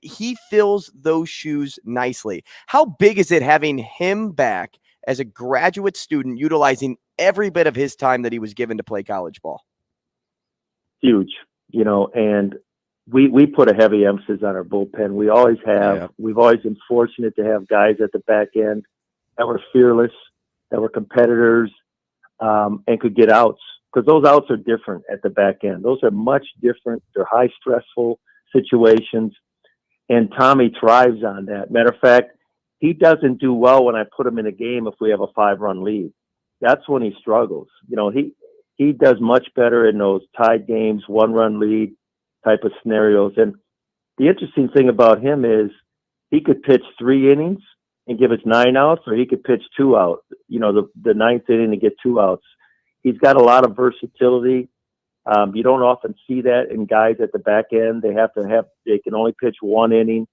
he fills those shoes nicely. How big is it having him back as a graduate student, utilizing every bit of his time that he was given to play college ball? Huge, and we put a heavy emphasis on our bullpen. We always have. Yeah. We've always been fortunate to have guys at the back end that were fearless, that were competitors, and could get outs, because those outs are different at the back end. Those are much different. They're high stressful situations, and Tommy thrives on that. Matter of fact, he doesn't do well when I put him in a game if we have a 5-run lead. That's when he struggles. He does much better in those tied games, 1-run lead type of scenarios. And the interesting thing about him is he could pitch 3 innings and give us 9 outs, or he could pitch 2 out, the 9th inning and get 2 outs. He's got a lot of versatility. You don't often see that in guys at the back end. They can only pitch 1 inning,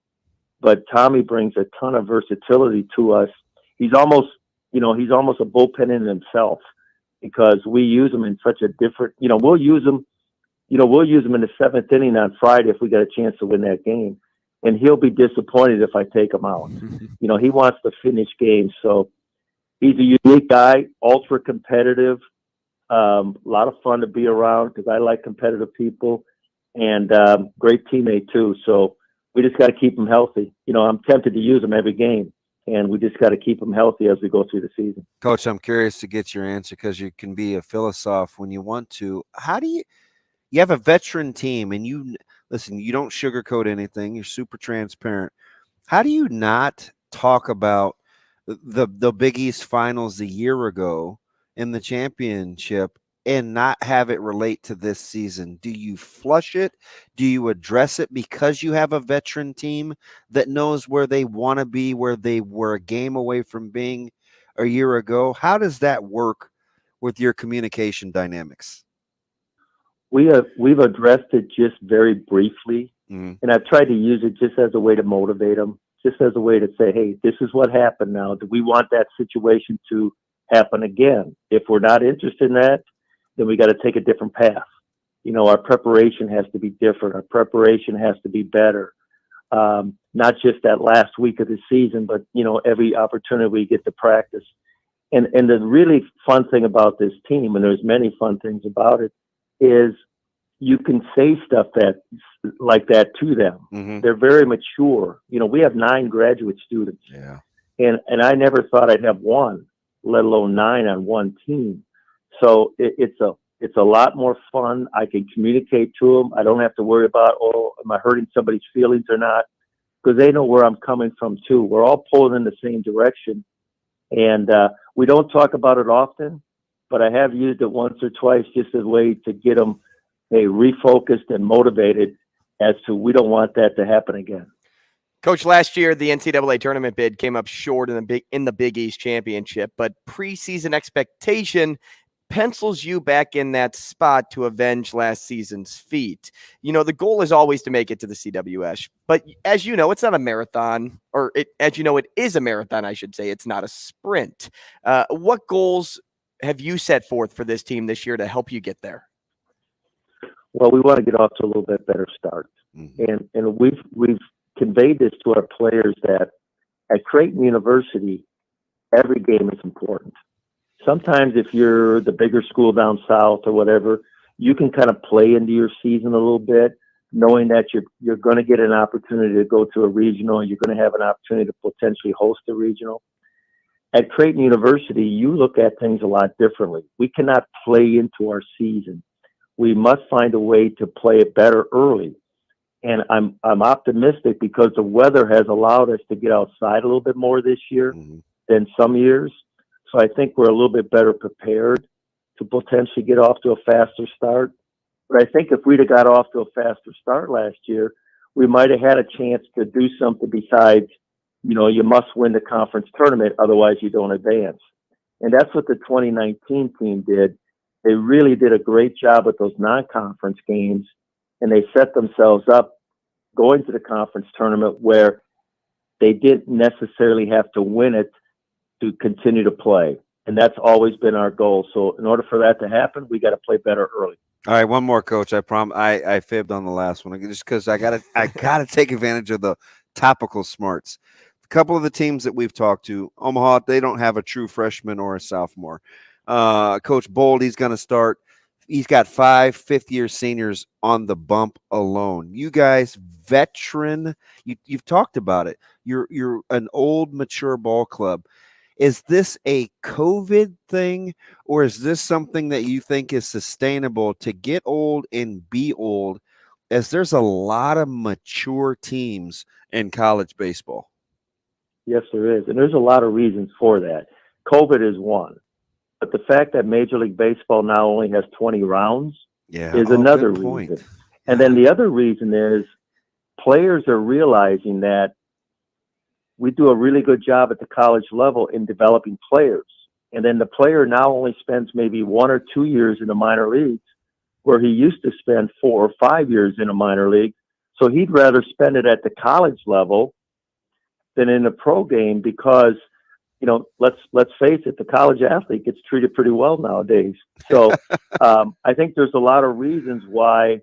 but Tommy brings a ton of versatility to us. He's almost a bullpen in himself, because we use him in such a different, we'll use him in the 7th inning on Friday if we got a chance to win that game. And he'll be disappointed if I take him out. He wants to finish games. So he's a unique guy, ultra competitive, a lot of fun to be around because I like competitive people, and great teammate too. So we just got to keep him healthy. I'm tempted to use him every game, and we just got to keep him healthy as we go through the season. Coach, I'm curious to get your answer, because you can be a philosopher when you want to. How do you have a veteran team, and you don't sugarcoat anything. You're super transparent. How do you not talk about the Big East finals a year ago in the championship and not have it relate to this season? Do you flush it? Do you address it because you have a veteran team that knows where they want to be, where they were a game away from being a year ago? How does that work with your communication dynamics? We've addressed it just very briefly, and I've tried to use it just as a way to motivate them, just as a way to say, hey, this is what happened now. Do we want that situation to happen again? If we're not interested in that, then we got to take a different path. Our preparation has to be different. Our preparation has to be better. Not just that last week of the season, but, every opportunity we get to practice. And the really fun thing about this team, and there's many fun things about it, is you can say stuff like that to them. Mm-hmm. They're very mature. We have 9 graduate students. Yeah. And I never thought I'd have 1, let alone 9 on one team. So it's a lot more fun. I can communicate to them. I don't have to worry about, am I hurting somebody's feelings or not? Because they know where I'm coming from too. We're all pulling in the same direction. And we don't talk about it often, but I have used it once or twice just as a way to get them refocused and motivated as to we don't want that to happen again. Coach, last year the NCAA tournament bid came up short in the Big East championship, but preseason expectation pencils you back in that spot to avenge last season's feat. You know, the goal is always to make it to the CWS, but as you know, it's not a marathon, it is a marathon, I should say. It's not a sprint. What goals have you set forth for this team this year to help you get there? Well, we want to get off to a little bit better start. And we've conveyed this to our players that at Creighton University, every game is important. Sometimes if you're the bigger school down south or whatever, you can kind of play into your season a little bit, knowing that you're going to get an opportunity to go to a regional, you're going to have an opportunity to potentially host a regional. At Creighton University, you look at things a lot differently. We cannot play into our season. We must find a way to play it better early. And I'm optimistic because the weather has allowed us to get outside a little bit more this year than some years. So I think we're a little bit better prepared to potentially get off to a faster start. But I think if we'd have got off to a faster start last year, we might have had a chance to do something besides, you must win the conference tournament, otherwise you don't advance. And that's what the 2019 team did. They really did a great job with those non-conference games, and they set themselves up going to the conference tournament where they didn't necessarily have to win it to continue to play. And that's always been our goal. So in order for that to happen, we got to play better early. All right, one more, Coach. I promise. I fibbed on the last one just because I gotta take advantage of the topical smarts. A couple of the teams that we've talked to, Omaha, they don't have a true freshman or a sophomore. Coach Bold, he's going to start. He's got 5 fifth-year seniors on the bump alone. You guys, veteran, you've talked about it. You're an old, mature ball club. Is this a COVID thing, or is this something that you think is sustainable to get old and be old, as there's a lot of mature teams in college baseball? Yes, there is. And there's a lot of reasons for that. COVID is one. But the fact that Major League Baseball now only has 20 rounds is another reason. And then the other reason is players are realizing that we do a really good job at the college level in developing players. And then the player now only spends maybe 1 or 2 years in the minor leagues, where he used to spend 4 or 5 years in a minor league. So he'd rather spend it at the college level than in the pro game because, let's face it, the college athlete gets treated pretty well nowadays. So I think there's a lot of reasons why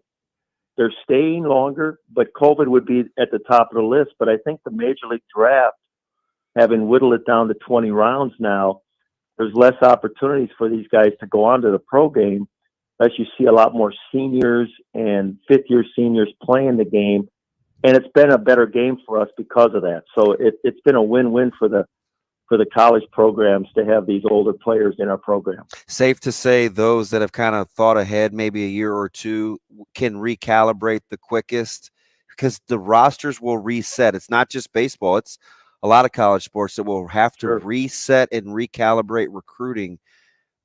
they're staying longer, but COVID would be at the top of the list. But I think the Major League Draft, having whittled it down to 20 rounds now, there's less opportunities for these guys to go on to the pro game, as you see a lot more seniors and fifth-year seniors playing the game. And it's been a better game for us because of that. So it's been a win-win for the college programs to have these older players in our program. Safe to say those that have kind of thought ahead maybe a year or two can recalibrate the quickest, because the rosters will reset. It's not just baseball. It's a lot of college sports that will have to reset and recalibrate recruiting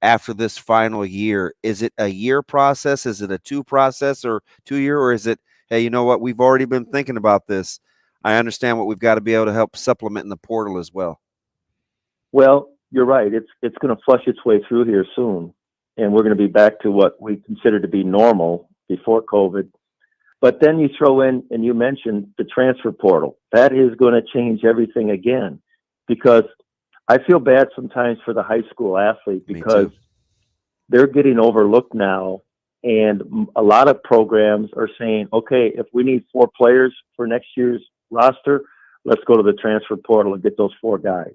after this final year. Is it a year process? Is it a 2 process or 2 year? Or is it, hey, you know what? We've already been thinking about this. I understand what we've got to be able to help supplement in the portal as well. Well, you're right. It's going to flush its way through here soon, and we're going to be back to what we consider to be normal before COVID. But then you throw in, and you mentioned the transfer portal. That is going to change everything again, because I feel bad sometimes for the high school athlete because they're getting overlooked now, and a lot of programs are saying, okay, if we need 4 players for next year's roster, let's go to the transfer portal and get those 4 guys.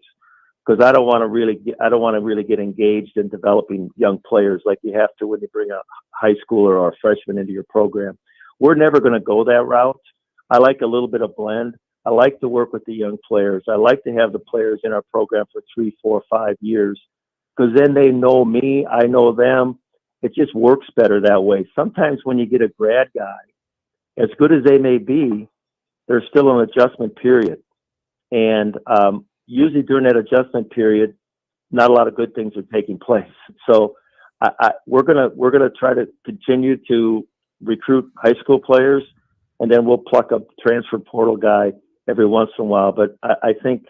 Because I don't want to really get engaged in developing young players like you have to when you bring a high schooler or a freshman into your program. We're never going to go that route. I like a little bit of blend. I like to work with the young players. I like to have the players in our program for 3, 4, 5 years, because then they know me, I know them. It just works better that way. Sometimes when you get a grad guy, as good as they may be, there's still an adjustment period. And usually during that adjustment period, not a lot of good things are taking place. So we're gonna try to continue to recruit high school players, and then we'll pluck up transfer portal guy every once in a while. But I think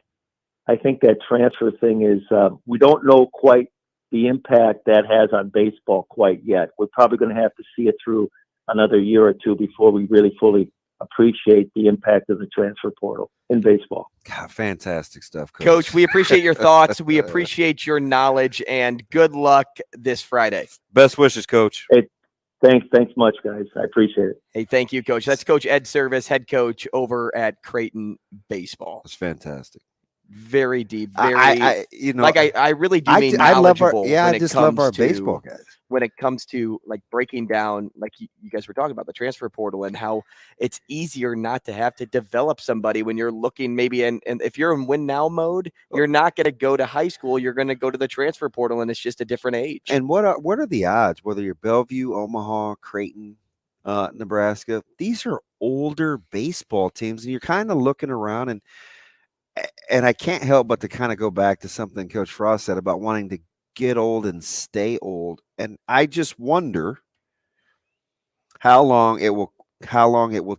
that transfer thing is we don't know quite the impact that has on baseball quite yet. We're probably going to have to see it through another year or two before we really fully appreciate the impact of the transfer portal in baseball. God, fantastic stuff, Coach, we appreciate your thoughts. We appreciate your knowledge, and good luck this Friday. Best wishes, Coach. Hey, thanks much, guys. I appreciate it. Hey, thank you, Coach. That's Coach Ed Servais, head coach over at Creighton Baseball. That's fantastic. Very deep. I really do mean I love our, knowledgeable. I just love our baseball guys. When it comes to like breaking down, like you guys were talking about the transfer portal and how it's easier not to have to develop somebody when you're looking maybe and if you're in win now mode, you're not going to go to high school. You're going to go to the transfer portal, and it's just a different age. And what are the odds? Whether you're Bellevue, Omaha, Creighton, Nebraska, these are older baseball teams, and you're kind of looking around and I can't help but to kind of go back to something Coach Frost said about wanting to get old and stay old. And I just wonder how long it will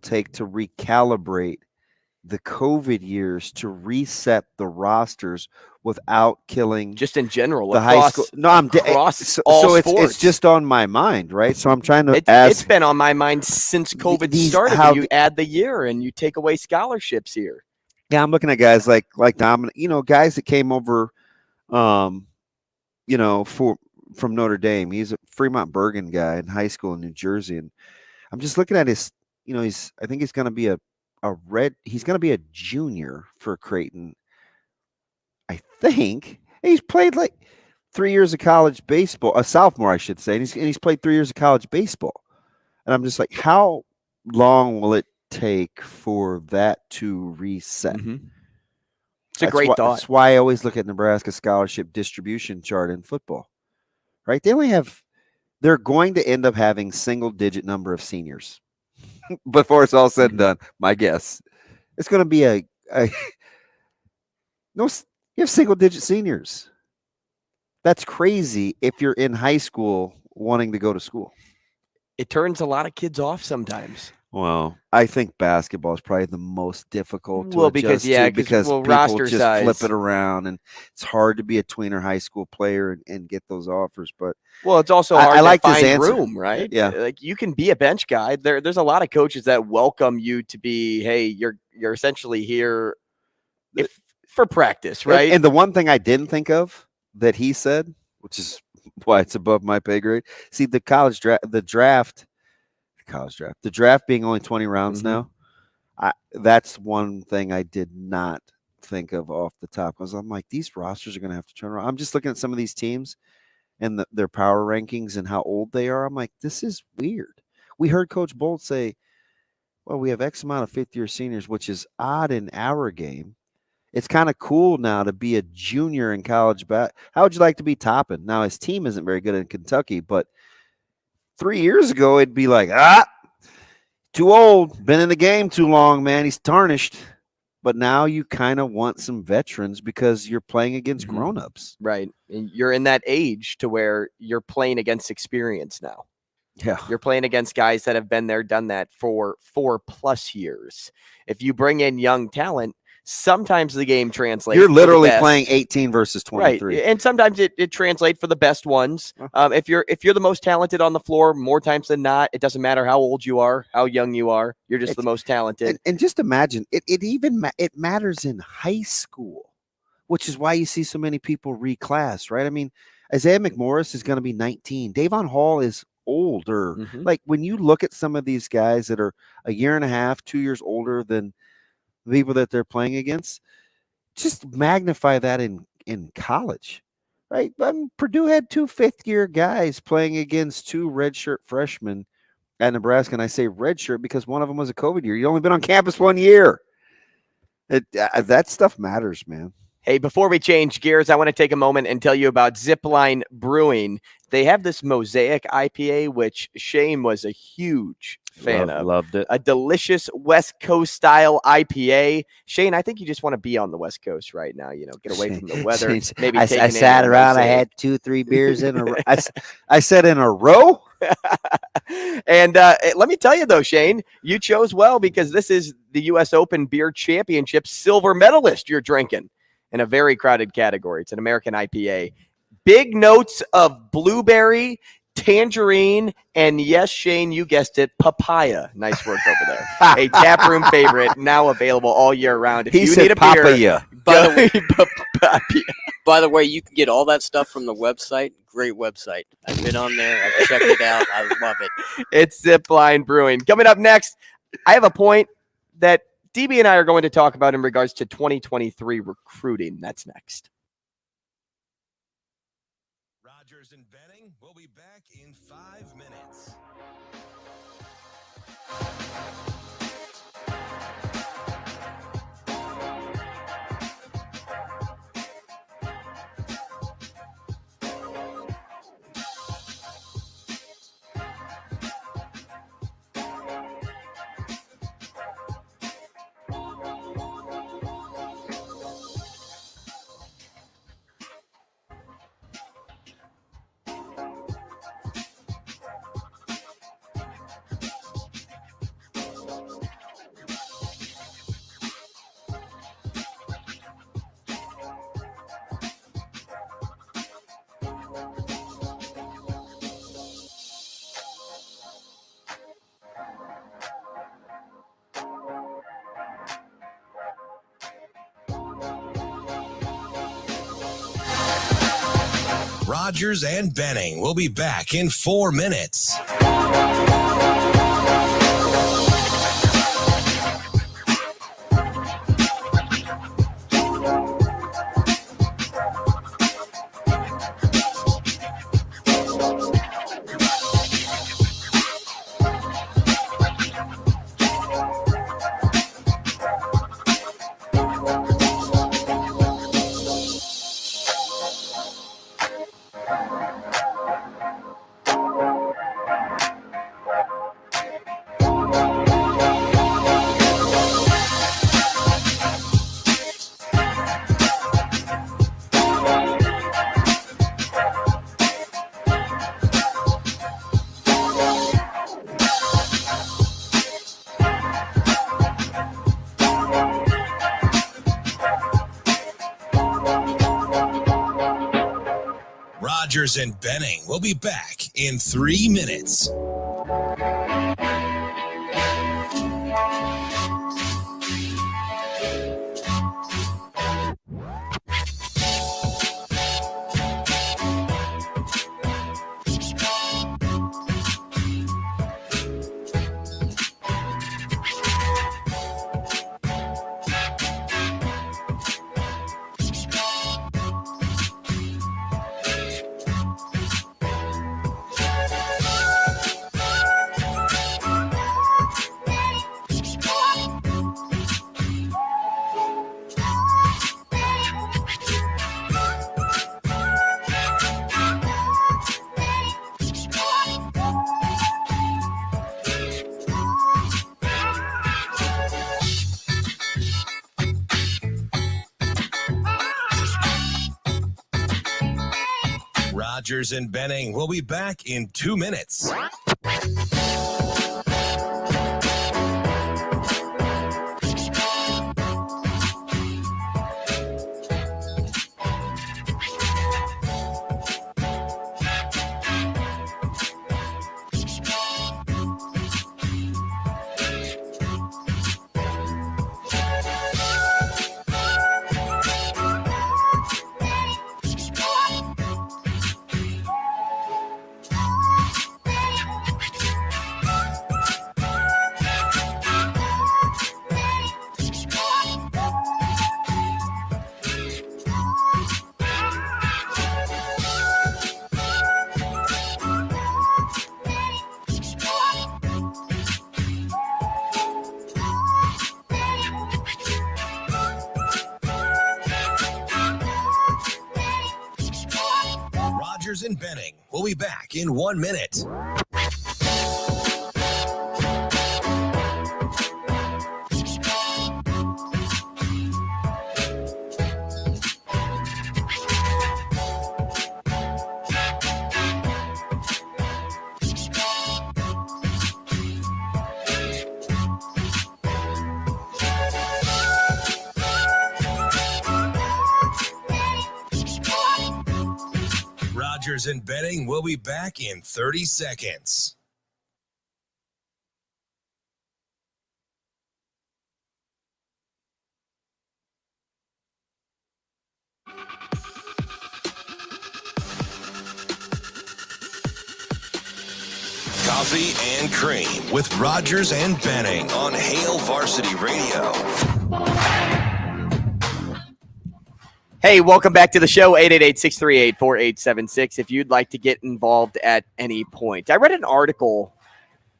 take to recalibrate the COVID years to reset the rosters without killing just in general the high school. No, I'm so it's just on my mind, right? So I'm trying to ask. It's been on my mind since COVID started. When you add the year and you take away scholarships here. Yeah, I'm looking at guys like Dominic, guys that came over, from Notre Dame. He's a Fremont Bergen guy in high school in New Jersey, and I'm just looking at his. I think he's going to be he's going to be a junior for Creighton. I think he's played like 3 years of college baseball, a sophomore, I should say, and he's played 3 years of college baseball, and I'm just like, how long will it take for that to reset? Mm-hmm. It's a great thought. That's why I always look at Nebraska scholarship distribution chart in football, right? They're going to end up having single-digit number of seniors before it's all said and done. My guess, it's going to be you have single-digit seniors. That's crazy if you're in high school wanting to go to school. It turns a lot of kids off sometimes. Well, I think basketball is probably the most difficult. Because people roster just size. Flip it around, and it's hard to be a tweener high school player and get those offers. But it's also hard I like to find this answer. room, right? Yeah, like you can be a bench guy. There's a lot of coaches that welcome you to be. Hey, you're essentially here for practice, right? And the one thing I didn't think of that he said, which is why it's above my pay grade. See, the draft being only 20 rounds now, that's one thing I did not think of off the top, because I'm like, these rosters are going to have to turn around. I'm just looking at some of these teams and their power rankings and how old they are. I'm like, this is weird. We heard Coach Bolt say, well, we have X amount of fifth-year seniors, which is odd in our game. It's kind of cool now to be a junior in college. How would you like to be Toppin? Now, his team isn't very good in Kentucky, but 3 years ago, it'd be like, too old, been in the game too long, man. He's tarnished. But now you kind of want some veterans because you're playing against grown-ups. Right. And you're in that age to where you're playing against experience now. Yeah. You're playing against guys that have been there, done that for 4+ years. If you bring in young talent, sometimes the game translates. You're literally playing 18 versus 23. Right. And sometimes it translates for the best ones. If you're the most talented on the floor, more times than not, it doesn't matter how old you are, how young you are. You're just the most talented. And just imagine, it matters in high school, which is why you see so many people reclass, right? I mean, Isaiah McMorris is going to be 19. Davon Hall is older. Like, when you look at some of these guys that are a year and a half, 2 years older than people that they're playing against, just magnify that in college, right? Purdue had 2 fifth-year guys playing against 2 redshirt freshmen at Nebraska, and I say redshirt because one of them was a COVID year. You only been on campus 1 year. That stuff matters, man. Hey, before we change gears, I want to take a moment and tell you about Zipline Brewing. They have this Mosaic IPA, which Shane was a huge fan of. Loved it. A delicious West Coast style IPA. Shane, I think you just want to be on the West Coast right now. Get away from the weather. Maybe I sat around. I had 2-3 beers in a row. I said in a row. And let me tell you, though, Shane, you chose well because this is the U.S. Open Beer Championship silver medalist you're drinking in a very crowded category. It's an American IPA. Big notes of blueberry, tangerine, and yes, Shane, you guessed it, papaya. Nice work over there. A taproom favorite, now available all year round. If He you said need a beer, papaya. By the way, you can get all that stuff from the website. Great website. I've been on there. I've checked it out. I love it. It's Zipline Brewing. Coming up next, I have a point that DB and I are going to talk about in regards to 2023 recruiting. That's next. Rogers and Benning will be back in 5 minutes. Rogers and Benning will be back in 4 minutes. Rogers and Benning will be back in 3 minutes. Rogers and Benning will be back in 2 minutes. Rogers and Benning will be back in 1 minute. Rogers and Benning will be back in 30 seconds. Coffee and Cream with Rogers and Benning on Hail Varsity Radio. Hey, welcome back to the show, 888-638-4876, if you'd like to get involved at any point. I read an article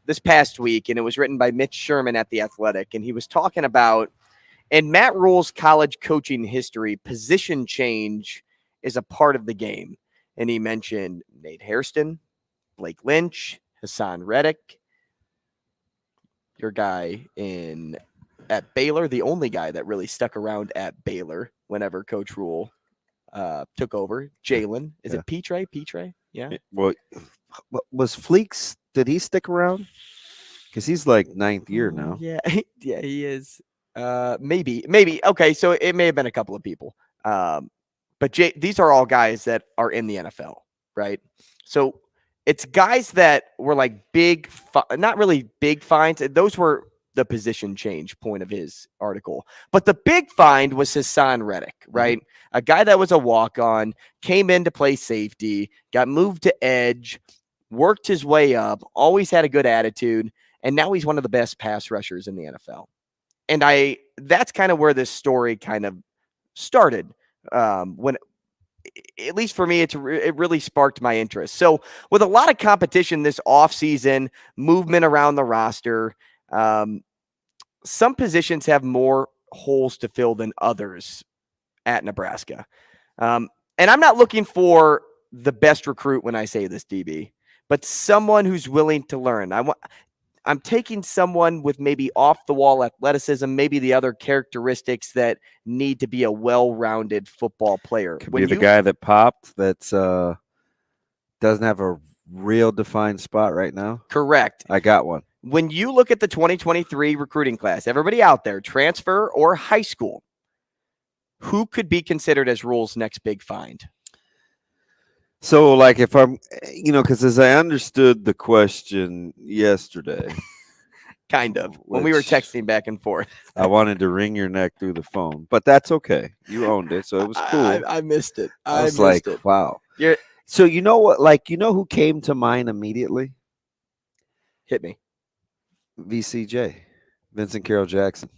this past week, and it was written by Mitch Sherman at The Athletic, and he was talking about, in Matt Rule's college coaching history, position change is a part of the game. And he mentioned Nate Hairston, Blake Lynch, Hassan Reddick, your guy at Baylor, the only guy that really stuck around at Baylor whenever Coach Rule took over. Jalen, is it Petre? Yeah. Well, was Fleeks? Did he stick around? Because he's like 9th year now. Yeah, yeah, he is. Maybe. Okay, so it may have been a couple of people. But these are all guys that are in the NFL, right? So it's guys that were like not really big finds. Those were the position change point of his article. But the big find was Hassan Reddick, right? Mm-hmm. A guy that was a walk-on, came in to play safety, got moved to edge, worked his way up, always had a good attitude, and now he's one of the best pass rushers in the NFL. And that's kind of where this story kind of started. When, at least for me, it really sparked my interest. So with a lot of competition this offseason, movement around the roster, some positions have more holes to fill than others at Nebraska. And I'm not looking for the best recruit when I say this, DB, but someone who's willing to learn. I'm taking someone with maybe off-the-wall athleticism, maybe the other characteristics that need to be a well-rounded football player. Could be the guy that popped that doesn't have a real defined spot right now. Correct. I got one. When you look at the 2023 recruiting class, everybody out there, transfer or high school, who could be considered as Rule's next big find? So, like, if I'm, because as I understood the question yesterday, kind of, when we were texting back and forth, I wanted to wring your neck through the phone, but that's okay. You owned it, so it was cool. I missed it. I was like, wow. So, you know what? Like, you know who came to mind immediately? Hit me. VCJ, Vincent Carroll Jackson.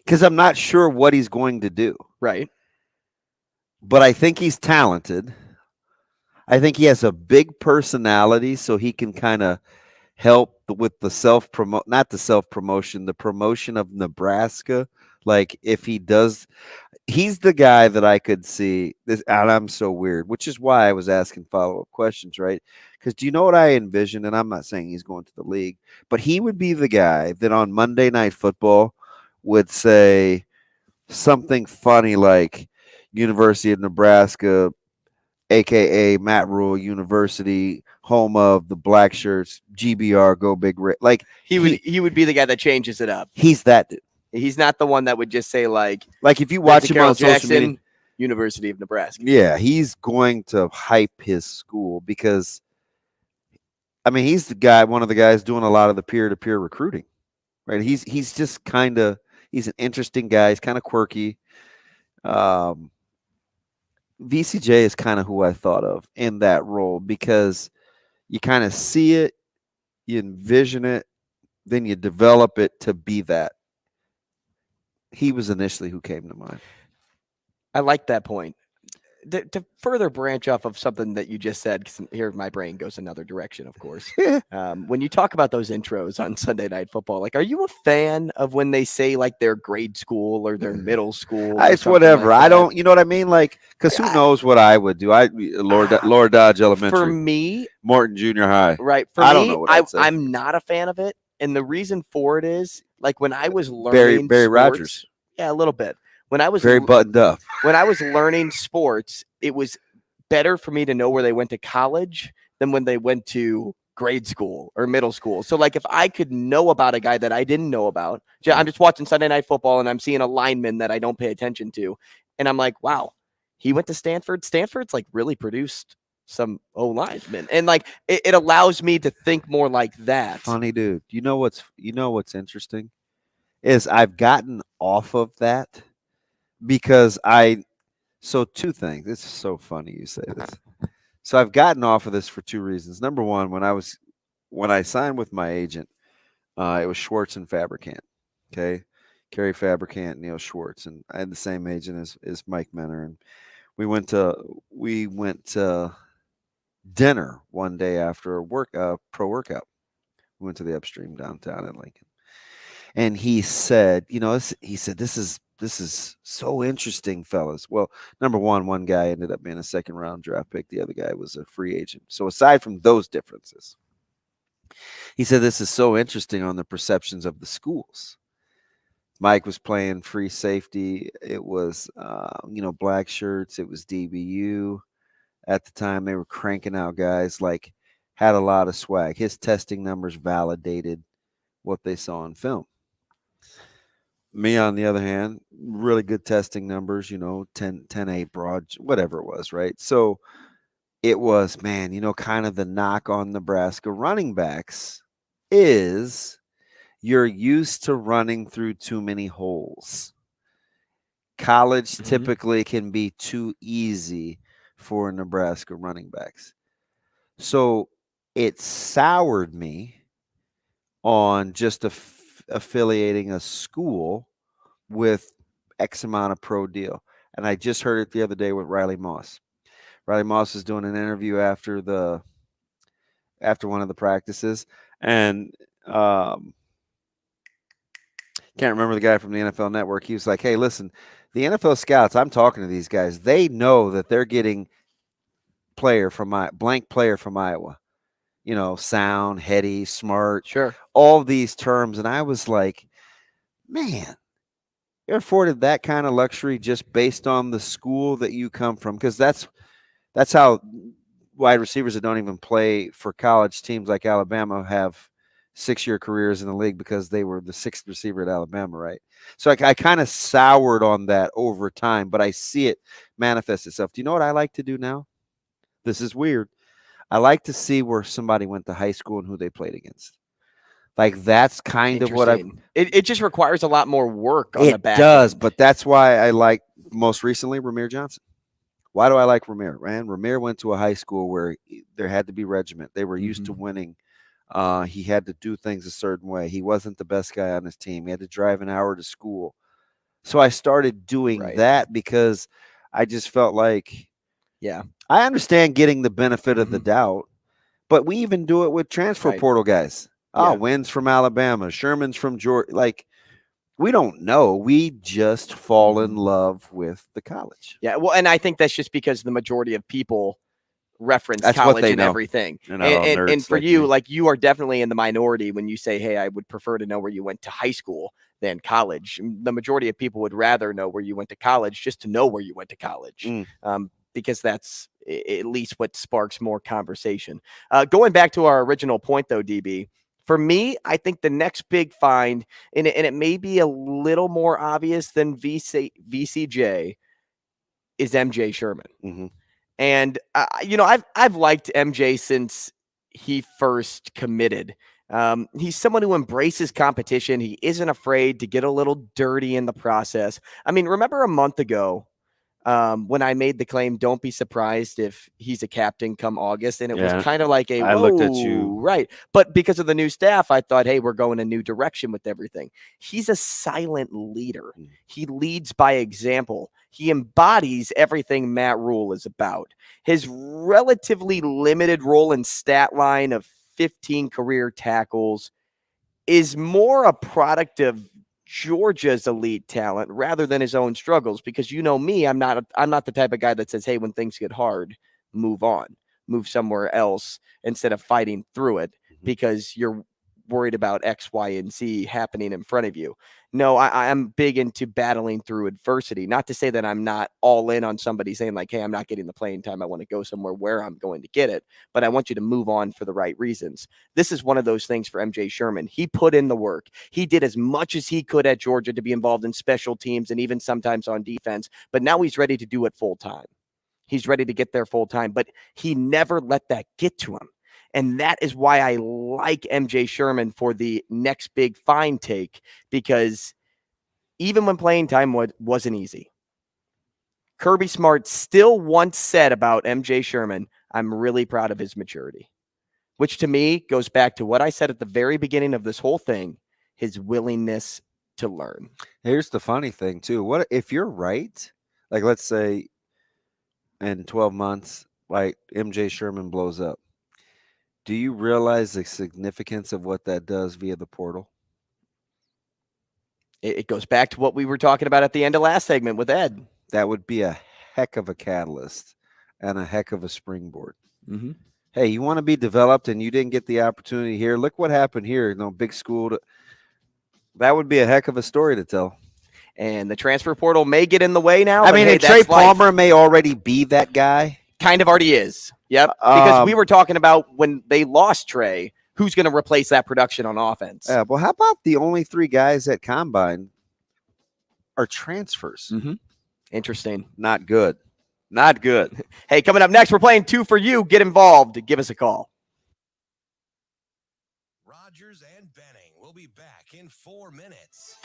Because I'm not sure what he's going to do. Right. But I think he's talented. I think he has a big personality, so he can kind of help with the the promotion of Nebraska. Like, if he does, he's the guy that I could see this, and I'm so weird, which is why I was asking follow-up questions, right? Because do you know what I envision? And I'm not saying he's going to the league, but he would be the guy that on Monday Night Football would say something funny like University of Nebraska, AKA Matt Rule University, home of the black shirts, GBR, go big red. Like he would be the guy that changes it up. He's that dude. He's not the one that would just say like if you watch him on social media, University of Nebraska. Yeah, he's going to hype his school because, I mean, he's the guy, one of the guys doing a lot of the peer-to-peer recruiting, right? He's just kind of, he's an interesting guy. He's kind of quirky. VCJ is kind of who I thought of in that role because you kind of see it, you envision it, then you develop it to be that. He was initially who came to mind. I like that point. To further branch off of something that you just said, because here my brain goes another direction, of course. When you talk about those intros on Sunday Night Football, like, are you a fan of when they say like their grade school or their middle school? It's whatever. Like I don't, you know what I mean? Like, because who knows what I would do? Lower Dodge Elementary. For me, Morton Junior High. Right. For I me, don't know what I'd say. I'm not a fan of it, and the reason for it is like when I was learning Barry sports, Rogers. Yeah, a little bit. When I was very buttoned up. When I was learning sports, it was better for me to know where they went to college than when they went to grade school or middle school. So like if I could know about a guy that I didn't know about, I'm just watching Sunday Night Football and I'm seeing a lineman that I don't pay attention to. And I'm like, wow, he went to Stanford. Stanford's like really produced some O-linemen. And like it allows me to think more like that. Funny dude. You know what's interesting is I've gotten off of that because so two things. It's so funny you say this. So I've gotten off of this for two reasons. Number one, when I signed with my agent, it was Schwartz and Fabricant. Okay. Kerry Fabricant, Neil Schwartz. And I had the same agent as Mike Menner. And we went to dinner one day after a pro workout. We went to the Upstream downtown in Lincoln. And he said, this is so interesting, fellas. Well, number one guy ended up being a second round draft pick. The other guy was a free agent. So aside from those differences, he said, this is so interesting on the perceptions of the schools. Mike was playing free safety. It was, black shirts. It was DBU. At the time, they were cranking out guys like had a lot of swag. His testing numbers validated what they saw in film. Me, on the other hand, really good testing numbers, 10-8 broad, whatever it was, right? So it was, kind of the knock on Nebraska running backs is you're used to running through too many holes. College typically can be too easy for Nebraska running backs. So it soured me on just affiliating a school with X amount of pro deal. And I just heard it the other day with Riley Moss. Riley Moss was doing an interview after one of the practices, and can't remember the guy from the NFL Network. He was like, hey, listen, the NFL scouts, I'm talking to these guys. They know that they're getting blank player from Iowa. Sound, heady, smart, sure, all these terms. And I was like, man, you're afforded that kind of luxury just based on the school that you come from. Because that's how wide receivers that don't even play for college teams like Alabama have 6-year careers in the league because they were the 6th receiver at Alabama, right? So I kind of soured on that over time, but I see it manifest itself. Do you know what I like to do now? This is weird. I like to see where somebody went to high school and who they played against. Like that's kind of what it just requires a lot more work on the back end. It does, end. But that's why I like most recently Ramir Johnson. Why do I like Ramir? Man, Ramir went to a high school where there had to be regiment. They were used to winning. He had to do things a certain way. He wasn't the best guy on his team. He had to drive an hour to school. So I started doing that because I just felt like, I understand getting the benefit of the doubt, but we even do it with transfer portal guys. Wynn's from Alabama, Sherman's from Georgia. Like, we don't know. We just fall in love with the college. Yeah, well, and I think that's just because the majority of people reference that's college and know. Everything. And for you, like you are definitely in the minority when you say, hey, I would prefer to know where you went to high school than college. The majority of people would rather know where you went to college just to know where you went to college. Because that's at least what sparks more conversation. Going back to our original point, though, DB, for me, I think the next big find, and it may be a little more obvious than VCJ, is MJ Sherman. And, I've liked MJ since he first committed. He's someone who embraces competition. He isn't afraid to get a little dirty in the process. I mean, remember a month ago, when I made the claim, don't be surprised if he's a captain come August. And it was kind of like I looked at you. Right. But because of the new staff, I thought, hey, we're going a new direction with everything. He's a silent leader. He leads by example. He embodies everything Matt Rule is about. His relatively limited role in stat line of 15 career tackles is more a product of Georgia's elite talent rather than his own struggles, because me, I'm not the type of guy that says, hey, when things get hard, move on, move somewhere else instead of fighting through it because you're worried about X, Y, and Z happening in front of you. No, I'm big into battling through adversity. Not to say that I'm not all in on somebody saying like, hey, I'm not getting the playing time. I want to go somewhere where I'm going to get it, but I want you to move on for the right reasons. This is one of those things for MJ Sherman. He put in the work. He did as much as he could at Georgia to be involved in special teams and even sometimes on defense, but now he's ready to do it full time. He's ready to get there full time, but he never let that get to him. And that is why I like MJ Sherman for the next big fine take, because even when playing time wasn't easy, Kirby Smart still once said about MJ Sherman, I'm really proud of his maturity, which to me goes back to what I said at the very beginning of this whole thing, his willingness to learn. Here's the funny thing, too. What if you're right? Like, let's say in 12 months, like MJ Sherman blows up. Do you realize the significance of what that does via the portal? It goes back to what we were talking about at the end of last segment with Ed. That would be a heck of a catalyst and a heck of a springboard. Mm-hmm. Hey, you want to be developed and you didn't get the opportunity here. Look what happened here. Big school. That would be a heck of a story to tell. And the transfer portal may get in the way now. I mean, hey, Trey Palmer may already be that guy. Kind of already is. Yep. Because we were talking about when they lost Trey, who's going to replace that production on offense? Yeah. Well, how about the only 3 guys at Combine are transfers? Mm-hmm. Interesting. Not good. Not good. Hey, coming up next, we're playing 2 for You. Get involved. Give us a call. Rogers and Benning will be back in 4 minutes.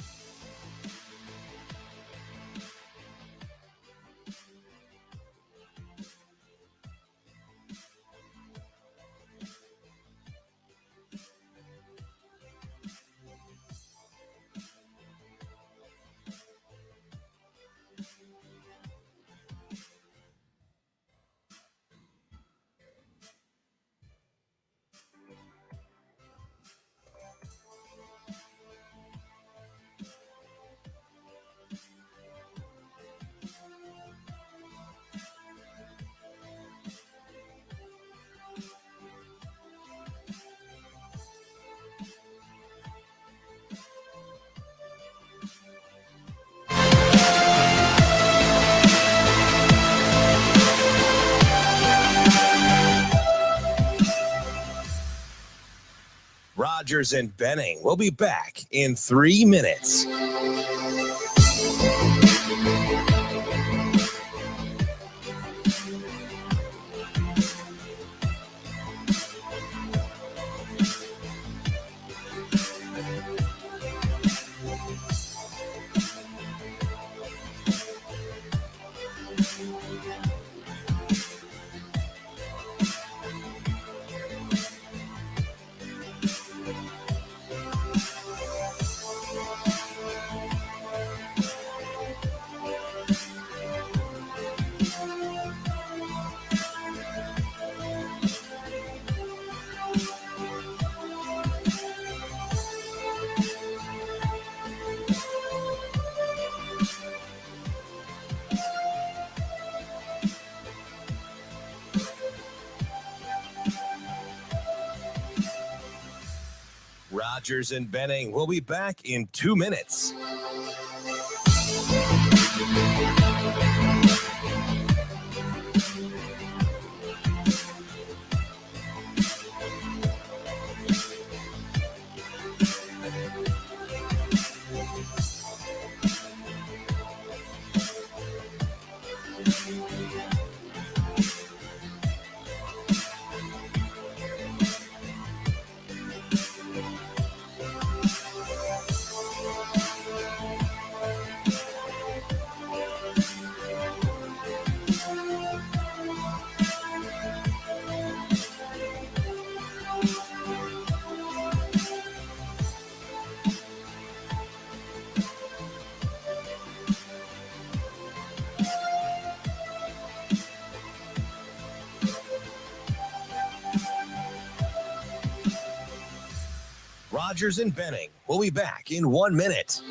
Rogers and Benning will be back in 3 minutes. Rogers and Benning will be back in 2 minutes. Rogers and Benning will be back in 1 minute.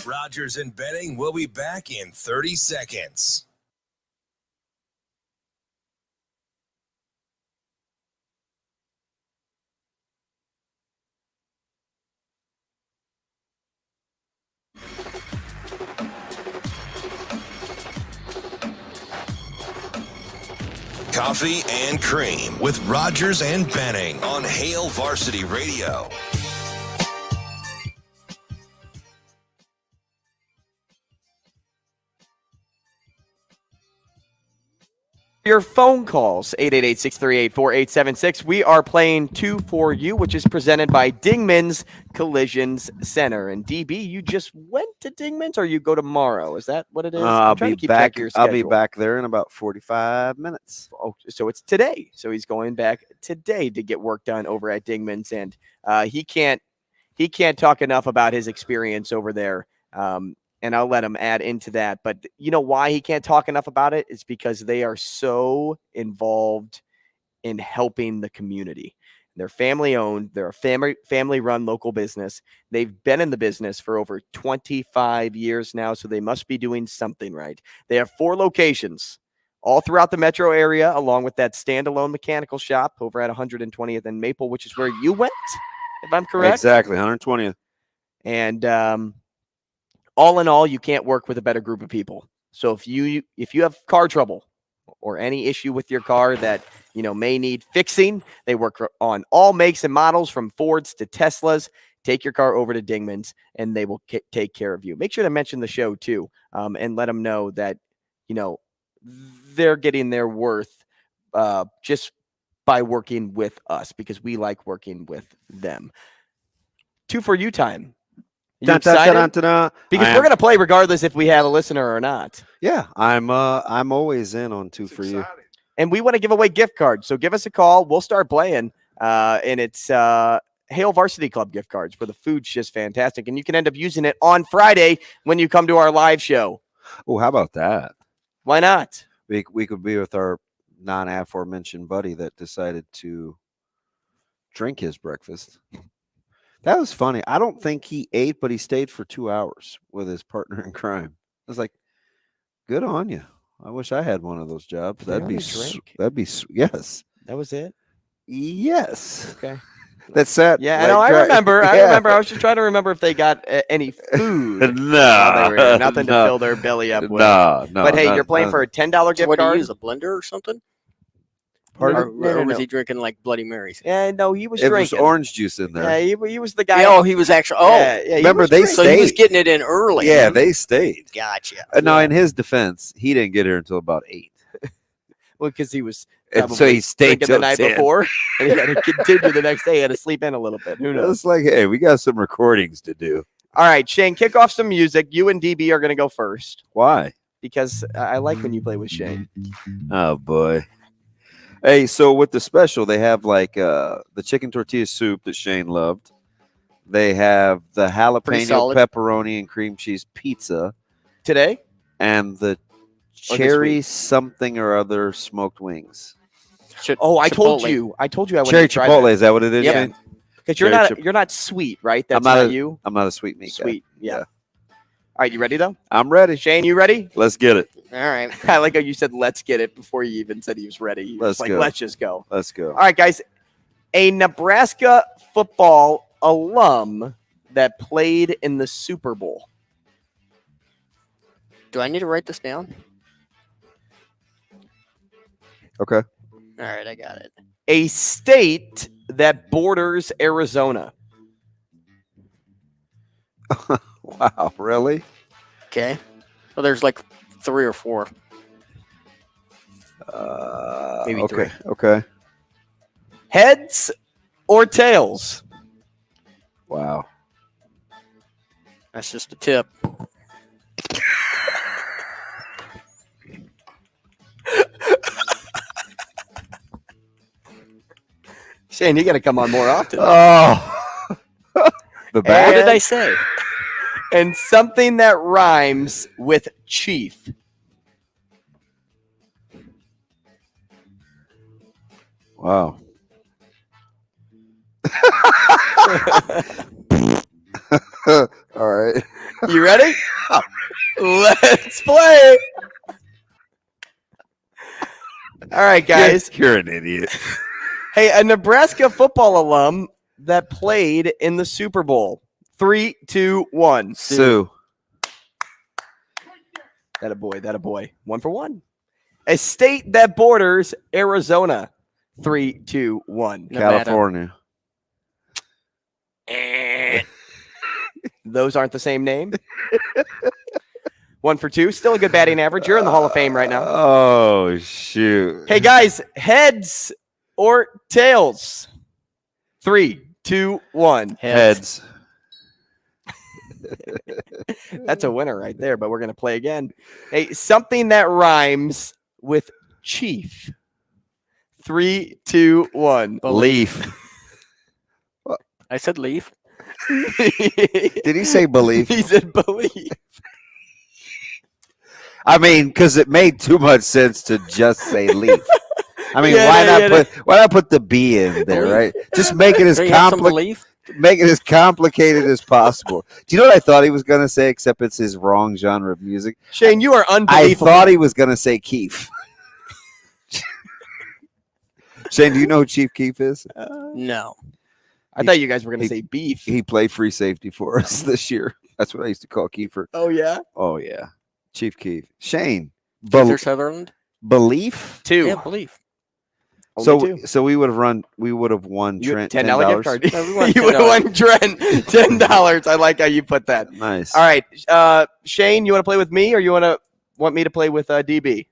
Rogers and Benning will be back in 30 seconds. Coffee and Cream with Rogers and Benning on Hail Varsity Radio. Your phone calls, 888-638-4876. We are playing 2 for You, which is presented by Dingman's Collisions Center. And DB, you just went to Dingman's, or you go tomorrow? Is that what it is? I'll be back. I'll be schedule. back there in about 45 minutes. Oh, so it's today. So he's going back today to get work done over at Dingman's, and he can't talk enough about his experience over there. And I'll let him add into that. But you know why he can't talk enough about it? It's because they are so involved in helping the community. They're family owned. They're a family run local business. They've been in the business for over 25 years now, so they must be doing something right. They have 4 locations all throughout the metro area, along with that standalone mechanical shop over at 120th and Maple, which is where you went, if I'm correct. Exactly, 120th. And all in all, you can't work with a better group of people. So if you have car trouble or any issue with your car that may need fixing, they work on all makes and models from Fords to Teslas. Take your car over to Dingman's and they will take care of you. Make sure to mention the show too, and let them know that they're getting their worth just by working with us, because we like working with them. 2 for You time. You excited? Because we're going to play regardless if we have a listener or not. Yeah, I'm always in on 2 for You. And we want to give away gift cards. So give us a call. We'll start playing. And it's Hail Varsity Club gift cards where the food's just fantastic. And you can end up using it on Friday when you come to our live show. Oh, how about that? Why not? We could be with our non-aforementioned buddy that decided to drink his breakfast. That was funny. I don't think he ate, but he stayed for 2 hours with his partner in crime. I was like, good on you. I wish I had one of those jobs. That'd be yes. That was it? Yes. Okay. That's sad. Yeah, I remember. I remember. I was just trying to remember if they got any food. No. Nothing to fill their belly up with. No. But hey, you're playing for a $10 gift what card. Do you use, a blender or something? Pardon? Or was he drinking like Bloody Marys? Yeah, no, he was it drinking. It was orange juice in there. Yeah, he was the guy. Yeah, he was actually. Oh, yeah, remember they stayed. So he was getting it in early. Yeah, they stayed. Gotcha. Now, in his defense, he didn't get here until about 8. Well, because he was. So he stayed the night before, and he had to continue the next day. He had to sleep in a little bit. Who knows? It's like, hey, we got some recordings to do. All right, Shane, kick off some music. You and DB are going to go first. Why? Because I like when you play with Shane. Oh, boy. Hey, so with the special, they have like the chicken tortilla soup that Shane loved. They have the jalapeno pepperoni and cream cheese pizza today, and the cherry something or other smoked wings. I told you. I went cherry chipotle. Is that what it is? Yeah. Because you're not sweet, right? That's not you. I'm not a sweet meat guy. Sweet. Yeah. All right, you ready though? I'm ready. Shane, you ready? Let's get it. All right. I like how you said "let's get it" before you even said he was ready. Let's go. Let's just go. Let's go. All right, guys. A Nebraska football alum that played in the Super Bowl. Do I need to write this down? Okay. All right, I got it. A state that borders Arizona. Wow, really? Okay. Well, there's like 3 or 4. Maybe okay. 3. Okay. Heads or tails? Wow. That's just a tip. Shane, you got to come on more often. Oh. The bag? What did I say? And something that rhymes with chief. Wow. All right. You ready? Let's play. All right, guys. You're an idiot. Hey, a Nebraska football alum that played in the Super Bowl. 3, 2, 1. Sue. That a boy. That a boy. 1 for 1. A state that borders Arizona. 3, 2, 1. California. Those aren't the same name. 1 for 2. Still a good batting average. You're in the Hall of Fame right now. Oh, shoot. Hey, guys, heads or tails? 3, 2, 1. Heads. That's a winner right there, but we're going to play again. Hey, something that rhymes with chief. 3, 2, 1. Leaf. I said leaf. Did he say belief? He said believe. I mean, because it made too much sense to just say leaf. I mean, Yeah, why not put the B in there, right? Just make it as Don't you have some complicated. belief? Make it as complicated as possible. Do you know what I thought he was going to say, except it's his wrong genre of music? Shane, you are I unbelievable. thought he was going to say Keef. Shane, do you know who Chief Keef is? No. I thought you guys were going to say beef. He played free safety for us this year. That's what I used to call Kiefer. Oh, yeah? Oh, yeah. Chief Keef. Shane. Kiefer Sutherland? Belief? 2. Yeah, belief. Only 2. So we would have won You Trent $10 gift card. No, we won You would have $10. won Trent $10. I like how you put that. Nice. All right. Shane, you want to play with me or you want me to play with DB?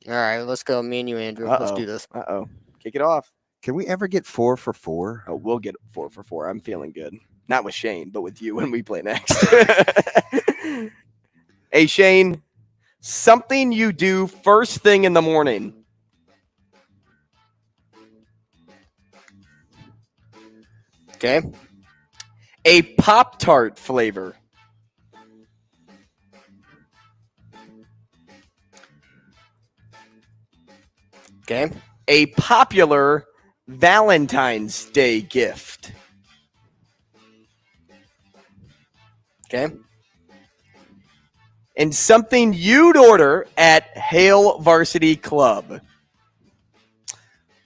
All right, let's go. Me and you, Andrew. Let's do this. Uh-oh. Kick it off. Can we ever get 4 for 4? Oh, we'll get 4 for 4. I'm feeling good. Not with Shane, but with you when we play next. Hey, Shane, something you do first thing in the morning. Okay. A Pop-Tart flavor. Okay. A popular Valentine's Day gift. Okay. And something you'd order at Hale Varsity Club.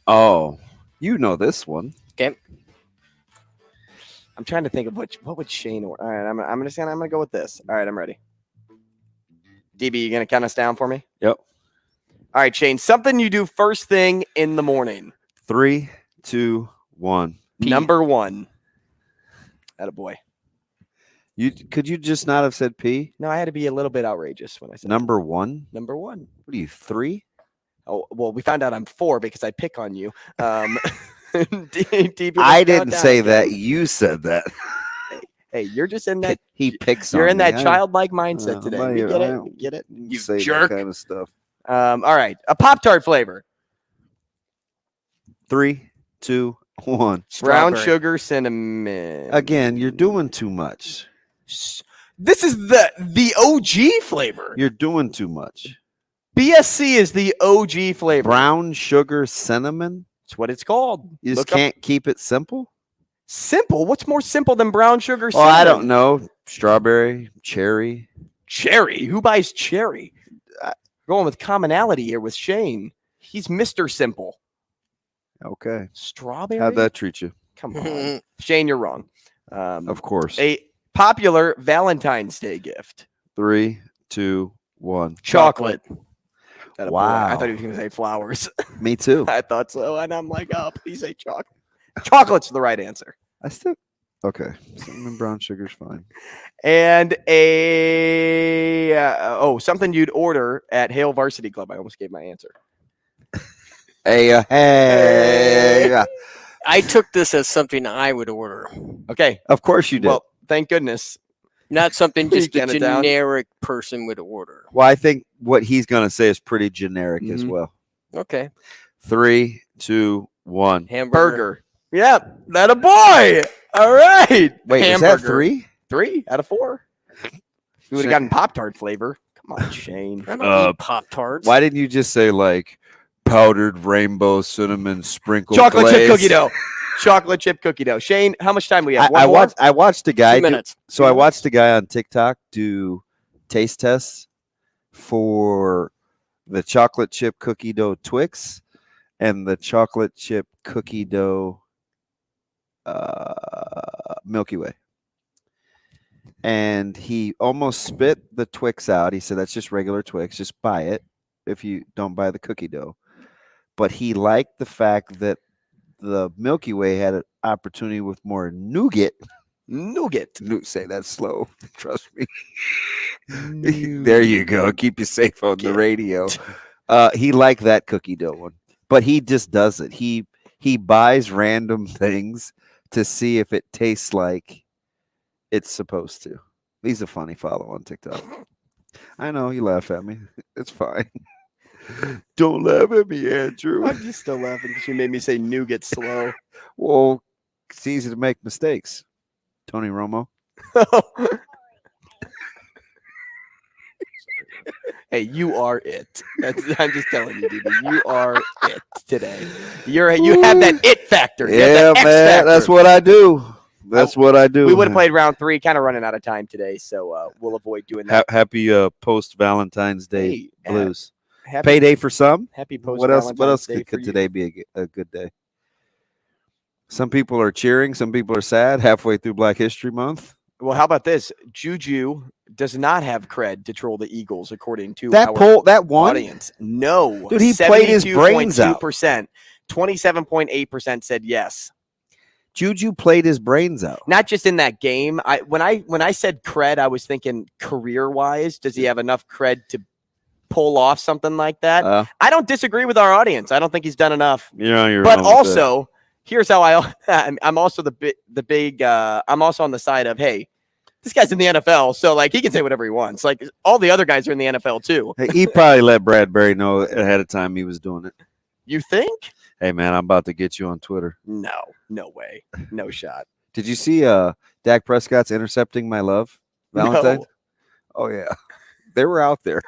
Oh, you know this one. Okay. I'm trying to think of what would Shane order. All right, I'm gonna go with this. All right, I'm ready. DB, you gonna count us down for me? Yep. All right, Shane. Something you do first thing in the morning. 3, 2, 1. Number 1. Attaboy. Could you just not have said P? No, I had to be a little bit outrageous when I said Number 1. Number 1. What are you, 3? Oh, well, we found out I'm 4 because I pick on you. DB, I didn't say that. You said that. Hey, you're just in that. He picks. You're on in me. that childlike mindset today. We get it. We get it. You say jerk. That kind of stuff. All right, a Pop-Tart flavor. 3, 2, 1. Brown sugar cinnamon. Again, you're doing too much. This is the OG flavor. You're doing too much. BSC is the OG flavor. Brown sugar cinnamon. That's what it's called. You just can't keep it simple. Simple? What's more simple than brown sugar Oh, cinnamon? I don't know. Strawberry, cherry. Cherry? Who buys cherry? Going with commonality here with Shane. He's Mr. Simple. Okay. Strawberry? How'd that treat you? Come on. Shane, you're wrong. Of course. A popular Valentine's Day gift. 3, 2, 1. Chocolate. Wow. I thought he was going to say flowers. Me too. I thought so. And I'm like, oh, please say chocolate. Chocolate's the right answer. Okay. Cinnamon brown sugar's fine. And something you'd order at Hale Varsity Club. I almost gave my answer. Hey. I took this as something I would order. Okay. Of course you did. Well, thank goodness. Not something just a Get it down. generic person would order. Well, I think what he's going to say is pretty generic as well. Okay. 3, 2, 1. Hamburger. Burger. Yep. That a boy. All right. Wait, is that 3? 3 out of 4. You would have gotten Pop-Tart flavor. Come on, Shane. I don't eat Pop-Tarts. Why didn't you just say like powdered rainbow cinnamon sprinkle Chocolate glaze? chip cookie dough. Chocolate chip cookie dough. Shane, how much time we have? One more? I watched a guy. 2 minutes. I watched a guy on TikTok do taste tests for the chocolate chip cookie dough Twix and the chocolate chip cookie dough Milky Way. and he almost spit the Twix out. He said, "That's just regular Twix. Just buy it if you don't buy the cookie dough." But he liked the fact that the Milky Way had an opportunity with more nougat. Say that slow. Trust me. There you go. Keep you safe on the radio. He liked that cookie dough one, but he just does it. He buys random things to see if it tastes like it's supposed to. He's a funny follow on TikTok. I know you laugh at me. It's fine. Don't laugh at me, Andrew. I'm just still laughing because you made me say nougat slow. Well, it's easy to make mistakes. Tony Romo. Hey, you are it. I'm just telling you, dude. You are it today. You have that it factor. Yeah, man. Factor. That's what I do. That's what I do. We would have played round 3, kind of running out of time today, so we'll avoid doing that. Happy post Valentine's Day blues. Happy Payday for some. Happy post. What else? What else Day could today be a good day? Some people are cheering. Some people are sad. Halfway through Black History Month. Well, how about this? Juju does not have cred to troll the Eagles, according to that our poll. That one audience. No, dude, he played his brains out. 27.8% said yes. Juju played his brains out. Not just in that game. When I said cred, I was thinking career-wise. Does he have enough cred to pull off something like that? I don't disagree with our audience. I don't think he's done enough. Yeah, but also, here's how I'm also the big. I'm also on the side of, hey, this guy's in the NFL, so like he can say whatever he wants. Like all the other guys are in the NFL too. Hey, he probably let Bradbury know ahead of time he was doing it. You think? Hey man, I'm about to get you on Twitter. No way, no shot. Did you see Dak Prescott's intercepting my love Valentine? No. Oh yeah, they were out there.